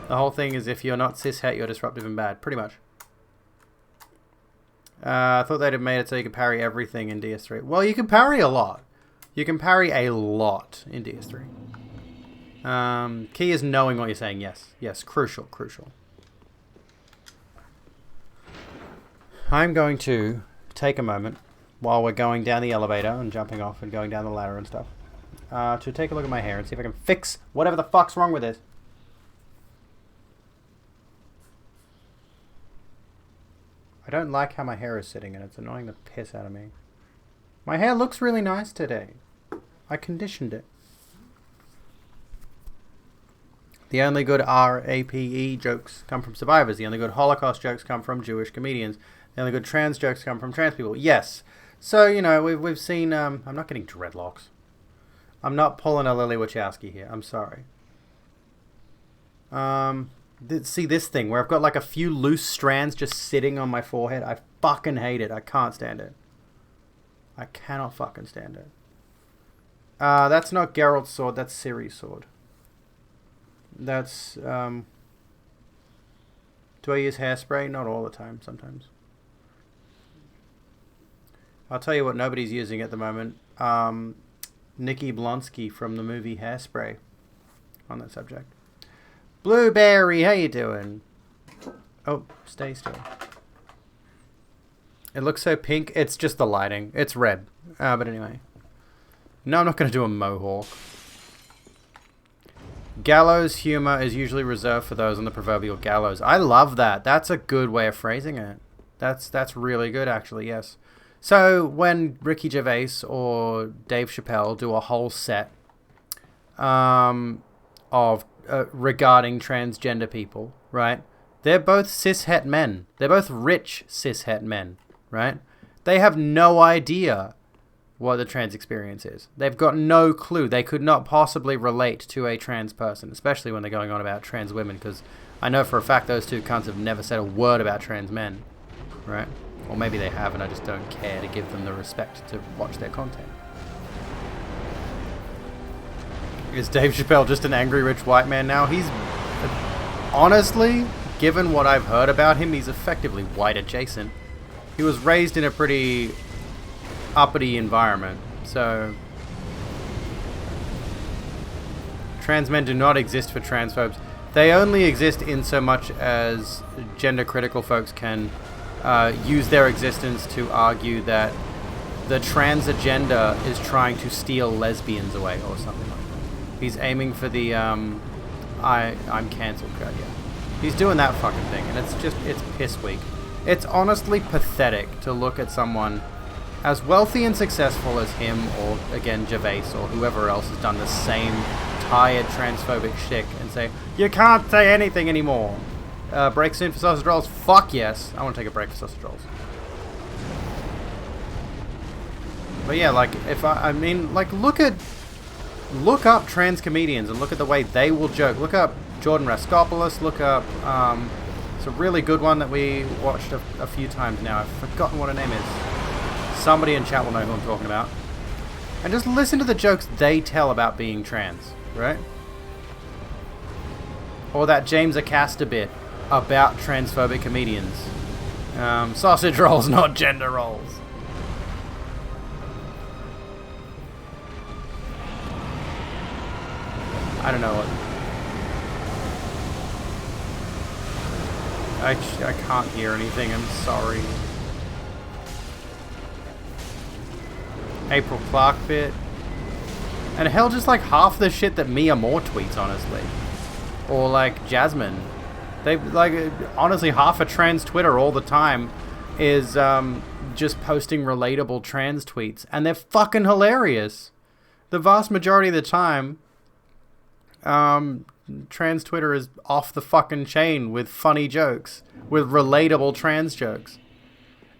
The whole thing is if you're not cishet, you're disruptive and bad. Pretty much. I thought they'd have made it so you could parry everything in DS3. Well, you can parry a lot. You can parry a lot in DS3. Key is knowing what you're saying. Yes. Yes. Crucial. Crucial. I'm going to take a moment while we're going down the elevator and jumping off and going down the ladder and stuff to take a look at my hair and see if I can fix whatever the fuck's wrong with it. I don't like how my hair is sitting and it's annoying the piss out of me. My hair looks really nice today. I conditioned it. The only good RAPE jokes come from survivors. The only good Holocaust jokes come from Jewish comedians. The only good trans jokes come from trans people. Yes. So, you know, we've seen... I'm not getting dreadlocks. I'm not pulling a Lily Wachowski here. I'm sorry. See this thing where I've got like a few loose strands just sitting on my forehead. I fucking hate it. I can't stand it. I cannot fucking stand it. That's not Geralt's sword. That's Ciri's sword. That's... Do I use hairspray? Not all the time. Sometimes. I'll tell you what nobody's using at the moment. Nikki Blonsky from the movie Hairspray. On that subject. Blueberry, how you doing? Oh, stay still. It looks so pink. It's just the lighting. It's red. But anyway. No, I'm not going to do a mohawk. Gallows humor is usually reserved for those on the proverbial gallows. I love that. That's a good way of phrasing it. That's really good, actually, yes. So, when Ricky Gervais or Dave Chappelle do a whole set of regarding transgender people, right? They're both cishet men. They're both rich cishet men, right? They have no idea what the trans experience is. They've got no clue. They could not possibly relate to a trans person, especially when they're going on about trans women, because I know for a fact those two cunts have never said a word about trans men, right? Or maybe they have and I just don't care to give them the respect to watch their content. Is Dave Chappelle just an angry rich white man now? He's... honestly, given what I've heard about him, he's effectively white adjacent. He was raised in a pretty uppity environment, so... Trans men do not exist for transphobes. They only exist in so much as gender critical folks can use their existence to argue that the trans agenda is trying to steal lesbians away or something like that. He's aiming for the I'm cancelled crowd, yeah. He's doing that fucking thing, and it's piss weak. It's honestly pathetic to look at someone as wealthy and successful as him, or again Gervais, or whoever else has done the same tired transphobic shit and say, you can't say anything anymore. Break soon for sausage rolls? Fuck yes. I want to take a break for sausage rolls. But yeah, like, if I mean, like, look up trans comedians and look at the way they will joke. Look up Jordan Raskopoulos, look up a really good one that we watched a few times now. I've forgotten what her name is. Somebody in chat will know who I'm talking about. And just listen to the jokes they tell about being trans, right? Or that James Acaster bit about transphobic comedians. Sausage rolls, not gender roles. I don't know what. I can't hear anything, I'm sorry. April Clark bit. And hell, just like half the shit that Mia Moore tweets, honestly. Or like Jasmine. They, like, honestly, half of trans Twitter all the time is just posting relatable trans tweets. And they're fucking hilarious. The vast majority of the time, trans Twitter is off the fucking chain with funny jokes. With relatable trans jokes.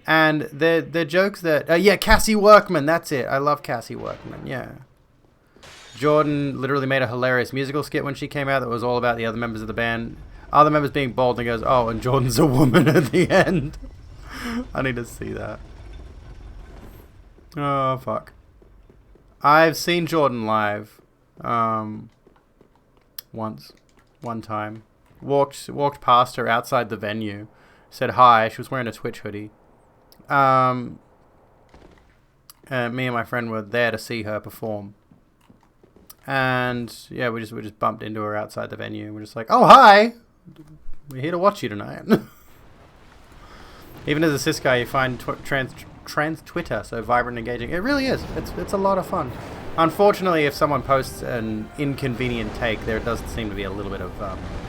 And they're jokes that... yeah, Cassie Workman, that's it. I love Cassie Workman, yeah. Jordan literally made a hilarious musical skit when she came out that was all about the other members of the band. Other members being bald, and goes, oh, and Jordan's a woman at the end. I need to see that. Oh, fuck. I've seen Jordan live. Once. One time. Walked past her outside the venue. Said hi. She was wearing a Twitch hoodie. Me and my friend were there to see her perform. And yeah, we just bumped into her outside the venue. We're just like, oh, hi! We're here to watch you tonight. Even as a cis guy, you find trans Twitter so vibrant and engaging. It really is. It's a lot of fun. Unfortunately, if someone posts an inconvenient take, there does seem to be a little bit of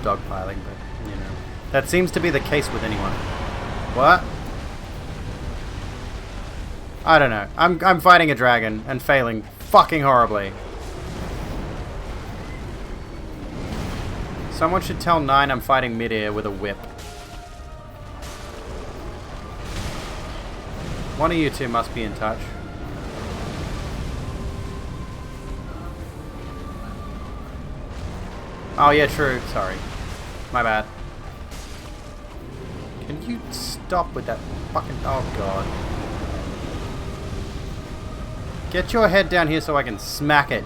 dogpiling, but you know, that seems to be the case with anyone. What? I don't know. I'm fighting a dragon and failing fucking horribly. Someone should tell 9 I'm fighting mid-air with a whip. One of you two must be in touch. Oh yeah, true. Sorry. My bad. Can you stop with that fucking... Oh god. Get your head down here so I can smack it.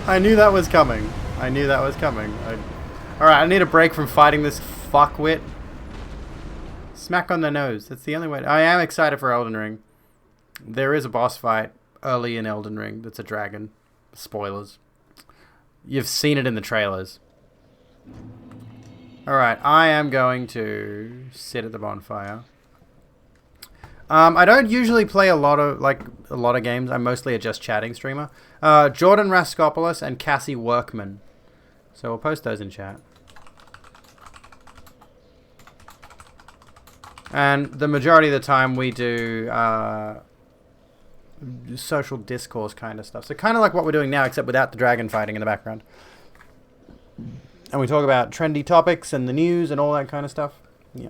I knew that was coming. I knew that was coming. Alright, I need a break from fighting this fuckwit. Smack on the nose. That's the only way. I am excited for Elden Ring. There is a boss fight early in Elden Ring that's a dragon. Spoilers. You've seen it in the trailers. Alright, I am going to sit at the bonfire. I don't usually play a lot of games. I'm mostly a just chatting streamer. Jordan Raskopoulos and Cassie Workman. So we'll post those in chat. And the majority of the time we do social discourse kind of stuff. So kind of like what we're doing now, except without the dragon fighting in the background. And we talk about trendy topics and the news and all that kind of stuff. Yeah.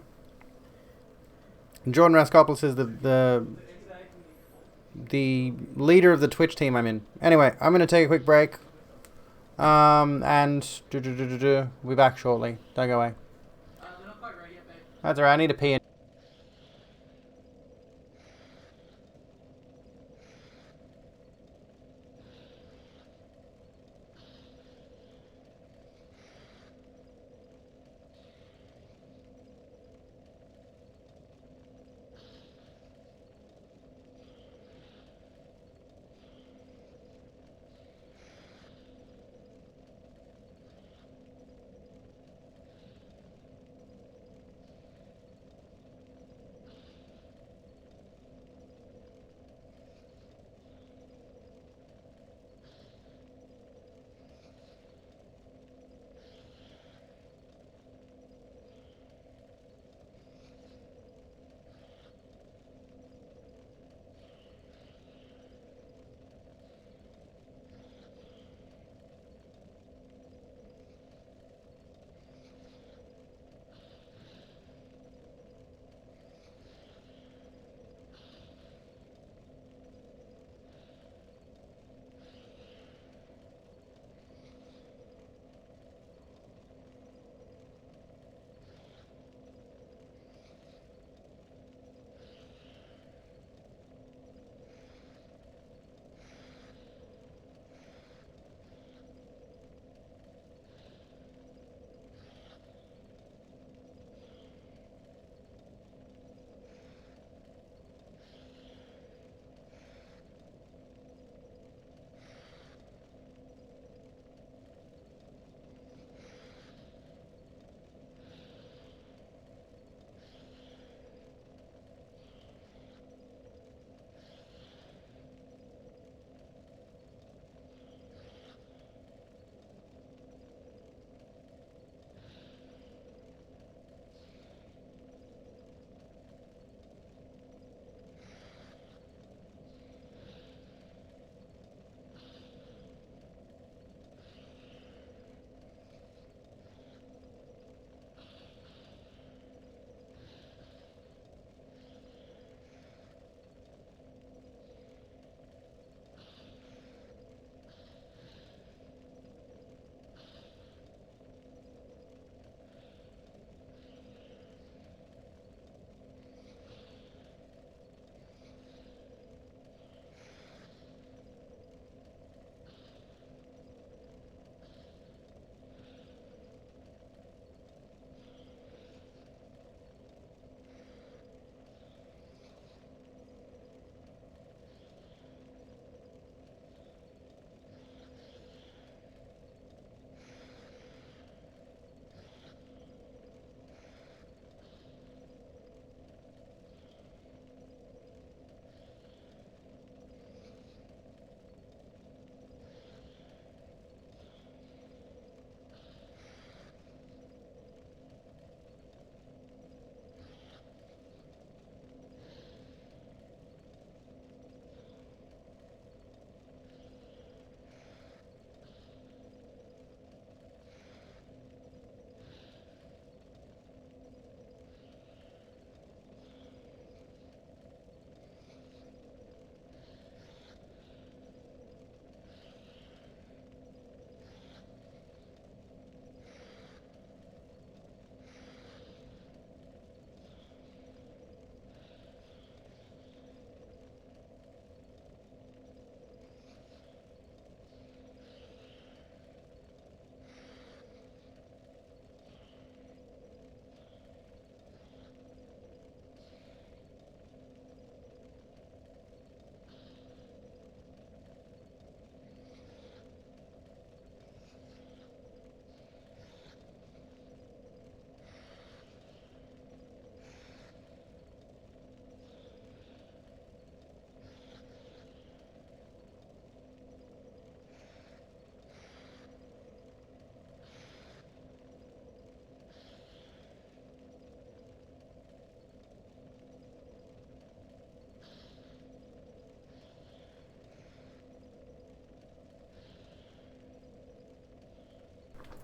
And Jordan Raskopoulos is the leader of the Twitch team I'm in. Anyway, I'm going to take a quick break. And we'll be back shortly. Don't go away. They're not quite ready yet, babe. That's alright, I need to pee.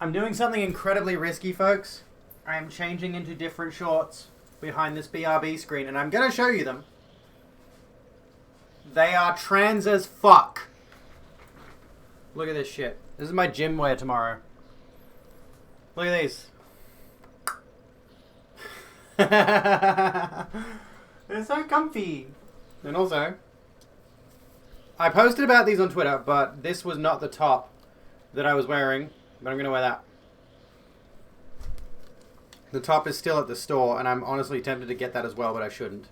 I'm doing something incredibly risky, folks. I am changing into different shorts behind this BRB screen, and I'm going to show you them. They are trans as fuck. Look at this shit. This is my gym wear tomorrow. Look at these. They're so comfy. And also, I posted about these on Twitter, but this was not the top that I was wearing. But I'm going to wear that. The top is still at the store, and I'm honestly tempted to get that as well, but I shouldn't.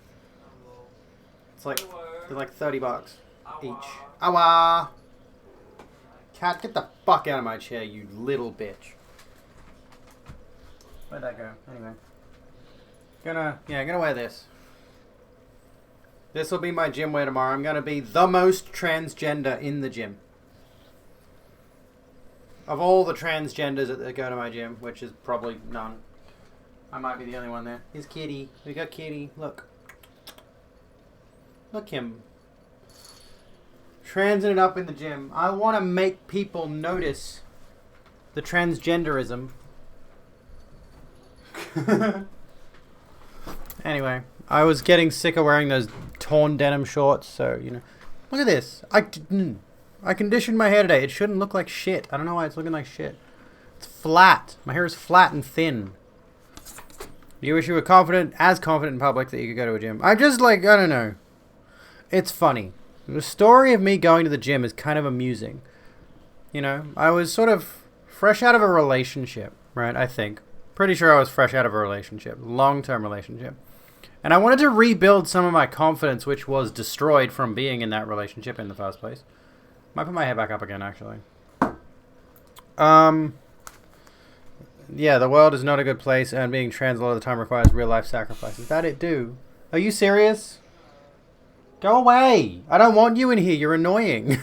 It's like, they're like $30 each. Awa! Cat, get the fuck out of my chair, you little bitch. Where'd that go? Anyway. Gonna wear this. This will be my gym wear tomorrow. I'm gonna be the most transgender in the gym. Of all the transgenders that go to my gym, which is probably none. I might be the only one there. Here's Kitty. We got Kitty. Look. Look him. Transing it up in the gym. I want to make people notice the transgenderism. Anyway, I was getting sick of wearing those torn denim shorts, so, you know. Look at this. I conditioned my hair today. It shouldn't look like shit. I don't know why it's looking like shit. It's flat. My hair is flat and thin. You wish you were as confident in public that you could go to a gym. I just like, I don't know. It's funny. The story of me going to the gym is kind of amusing. You know, I was sort of fresh out of a relationship, right? I think. Pretty sure I was fresh out of a relationship. Long-term relationship. And I wanted to rebuild some of my confidence, which was destroyed from being in that relationship in the first place. Might put my hair back up again, actually. Yeah, the world is not a good place, and being trans a lot of the time requires real-life sacrifices. That it do. Are you serious? Go away! I don't want you in here. You're annoying.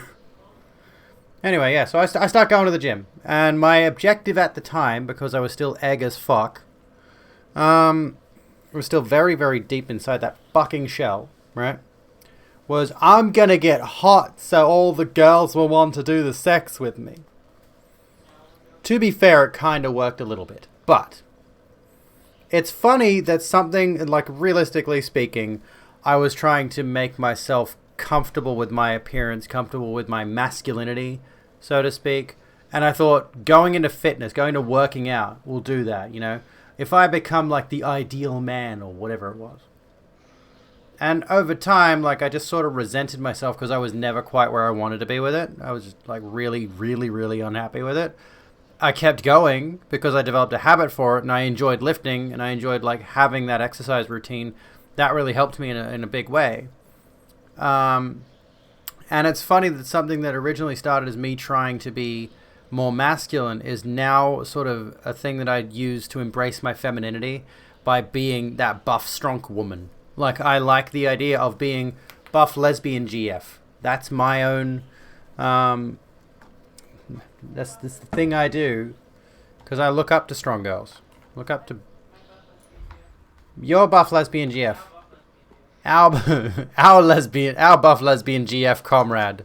Anyway, yeah, so I start going to the gym. And my objective at the time, because I was still egg as fuck, was still very, very deep inside that fucking shell, right? Was, I'm gonna get hot so all the girls will want to do the sex with me. To be fair, it kind of worked a little bit. But it's funny that something, like, realistically speaking, I was trying to make myself comfortable with my appearance, comfortable with my masculinity, so to speak. And I thought going into fitness, going to working out will do that, you know? If I become like the ideal man or whatever it was. And over time, like, I just sort of resented myself because I was never quite where I wanted to be with it. I was just like really, really, really unhappy with it. I kept going because I developed a habit for it, and I enjoyed lifting, and I enjoyed like having that exercise routine. That really helped me in a big way. And it's funny that something that originally started as me trying to be more masculine is now sort of a thing that I'd use to embrace my femininity by being that buff, strong woman. Like, I like the idea of being buff lesbian GF. That's my own, that's the thing I do, because I look up to strong girls. Look up to... You're buff lesbian GF. Our buff lesbian GF comrade.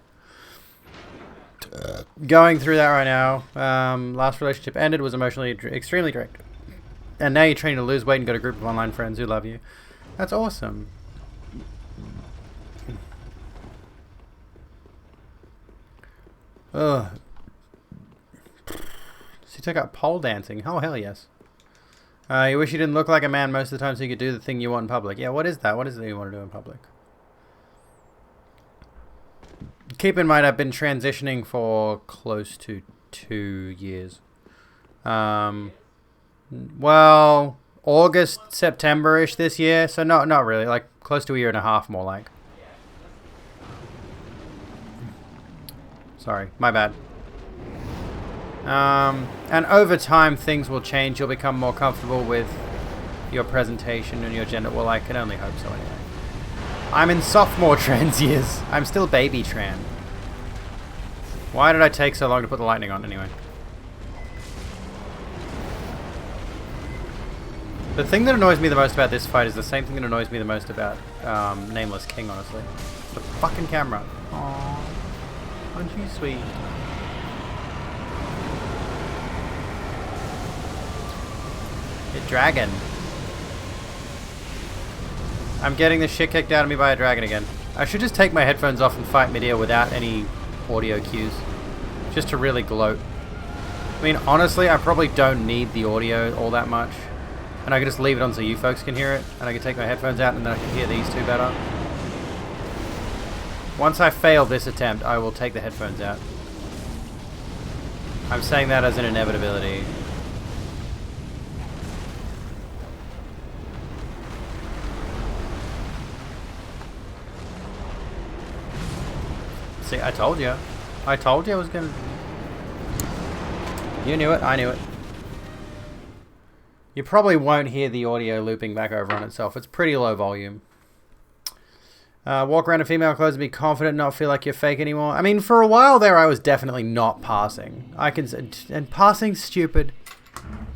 Going through that right now. Last relationship ended, was emotionally extremely drained. And now you're training to lose weight and got a group of online friends who love you. That's awesome. Ugh. So you took up pole dancing. Oh, hell yes. You wish you didn't look like a man most of the time so you could do the thing you want in public. Yeah, what is that? What is it you want to do in public? Keep in mind, I've been transitioning for close to 2 years. Well, August, September-ish this year. So not really. Like, close to a year and a half, more like. Sorry, my bad. And over time, things will change. You'll become more comfortable with your presentation and your gender. Well, I can only hope so anyway. I'm in sophomore trans years. I'm still baby tran. Why did I take so long to put the lightning on anyway? The thing that annoys me the most about this fight is the same thing that annoys me the most about Nameless King, honestly. The fucking camera. Aww. Aren't you sweet? A dragon. I'm getting the shit kicked out of me by a dragon again. I should just take my headphones off and fight midair without any audio cues. Just to really gloat. I mean, honestly, I probably don't need the audio all that much. And I can just leave it on so you folks can hear it. And I can take my headphones out and then I can hear these two better. Once I fail this attempt, I will take the headphones out. I'm saying that as an inevitability. See, I told you. I told you I was gonna... You knew it, I knew it. You probably won't hear the audio looping back over on itself. It's pretty low volume. Walk around in female clothes and be confident, not feel like you're fake anymore. I mean, for a while there, I was definitely not passing. And passing's stupid.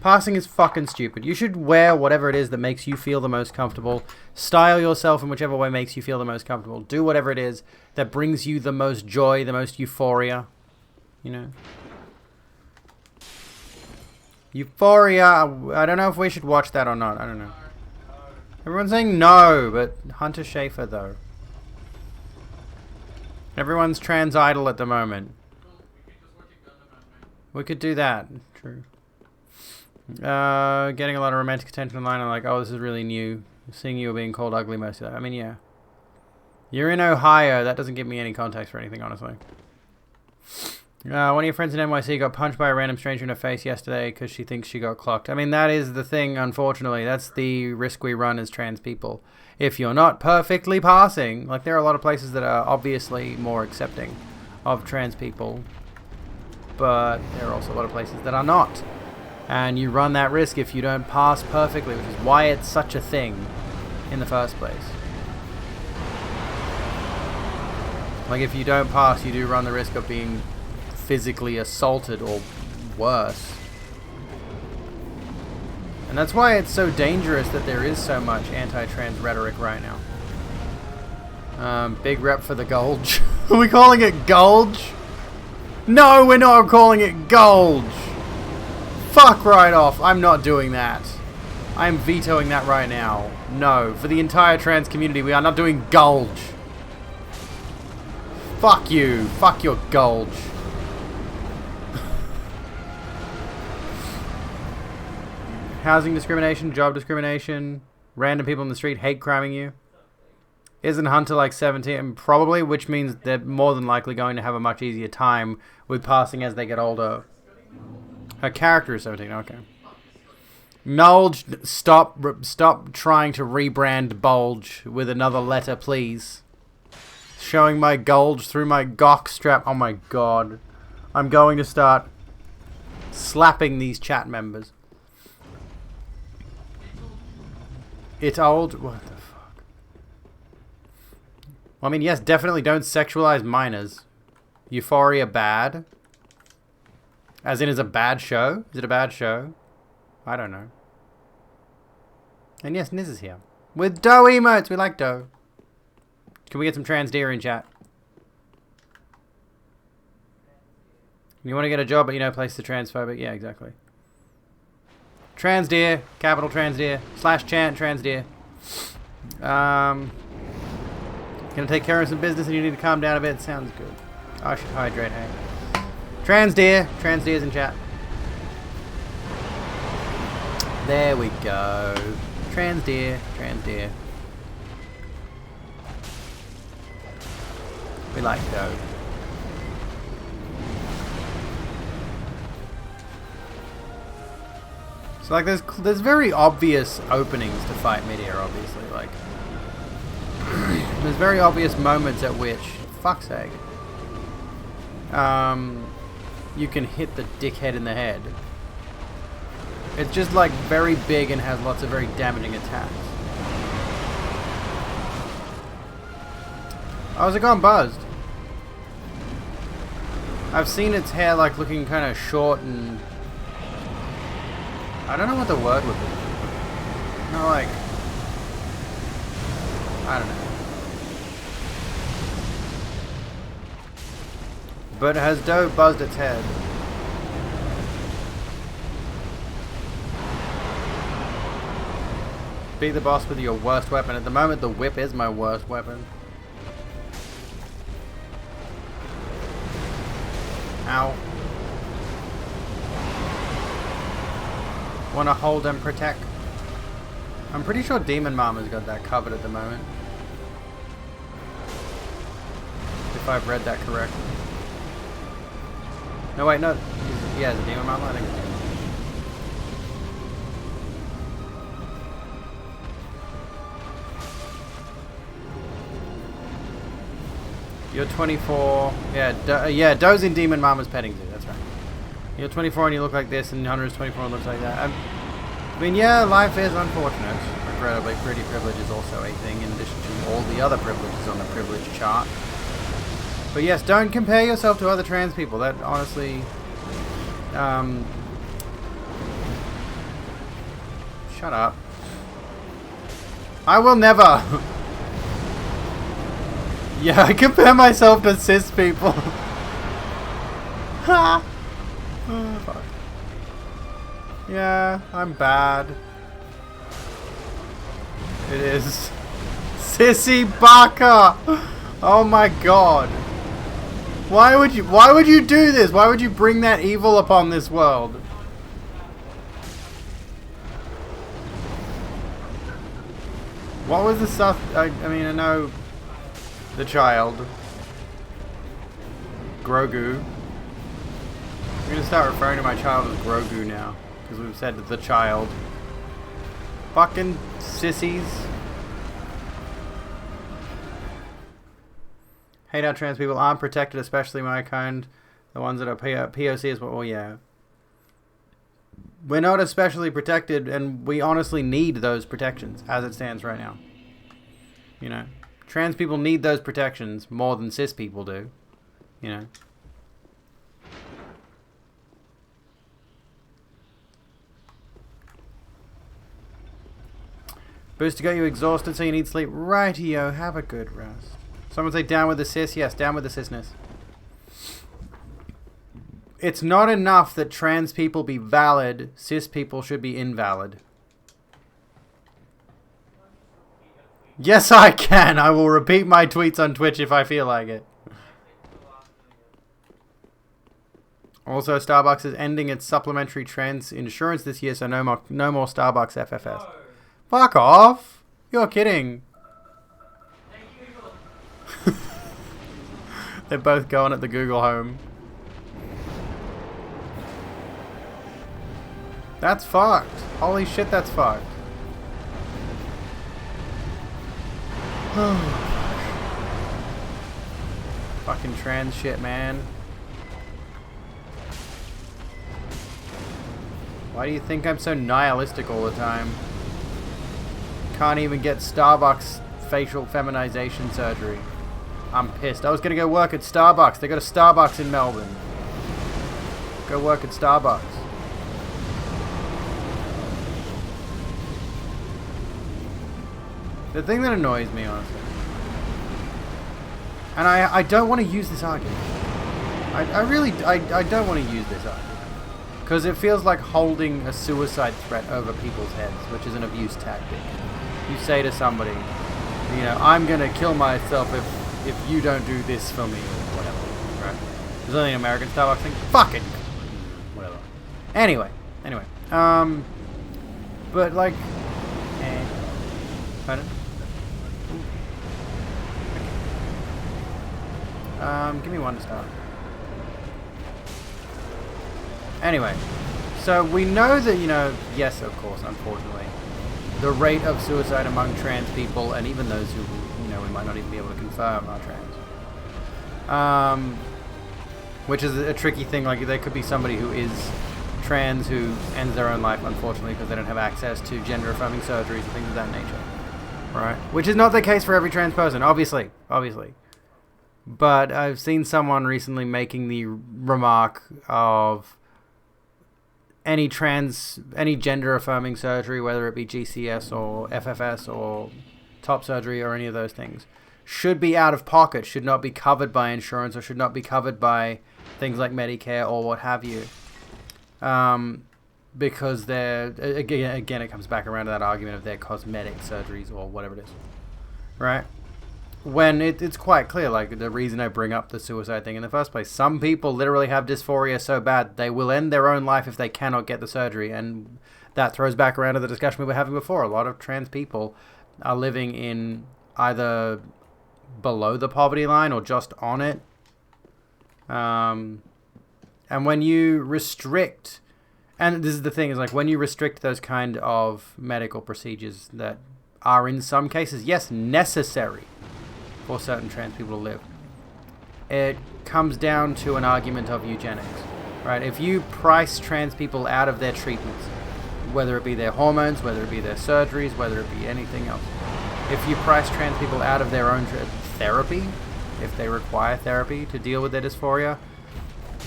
Passing is fucking stupid. You should wear whatever it is that makes you feel the most comfortable. Style yourself in whichever way makes you feel the most comfortable. Do whatever it is that brings you the most joy, the most euphoria. You know? Euphoria. I don't know if we should watch that or not. I don't know. Everyone's saying no, but Hunter Schafer, though. Everyone's trans idol at the moment. We could do that. True. Getting a lot of romantic attention online. I'm like, oh, this is really new. Seeing you being called ugly most of that. I mean, yeah. You're in Ohio. That doesn't give me any context for anything, honestly. One of your friends in NYC got punched by a random stranger in the face yesterday because she thinks she got clocked. I mean, that is the thing, unfortunately. That's the risk we run as trans people. If you're not perfectly passing, like there are a lot of places that are obviously more accepting of trans people, but there are also a lot of places that are not. And you run that risk if you don't pass perfectly, which is why it's such a thing in the first place. Like if you don't pass, you do run the risk of being physically assaulted or worse. And that's why it's so dangerous that there is so much anti-trans rhetoric right now. Big rep for the Gulge. Are we calling it Gulge? No, we're not calling it Gulge. Fuck right off. I'm not doing that. I'm vetoing that right now. No, for the entire trans community, we are not doing Gulge. Fuck you. Fuck your Gulge. Housing discrimination, job discrimination, random people in the street hate criming you. Isn't Hunter like 17? Probably, which means they're more than likely going to have a much easier time with passing as they get older. Her character is 17, okay. Nulge, stop trying to rebrand Bulge with another letter, please. Showing my Gulge through my Gok strap. Oh my god. I'm going to start slapping these chat members. It's old? What the fuck? Well, I mean, yes, definitely don't sexualize minors. Euphoria bad? As in, is a bad show? Is it a bad show? I don't know. And yes, Niz is here. With dough emotes! We like dough. Can we get some trans deer in chat? You want to get a job, but you know, place the transphobic? Yeah, exactly. Trans deer, capital trans deer, /chant trans deer. Gonna take care of some business and you need to calm down a bit. Sounds good. I should hydrate, hey. Trans deer's in chat. There we go. Trans deer. We like dough. So like there's very obvious openings to fight mid-air, obviously. Like there's very obvious moments at which, fuck's sake, you can hit the dickhead in the head. It's just like very big and has lots of very damaging attacks. Oh, has it gone buzzed? I've seen its hair like looking kind of short and I don't know what the word would be. No, like, I don't know. But has Doe buzzed its head? beat the boss with your worst weapon. At the moment, the whip is my worst weapon. Ow. Want to hold and protect. I'm pretty sure Demon Mama's got that covered at the moment. If I've read that correctly. No, wait, no. Yeah, it's a Demon Mama, I think. You're 24. Yeah, Doe's in Demon Mama's petting zoo. That's right. You're 24 and you look like this, and Hunter is 24 and looks like that. I mean, yeah, life is unfortunate. Regrettably, pretty privilege is also a thing, in addition to all the other privileges on the privilege chart. But yes, don't compare yourself to other trans people. That honestly, shut up. I will never. Yeah, I compare myself to cis people. Ha! Oh, fuck. Yeah, I'm bad. It is. Sissy Baka! Oh my god. Why would you do this? Why would you bring that evil upon this world? What was the stuff? I mean, I know the child. Grogu. I'm gonna start referring to my child as Grogu now, because we've said the child. Fucking sissies. Hate how trans people aren't protected, especially my kind. The ones that are POCs, well, yeah. We're not especially protected, and we honestly need those protections, as it stands right now. You know? Trans people need those protections more than cis people do. You know? Booster got you exhausted, so you need sleep. Rightio, have a good rest. Someone say down with the cis. Yes, down with the cisness. It's not enough that trans people be valid. Cis people should be invalid. Yes, I can. I will repeat my tweets on Twitch if I feel like it. Also, Starbucks is ending its supplementary trans insurance this year, so no more Starbucks FFS. Fuck off! You're kidding. They're both going at the Google Home. That's fucked. Holy shit, that's fucked. Fucking trans shit, man. Why do you think I'm so nihilistic all the time? Can't even get Starbucks facial feminization surgery. I'm pissed. I was gonna go work at Starbucks. They got a Starbucks in Melbourne. Go work at Starbucks. The thing that annoys me, honestly, and I don't want to use this argument. I really don't want to use this argument. Because it feels like holding a suicide threat over people's heads, which is an abuse tactic. You say to somebody, you know, I'm gonna kill myself if you don't do this for me, or whatever, right? There's only an American Starbucks thing. Fucking whatever. Anyway. But like, pardon? Give me one to start. Anyway, so we know that, you know, yes, of course, unfortunately, the rate of suicide among trans people, and even those who, you know, we might not even be able to confirm are trans, which is a tricky thing. Like, there could be somebody who is trans who ends their own life, unfortunately, because they don't have access to gender-affirming surgeries and things of that nature, right? Which is not the case for every trans person, obviously. But I've seen someone recently making the remark of any gender-affirming surgery, whether it be GCS or FFS or top surgery or any of those things, should be out of pocket, should not be covered by insurance, or should not be covered by things like Medicare or what have you. because they're again it comes back around to that argument of their cosmetic surgeries or whatever it is, right? When it's quite clear, like the reason I bring up the suicide thing in the first place, some people literally have dysphoria so bad they will end their own life if they cannot get the surgery, and that throws back around to the discussion we were having before. A lot of trans people are living in either below the poverty line or just on it. And when you restrict, and this is the thing, is like when you restrict those kind of medical procedures that are in some cases, yes, necessary for certain trans people to live, it comes down to an argument of eugenics, right? If you price trans people out of their treatments, whether it be their hormones, whether it be their surgeries, whether it be anything else, if you price trans people out of their own therapy, if they require therapy to deal with their dysphoria,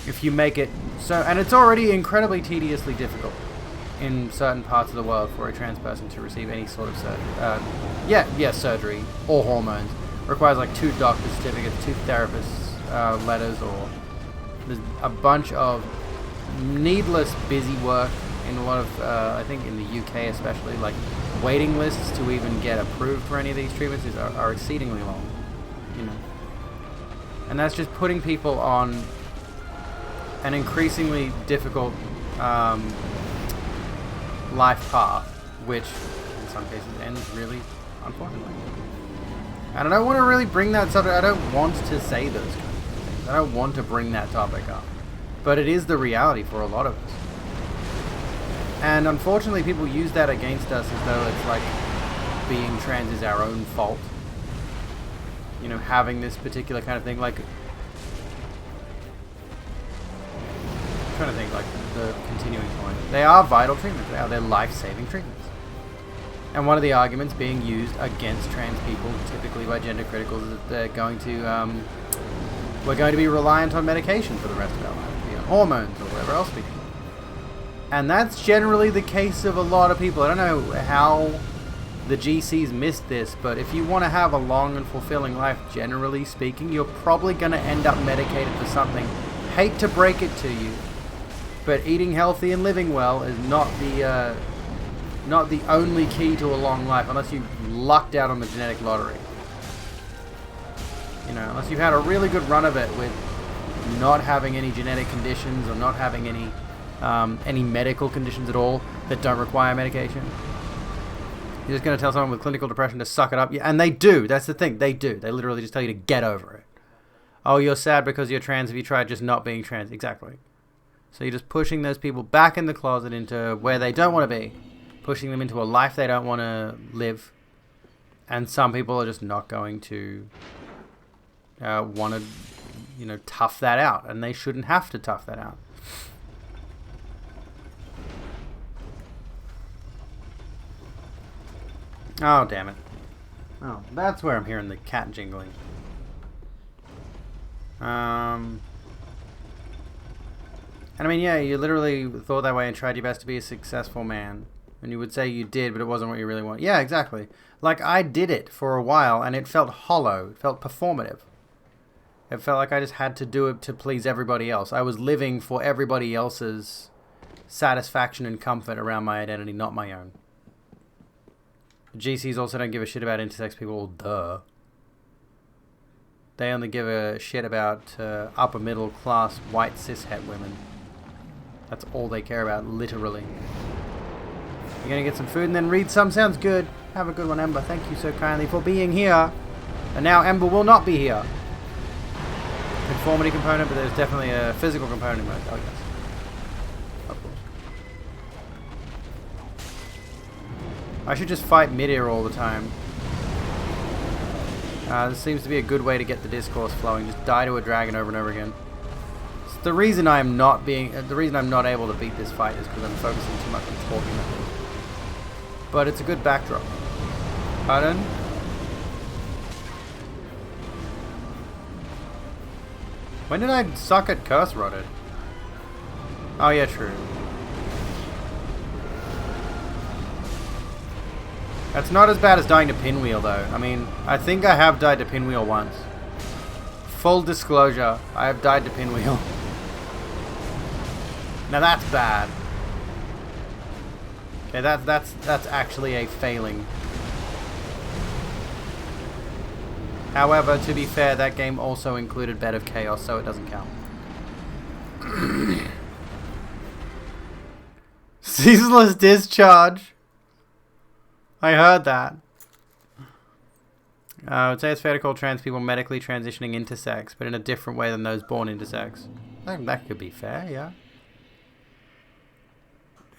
if you make it so, and it's already incredibly tediously difficult in certain parts of the world for a trans person to receive any sort of surgery, surgery or hormones, requires like 2 doctor certificates, 2 therapists letters, or there's a bunch of needless busy work in a lot of, I think in the UK especially, like waiting lists to even get approved for any of these treatments are exceedingly long, you know. And that's just putting people on an increasingly difficult life path, which in some cases ends really unfortunately. And I don't want to really bring that subject, I don't want to say those kinds of things. I don't want to bring that topic up. But it is the reality for a lot of us. And unfortunately people use that against us as though it's like being trans is our own fault. You know, having this particular kind of thing, like, I'm trying to think, like, the continuing point. They are vital treatments, they're life-saving treatments. And one of the arguments being used against trans people, typically by gender criticals, is that they're going to, we're going to be reliant on medication for the rest of our life, you know, hormones or whatever else we do. And that's generally the case of a lot of people. I don't know how the GCs missed this, but if you want to have a long and fulfilling life, generally speaking, you're probably going to end up medicated for something. Hate to break it to you, but eating healthy and living well is not the only key to a long life, unless you lucked out on the genetic lottery. You know, unless you've had a really good run of it with not having any genetic conditions or not having any medical conditions at all that don't require medication. You're just going to tell someone with clinical depression to suck it up. Yeah, and they do. That's the thing. They do. They literally just tell you to get over it. Oh, you're sad because you're trans. Have you tried just not being trans? Exactly. So you're just pushing those people back in the closet into where they don't want to be. Pushing them into a life they don't want to live. And some people are just not going to want to, you know, tough that out. And they shouldn't have to tough that out. Oh, damn it. Oh, that's where I'm hearing the cat jingling. And I mean, yeah, you literally thought that way and tried your best to be a successful man. And you would say you did, but it wasn't what you really want. Yeah, exactly. Like, I did it for a while, and it felt hollow. It felt performative. It felt like I just had to do it to please everybody else. I was living for everybody else's satisfaction and comfort around my identity, not my own. GCs also don't give a shit about intersex people, duh. They only give a shit about upper middle class white cishet women. That's all they care about, literally. You're gonna get some food and then read some? Sounds good. Have a good one, Ember. Thank you so kindly for being here. And now Ember will not be here. Conformity component, but there's definitely a physical component in both. Oh, yes. Of course. I should just fight mid-air all the time. This seems to be a good way to get the discourse flowing. Just die to a dragon over and over again. It's the reason I'm not able to beat this fight is because I'm focusing too much on talking. But it's a good backdrop. Pardon? When did I suck at curse rotted? Oh yeah, true. That's not as bad as dying to pinwheel though. I mean, I think I have died to pinwheel once. Full disclosure, I have died to pinwheel. Now that's bad. Okay, that's actually a failing. However, to be fair, that game also included Bed of Chaos, so it doesn't count. Ceaseless discharge. I heard that. I would say it's fair to call trans people medically transitioning into sex, but in a different way than those born into sex. I think that could be fair, yeah.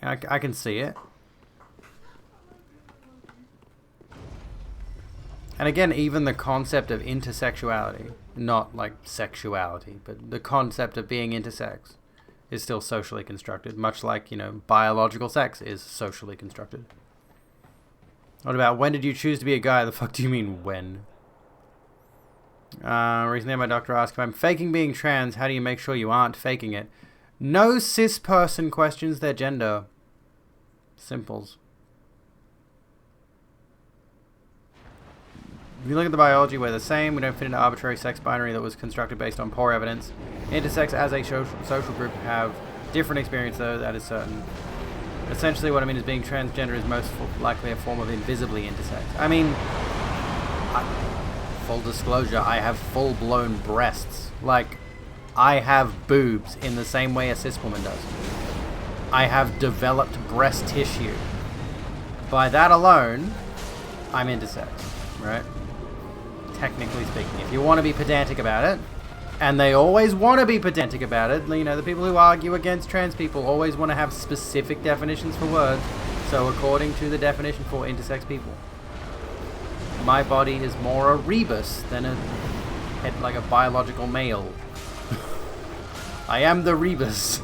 I can see it. And again, even the concept of intersexuality, not like sexuality, but the concept of being intersex is still socially constructed, much like, you know, biological sex is socially constructed. What about, when did you choose to be a guy? The fuck do you mean, when? Recently my doctor asked, if I'm faking being trans, how do you make sure you aren't faking it? No cis person questions their gender. Simples. If you look at the biology, we're the same. We don't fit into arbitrary sex binary that was constructed based on poor evidence. Intersex as a social group have different experience, though, that is certain. Essentially what I mean is being transgender is most likely a form of invisibly intersex. I mean, full disclosure, I have full-blown breasts. Like, I have boobs in the same way a cis woman does. I have developed breast tissue. By that alone, I'm intersex, right? Technically speaking. If you want to be pedantic about it, and they always want to be pedantic about it, you know, the people who argue against trans people always want to have specific definitions for words, so according to the definition for intersex people, my body is more a rebus than like a biological male. I am the rebus.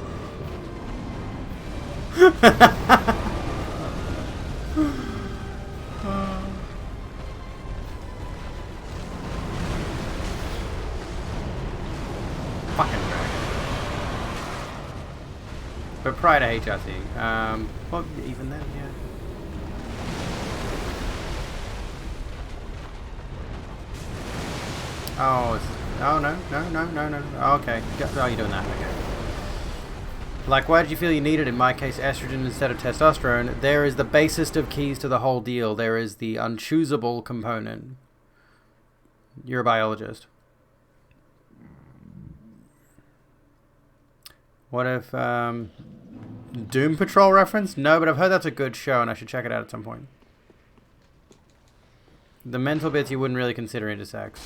Fucking dragon. But prior to HRT, well, even then, yeah. Oh, no. Okay. Oh, you're doing that. Okay. Like, why did you feel you needed, in my case, estrogen instead of testosterone? There is the basest of keys to the whole deal. There is the unchoosable component. You're a biologist. What if, Doom Patrol reference? No, but I've heard that's a good show and I should check it out at some point. The mental bits you wouldn't really consider intersex.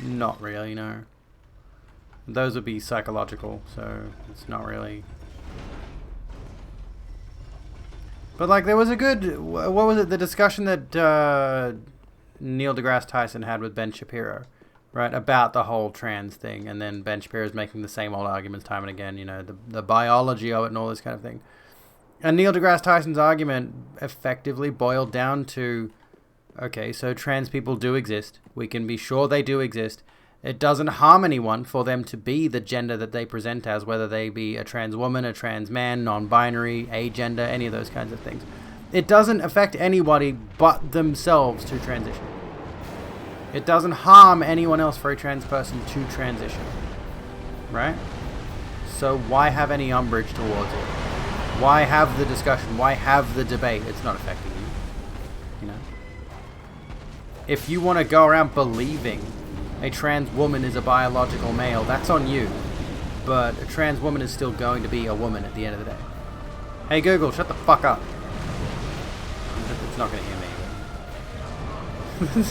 Not really, no. Those would be psychological, so it's not really. But like, there was a good, what was it, the discussion that Neil deGrasse Tyson had with Ben Shapiro, right, about the whole trans thing, and then Ben Shapiro's making the same old arguments time and again, you know, the biology of it and all this kind of thing. And Neil deGrasse Tyson's argument effectively boiled down to, okay, so trans people do exist. We can be sure they do exist. It doesn't harm anyone for them to be the gender that they present as, whether they be a trans woman, a trans man, non-binary, agender, any of those kinds of things. It doesn't affect anybody but themselves to transition. It doesn't harm anyone else for a trans person to transition. Right? So why have any umbrage towards it? Why have the discussion? Why have the debate? It's not affecting you. You know? If you want to go around believing a trans woman is a biological male, that's on you. But a trans woman is still going to be a woman at the end of the day. Hey Google, shut the fuck up. It's not going to hear me.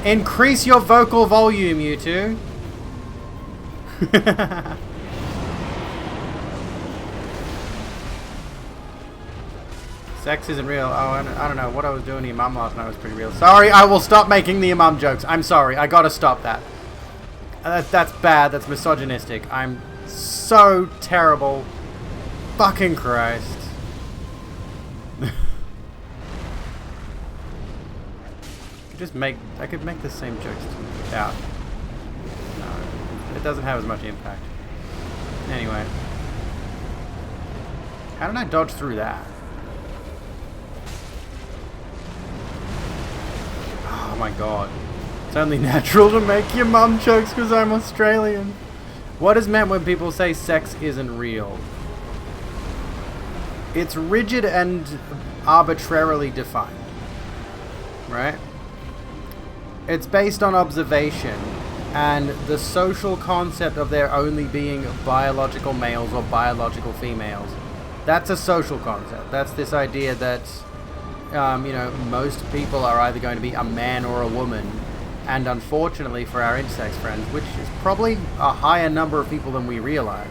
Increase your vocal volume, you two. Sex isn't real. Oh, I don't know. What I was doing to your mum last night was pretty real. Sorry, I will stop making the mum jokes. I'm sorry. I gotta stop that. That's bad. That's misogynistic. I'm so terrible. Fucking Christ. I could make the same jokes without. No, it doesn't have as much impact. Anyway. How did I dodge through that? Oh my god. It's only natural to make your mum jokes because I'm Australian. What is meant when people say sex isn't real? it's rigid and arbitrarily defined, right? It's based on observation and the social concept of there only being biological males or biological females. That's a social concept. That's this idea that, most people are either going to be a man or a woman. And unfortunately for our intersex friends, which is probably a higher number of people than we realize.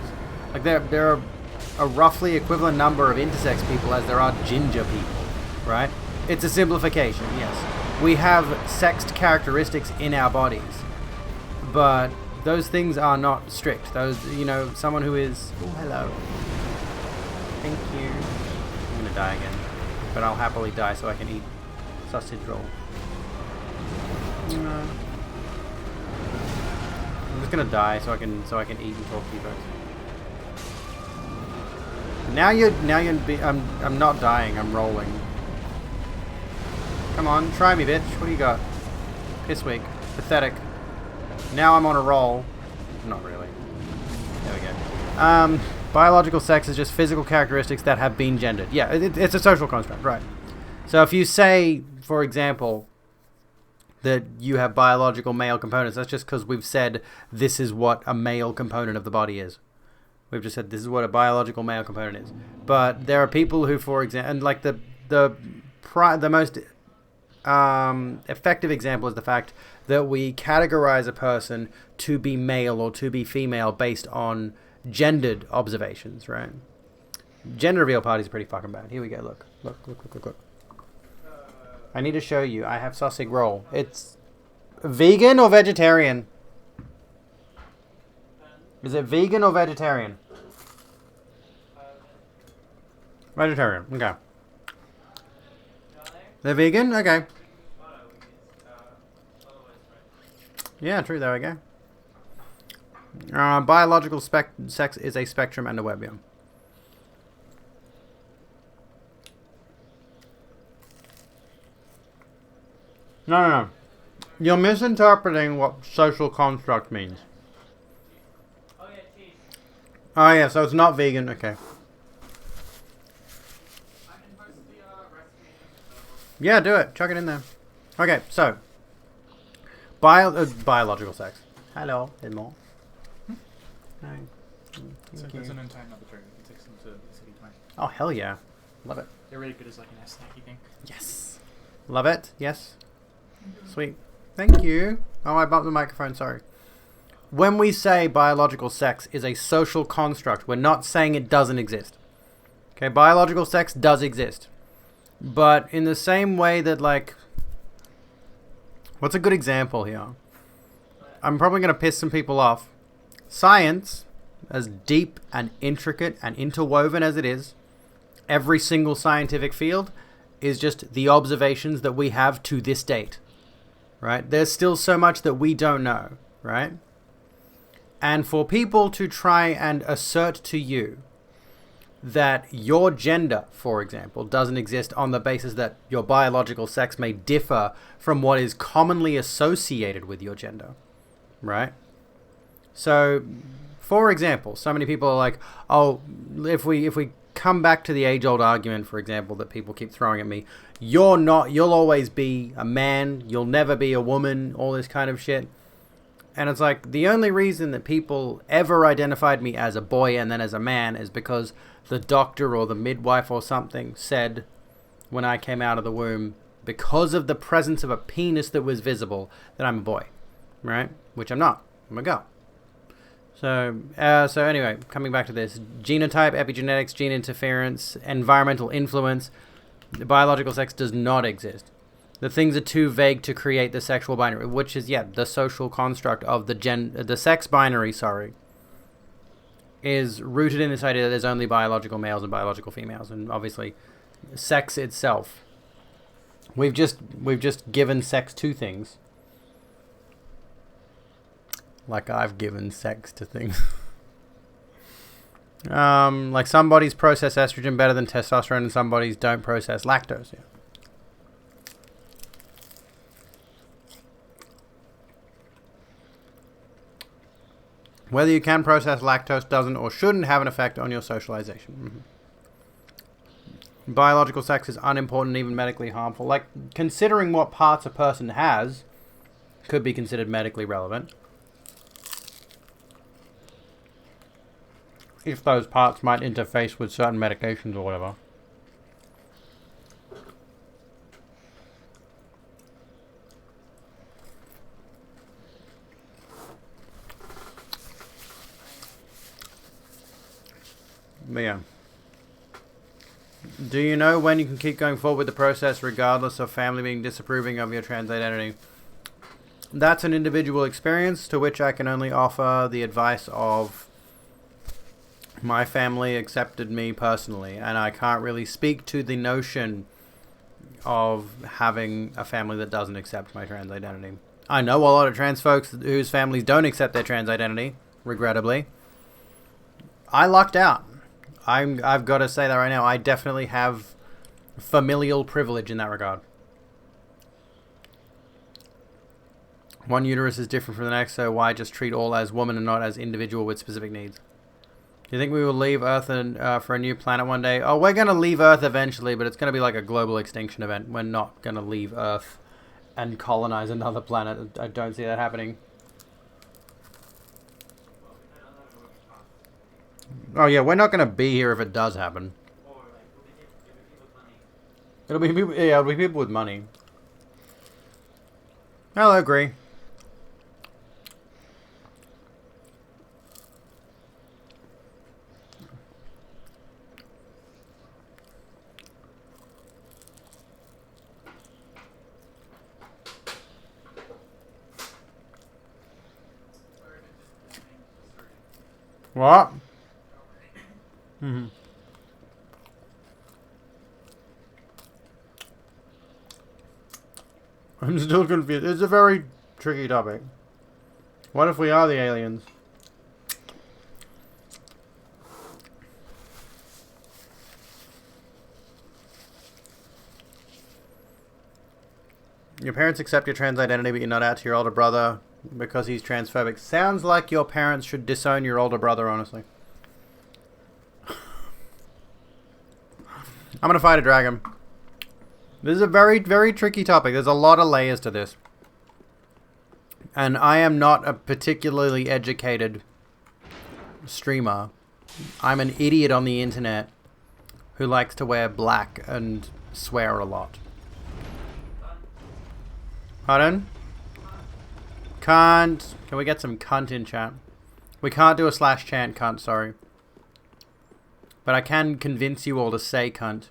Like there are a roughly equivalent number of intersex people as there are ginger people, right? It's a simplification, yes. We have sexed characteristics in our bodies, but those things are not strict. Those, someone who is... Oh, hello. Thank you. I'm gonna die again, but I'll happily die so I can eat sausage roll. I'm just gonna die so I can eat and talk to you guys. I'm not dying, I'm rolling. Come on, try me, bitch. What do you got? Piss weak. Pathetic. Now I'm on a roll. Not really. There we go. Biological sex is just physical characteristics that have been gendered. Yeah, it's a social construct, right. So if you say, for example, that you have biological male components, that's just because we've said this is what a male component of the body is. We've just said this is what a biological male component is. But there are people who, for example, and like the most effective example is the fact that we categorize a person to be male or to be female based on gendered observations, right? Gender reveal parties are pretty fucking bad. Here we go. Look. I need to show you. I have sausage roll. It's vegan or vegetarian? Is it vegan or vegetarian? Vegetarian. Okay. They're vegan? Okay. Yeah, true. There we go. Biological sex is a spectrum and a web, yeah. No. You're misinterpreting what social construct means. Oh yeah, so it's not vegan. Okay. Yeah, do it. Chuck it in there. Okay, so biological sex. Hello, Edmond. Hi. So there's an entire arbitrary. It takes them to the city time. Oh hell yeah, love it. They're really good as like an snacky thing. Yes, love it. Yes, sweet. Thank you. Oh, I bumped the microphone. Sorry. When we say biological sex is a social construct, we're not saying it doesn't exist. Okay, biological sex does exist. But in the same way that, like... What's a good example here? I'm probably going to piss some people off. Science, as deep and intricate and interwoven as it is, every single scientific field is just the observations that we have to this date. Right? There's still so much that we don't know. Right? And for people to try and assert to you that your gender, for example, doesn't exist on the basis that your biological sex may differ from what is commonly associated with your gender, right? So, for example, so many people are like, oh, if we come back to the age-old argument, for example, that people keep throwing at me, you'll always be a man, you'll never be a woman, all this kind of shit. And it's like, the only reason that people ever identified me as a boy and then as a man is because the doctor or the midwife or something said when I came out of the womb, because of the presence of a penis that was visible, that I'm a boy, right? Which I'm not. I'm a girl. So anyway, coming back to this, genotype, epigenetics, gene interference, environmental influence, biological sex does not exist. The things are too vague to create the sexual binary, which is, the social construct of the sex binary, is rooted in this idea that there's only biological males and biological females, and obviously, sex itself. We've just given sex to things. Like I've given sex to things. Like some bodies process estrogen better than testosterone, and some bodies don't process lactose. Yeah. Whether you can process lactose doesn't or shouldn't have an effect on your socialization. biological sex is unimportant, even medically harmful. Like, considering what parts a person has could be considered medically relevant. If those parts might interface with certain medications or whatever. But yeah. Do you know when you can keep going forward with the process regardless of family being disapproving of your trans identity? That's an individual experience to which I can only offer the advice of my family accepted me personally, and I can't really speak to the notion of having a family that doesn't accept my trans identity. I know a lot of trans folks whose families don't accept their trans identity, regrettably. I lucked out. I've got to say that right now. I definitely have familial privilege in that regard. One uterus is different from the next, so why just treat all as woman and not as individual with specific needs? Do you think we will leave Earth for a new planet one day? Oh, we're going to leave Earth eventually, but it's going to be like a global extinction event. We're not going to leave Earth and colonize another planet. I don't see that happening. Oh yeah, we're not going to be here if it does happen. It'll be people, yeah, it'll be people with money. I'll agree. What? Mm-hmm. I'm still confused. It's a very tricky topic. What if we are the aliens? Your parents accept your trans identity, but you're not out to your older brother because he's transphobic. Sounds like your parents should disown your older brother, honestly. I'm gonna fight a dragon. This is a very, very tricky topic. There's a lot of layers to this. And I am not a particularly educated streamer. I'm an idiot on the internet who likes to wear black and swear a lot. Pardon? Can't. Can we get some cunt in chat? We can't do a /chant cunt, sorry. But I can convince you all to say cunt.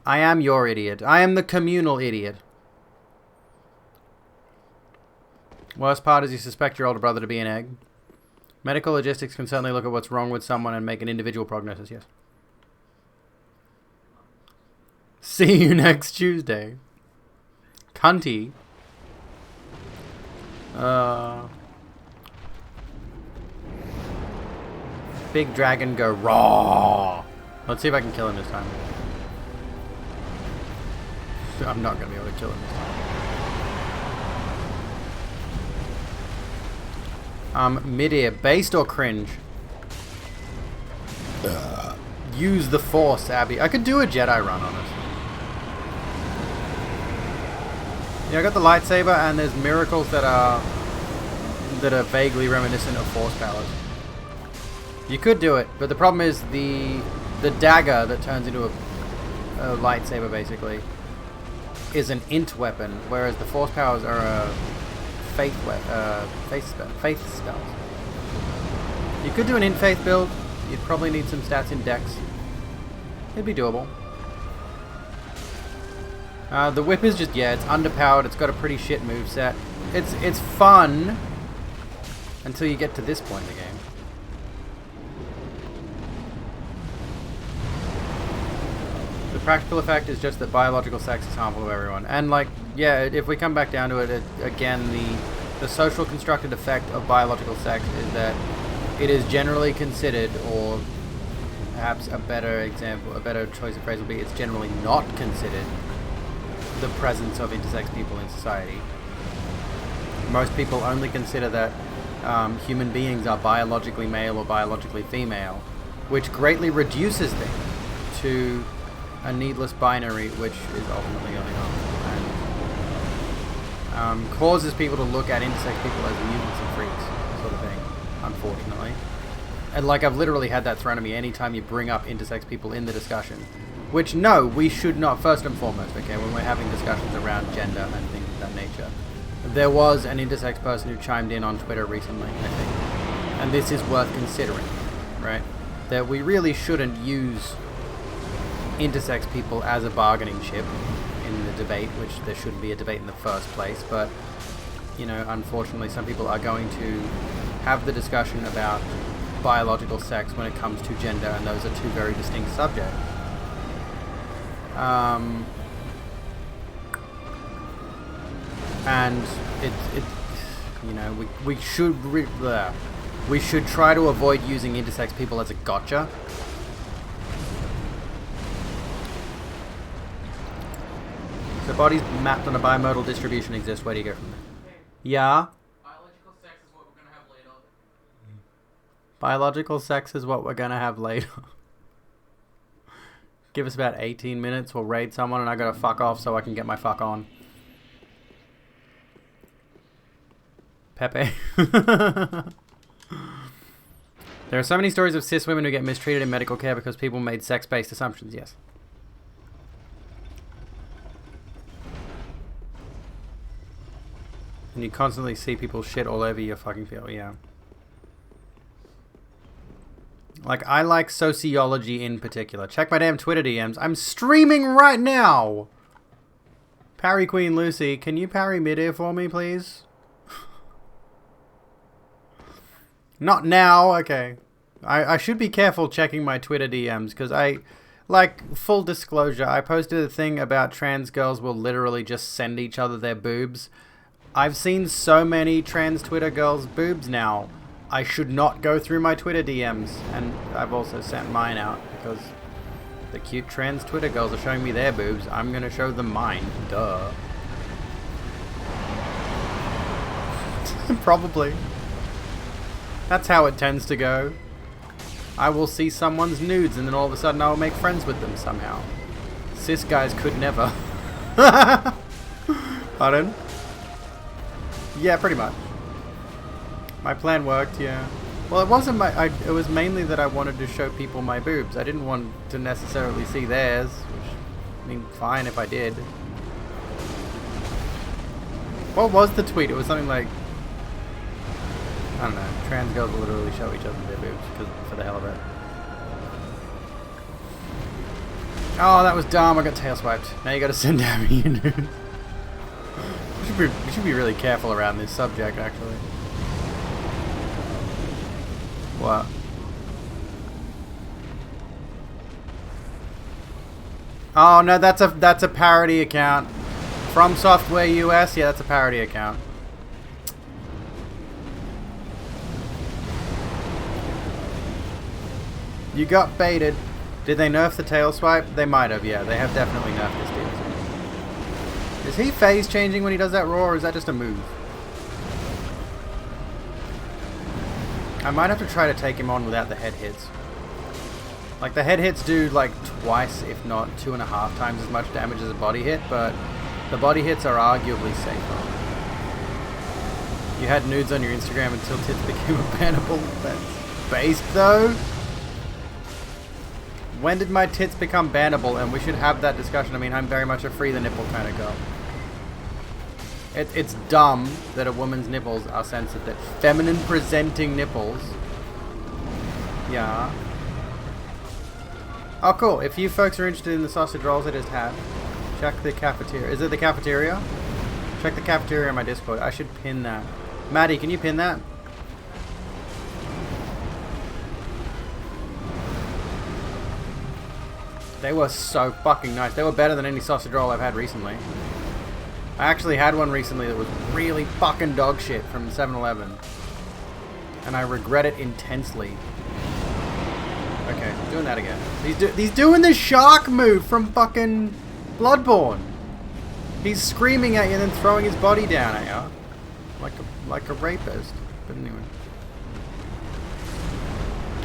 I am your idiot. I am the communal idiot. Worst part is you suspect your older brother to be an egg. Medical logistics can certainly look at what's wrong with someone and make an individual prognosis, yes. See you next Tuesday. Cunty. Big dragon go raw. Let's see if I can kill him this time. I'm not going to be able to kill him this time. Mid-air. Based or cringe? Use the force, Abby. I could do a Jedi run on this. Yeah, I got the lightsaber and there's miracles that are vaguely reminiscent of force powers. You could do it, but the problem is the dagger that turns into a lightsaber basically is an int weapon, whereas the force powers are a faith spells. You could do an int faith build. You'd probably need some stats in dex. It'd be doable. The whip is just, yeah, it's underpowered. It's got a pretty shit moveset. It's fun until you get to this point in the game. The practical effect is just that biological sex is harmful to everyone. And like, yeah, if we come back down to it, again, the social constructed effect of biological sex is that it is generally considered, or perhaps a better choice of phrase would be, it's generally not considered the presence of intersex people in society. Most people only consider that human beings are biologically male or biologically female, which greatly reduces things. to a needless binary, which is ultimately going on, and causes people to look at intersex people as mutants and freaks, sort of thing, unfortunately. And like, I've literally had that thrown at me anytime you bring up intersex people in the discussion. Which, no, we should not, first and foremost, okay, when we're having discussions around gender and things of that nature. There was an intersex person who chimed in on Twitter recently, I think. And this is worth considering, right? That we really shouldn't use intersex people as a bargaining chip in the debate, which there shouldn't be a debate in the first place, but, you know, unfortunately some people are going to have the discussion about biological sex when it comes to gender, and those are two very distinct subjects. And it you know, we should try to avoid using intersex people as a gotcha. So bodies mapped on a bimodal distribution exist. Where do you go from there? Yeah. Biological sex is what we're gonna have later. Biological sex is what we're gonna have later. Give us about 18 minutes, we'll raid someone, and I gotta fuck off so I can get my fuck on. Pepe. There are so many stories of cis women who get mistreated in medical care because people made sex-based assumptions, yes. And you constantly see people shit all over your fucking field, yeah. Like, I like sociology in particular. Check my damn Twitter DMs. I'm streaming right now! Parry Queen Lucy, can you parry mid-air for me, please? Not now, okay. I should be careful checking my Twitter DMs, because like, full disclosure, I posted a thing about trans girls will literally just send each other their boobs. I've seen so many trans Twitter girls' boobs now. I should not go through my Twitter DMs, and I've also sent mine out, because the cute trans Twitter girls are showing me their boobs. I'm gonna show them mine. Duh. Probably. That's how it tends to go. I will see someone's nudes, and then all of a sudden I will make friends with them somehow. Cis guys could never. Pardon? Yeah, pretty much. My plan worked, yeah. Well, it wasn't it was mainly that I wanted to show people my boobs. I didn't want to necessarily see theirs, which, I mean, fine if I did. What was the tweet? It was something like, I don't know, trans girls will literally show each other their boobs for the hell of it. Oh, that was dumb. I got tail swiped. Now you gotta send out me your nudes. We should be really careful around this subject, actually. What? Oh no, that's a parody account. From Software US, yeah, that's a parody account. You got baited. Did they nerf the tail swipe? They might have, yeah. They have definitely nerfed this DLC. Is he phase changing when he does that roar, or is that just a move? I might have to try to take him on without the head hits. Like, the head hits do like twice, if not 2.5 times as much damage as a body hit, but the body hits are arguably safer. You had nudes on your Instagram until tits became a bannable. That's based though. When did my tits become bannable? And we should have that discussion. I mean, I'm very much a free the nipple kind of girl. It's dumb that a woman's nipples are censored. That feminine presenting nipples. Yeah. Oh, cool. If you folks are interested in the sausage rolls I just had, check the cafeteria. Is it the cafeteria? Check the cafeteria on my Discord. I should pin that. Maddie, can you pin that? They were so fucking nice. They were better than any sausage roll I've had recently. I actually had one recently that was really fucking dog shit from 7-Eleven. And I regret it intensely. Okay, doing that again. He's doing the shark move from fucking Bloodborne. He's screaming at you and then throwing his body down at you. Like a rapist. But anyway.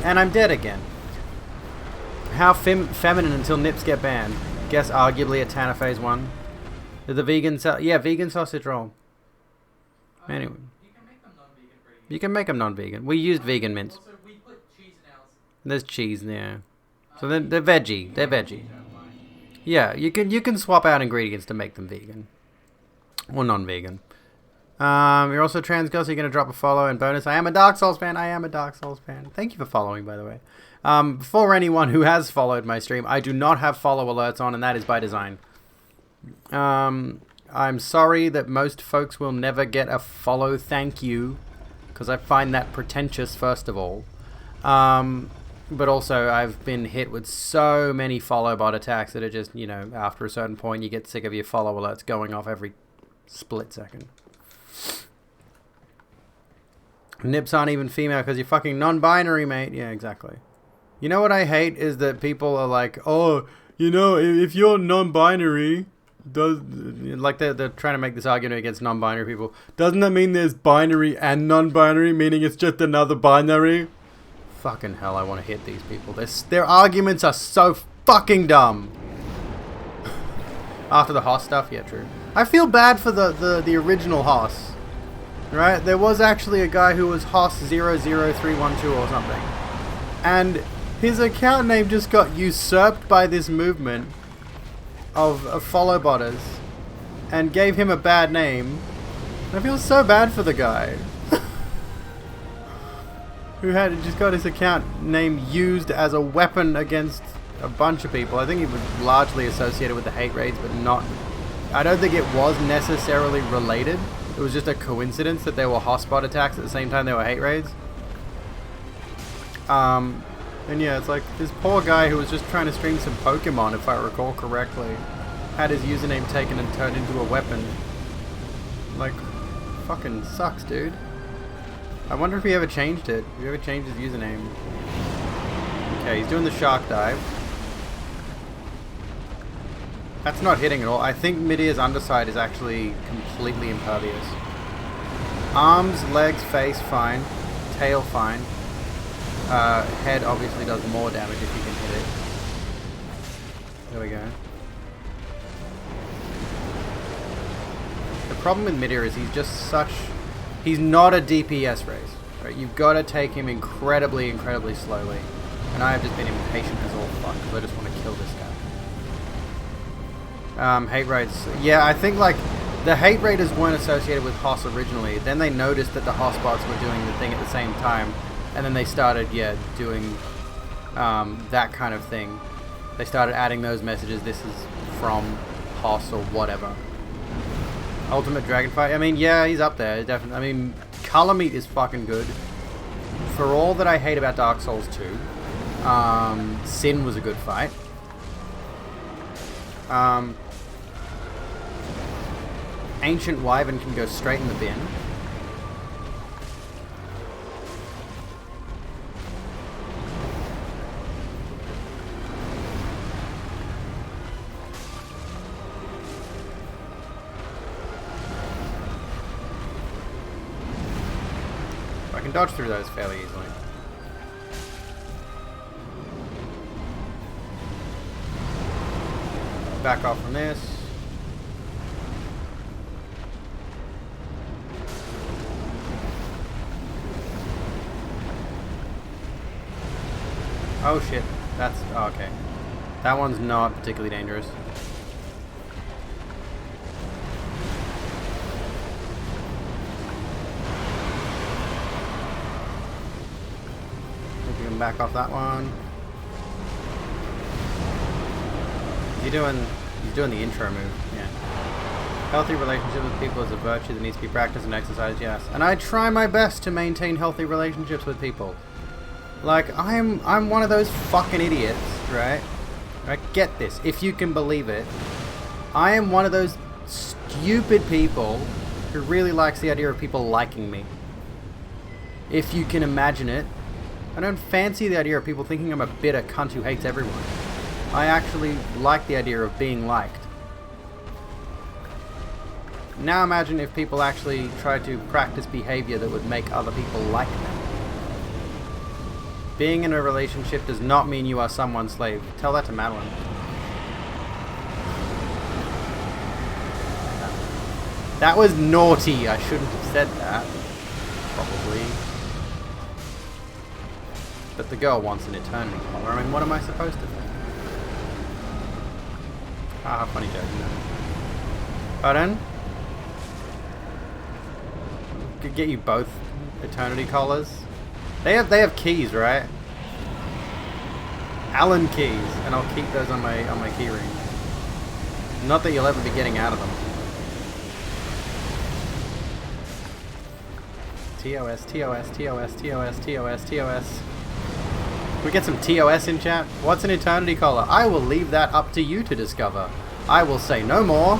And I'm dead again. How feminine until nips get banned. Guess arguably at Tanner Phase 1. The vegan vegan sausage roll. Anyway. You can make them non-vegan pretty easy. You can make them non-vegan. We used vegan mints. Also, we put cheese in ours. There's cheese there. So they're veggie. They're veggie. Yeah, you can swap out ingredients to make them vegan. Or non-vegan. You're also trans girl, so you're going to drop a follow and bonus. I am a Dark Souls fan. I am a Dark Souls fan. Thank you for following, by the way. For anyone who has followed my stream, I do not have follow alerts on, and that is by design. I'm sorry that most folks will never get a follow thank you, because I find that pretentious, first of all. But also, I've been hit with so many follow bot attacks that are just, you know, after a certain point, you get sick of your follow alerts going off every split second. Nips aren't even female because you're fucking non-binary, mate. Yeah, exactly. You know what I hate is that people are like, oh, you know, if you're non-binary, like they're trying to make this argument against non-binary people. Doesn't that mean there's binary and non-binary, meaning it's just another binary? Fucking hell, I want to hit these people. Their arguments are so fucking dumb. After the Hoss stuff, yeah, true. I feel bad for the original Hoss. Right? There was actually a guy who was Hoss00312 or something. And his account name just got usurped by this movement of follow botters and gave him a bad name. I feel so bad for the guy. Who had just got his account name used as a weapon against a bunch of people. I think he was largely associated with the hate raids, but not... I don't think it was necessarily related. It was just a coincidence that there were hotspot attacks at the same time there were hate raids. And yeah, it's like this poor guy who was just trying to stream some Pokemon, if I recall correctly, had his username taken and turned into a weapon. Like, fucking sucks, dude. I wonder if he ever changed it. If he ever changed his username. Okay, he's doing the shark dive. That's not hitting at all. I think Midir's underside is actually completely impervious. Arms, legs, face, fine. Tail, fine. Head obviously does more damage if you can hit it. There we go. The problem with Midir is he's just such... He's not a DPS race. Right? You've got to take him incredibly, incredibly slowly. And I have just been impatient as all fuck, because I just want to kill this guy. Hate raids. Yeah, I think like the hate raiders weren't associated with Hoss originally. Then they noticed that the Hoss bots were doing the thing at the same time, and then they started, yeah, doing that kind of thing. They started adding those messages. This is from Hoss or whatever. Ultimate Dragon Fight. I mean, yeah, he's up there, definitely. I mean, Color Meat is fucking good. For all that I hate about Dark Souls 2, Sin was a good fight. Ancient Wyvern can go straight in the bin. I can dodge through those fairly easily. Back off from this. Oh shit, that's... Oh, okay. That one's not particularly dangerous. Think we can back off that one. He's doing the intro move, yeah. Healthy relationship with people is a virtue that needs to be practiced and exercised, yes. And I try my best to maintain healthy relationships with people. Like, I'm one of those fucking idiots, right? Get this, if you can believe it. I am one of those stupid people who really likes the idea of people liking me. If you can imagine it. I don't fancy the idea of people thinking I'm a bitter cunt who hates everyone. I actually like the idea of being liked. Now imagine if people actually tried to practice behavior that would make other people like them. Being in a relationship does not mean you are someone's slave. Tell that to Madeline. That was naughty. I shouldn't have said that. Probably. But the girl wants an eternity collar. I mean, what am I supposed to do? Ah, funny joke. Pardon? Could get you both eternity collars. They have keys, right? Allen keys, and I'll keep those on my key ring. Not that you'll ever be getting out of them. TOS, TOS, TOS, TOS, TOS, TOS. We get some TOS in chat. What's an eternity collar? I will leave that up to you to discover. I will say no more.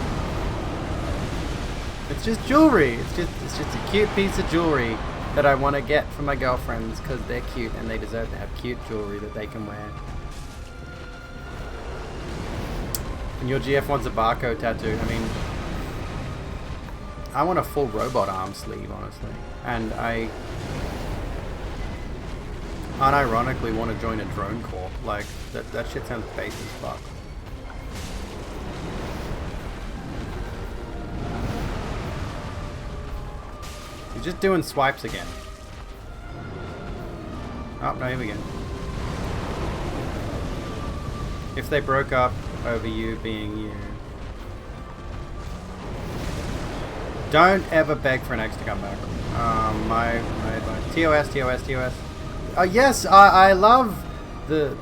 It's just jewelry. It's just a cute piece of jewelry that I want to get for my girlfriends because they're cute and they deserve to have cute jewelry that they can wear. And your GF wants a barcode tattoo. I mean, I want a full robot arm sleeve, honestly. And I unironically want to join a drone corps. Like, that shit sounds base as fuck. You're just doing swipes again. Oh, no, here we go. If they broke up over you being you. Don't ever beg for an ex to come back. My advice. TOS, TOS, TOS. Yes, I love the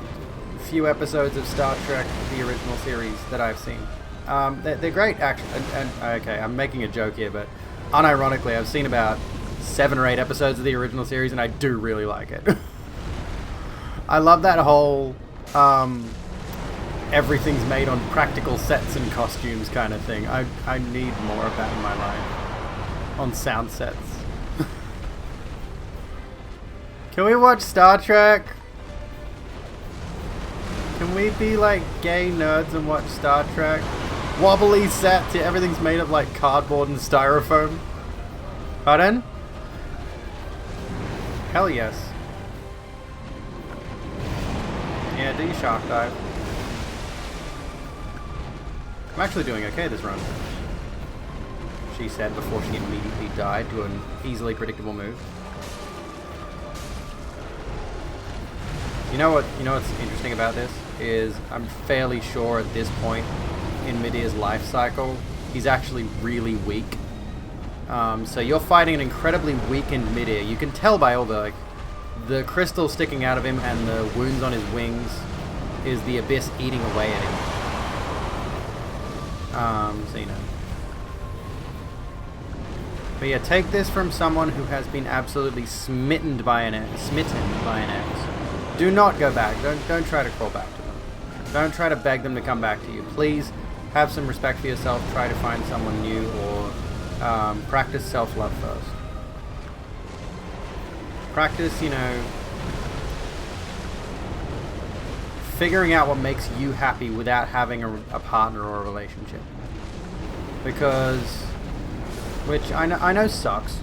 few episodes of Star Trek, the original series, that I've seen. They're great, actually. Okay, I'm making a joke here, but unironically, I've seen about 7 or 8 episodes of the original series, and I do really like it. I love that whole everything's made on practical sets and costumes kind of thing. I need more of that in my life. On sound sets. Can we watch Star Trek? Can we be like gay nerds and watch Star Trek? Wobbly sets, yeah, everything's made of like cardboard and styrofoam. Pardon? Hell yes. Yeah, do your shark dive. I'm actually doing okay this run. She said before she immediately died to an easily predictable move. You know what's interesting about this is I'm fairly sure at this point in Midir's life cycle he's actually really weak. So you're fighting an incredibly weakened Midir. You can tell by all the crystal sticking out of him and the wounds on his wings is the abyss eating away at him. So you know. But yeah, take this from someone who has been absolutely smitten by an ex. Do not go back. Don't try to crawl back to them. Don't try to beg them to come back to you. Please have some respect for yourself. Try to find someone new, or practice self-love first. Practice, you know, figuring out what makes you happy without having a partner or a relationship. Because, which I know sucks.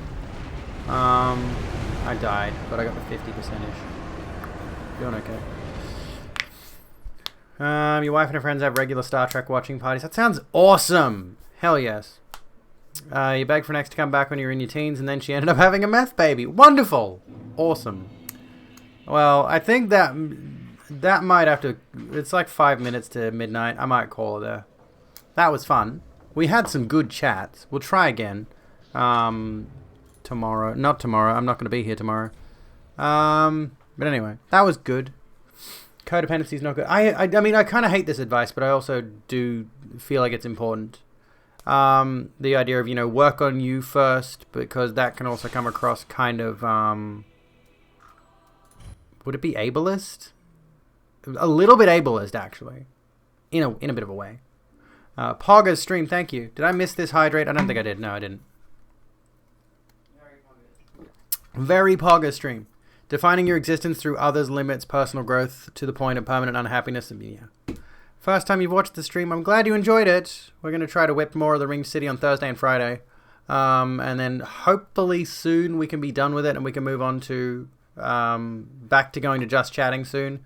I died, but I got the 50%-ish. Doing okay. Your wife and her friends have regular Star Trek watching parties. That sounds awesome! Hell yes. You begged for an ex to come back when you were in your teens, and then she ended up having a meth baby. Wonderful! Awesome. Well, I think that might have to... It's like 5 minutes to midnight. I might call it there. That was fun. We had some good chats. We'll try again. Tomorrow. Not tomorrow. I'm not going to be here tomorrow. But anyway, that was good. Codependency is not good. I mean, I kind of hate this advice, but I also do feel like it's important. The idea of, you know, work on you first, because that can also come across kind of, would it be ableist? A little bit ableist, actually. In a bit of a way. Pogga's stream, thank you. Did I miss this hydrate? I don't think I did. No, I didn't. Very Pogga stream. Defining your existence through others limits personal growth to the point of permanent unhappiness. And yeah. First time you've watched the stream, I'm glad you enjoyed it. We're going to try to whip more of the Ring City on Thursday and Friday. And then hopefully soon we can be done with it and we can move on to back to going to just chatting soon.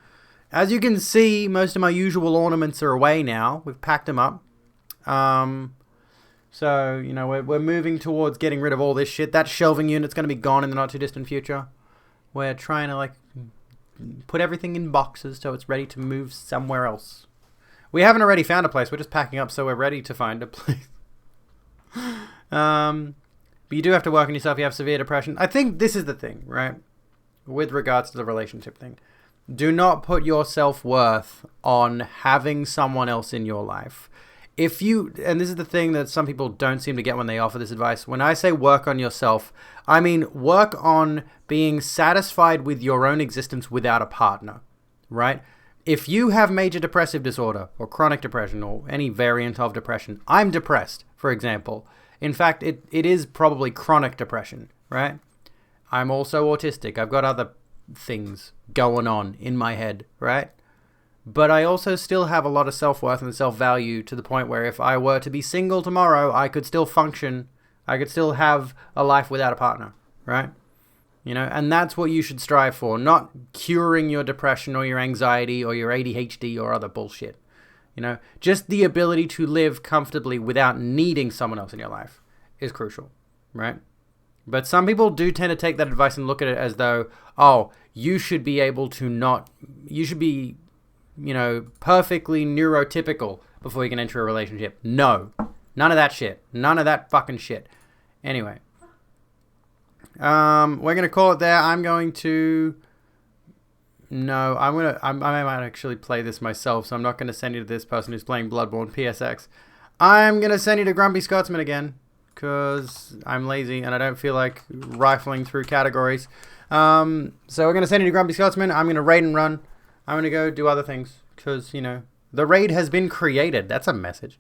As you can see, most of my usual ornaments are away now. We've packed them up. So, you know, we're moving towards getting rid of all this shit. That shelving unit's going to be gone in the not too distant future. We're trying to, like, put everything in boxes so it's ready to move somewhere else. We haven't already found a place. We're just packing up so we're ready to find a place. But you do have to work on yourself. You have severe depression. I think this is the thing, right? With regards to the relationship thing. Do not put your self-worth on having someone else in your life. If you, and this is the thing that some people don't seem to get when they offer this advice. When I say work on yourself, I mean work on being satisfied with your own existence without a partner, right? If you have major depressive disorder or chronic depression or any variant of depression, I'm depressed, for example. In fact, it is probably chronic depression, right? I'm also autistic. I've got other things going on in my head, right? But I also still have a lot of self-worth and self-value to the point where if I were to be single tomorrow, I could still function. I could still have a life without a partner, right? You know, and that's what you should strive for, not curing your depression or your anxiety or your ADHD or other bullshit. You know, just the ability to live comfortably without needing someone else in your life is crucial, right? But some people do tend to take that advice and look at it as though, oh, you should be able to not, you should be, you know, perfectly neurotypical before you can enter a relationship. No, none of that shit. None of that fucking shit. Anyway, we're going to call it there. I might actually play this myself, so I'm not going to send you to this person who's playing Bloodborne PSX. I'm going to send you to Grumpy Scotsman again, because I'm lazy and I don't feel like rifling through categories. So we're going to send you to Grumpy Scotsman. I'm going to raid and run. I'm going to go do other things, because, you know, the raid has been created. That's a message.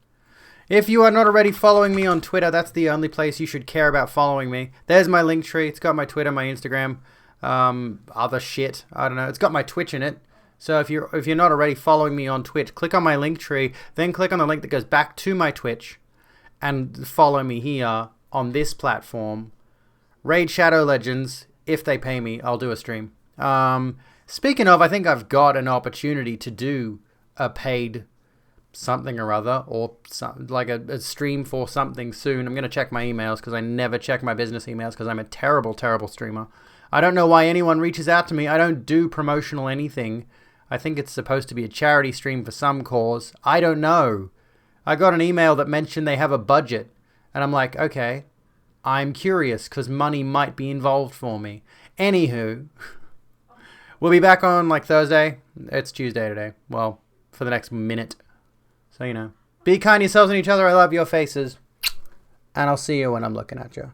If you are not already following me on Twitter, that's the only place you should care about following me. There's my link tree. It's got my Twitter, my Instagram, other shit. I don't know. It's got my Twitch in it. So if you're not already following me on Twitch, click on my link tree, then click on the link that goes back to my Twitch and follow me here on this platform. Raid Shadow Legends. If they pay me, I'll do a stream. Speaking of, I think I've got an opportunity to do a paid something or other, or like a stream for something soon. I'm going to check my emails, because I never check my business emails, because I'm a terrible, terrible streamer. I don't know why anyone reaches out to me. I don't do promotional anything. I think it's supposed to be a charity stream for some cause. I don't know. I got an email that mentioned they have a budget, and I'm like, okay, I'm curious, because money might be involved for me. Anywho, we'll be back on like Thursday. It's Tuesday today. Well, for the next minute. So, you know, be kind to yourselves and each other. I love your faces. And I'll see you when I'm looking at you.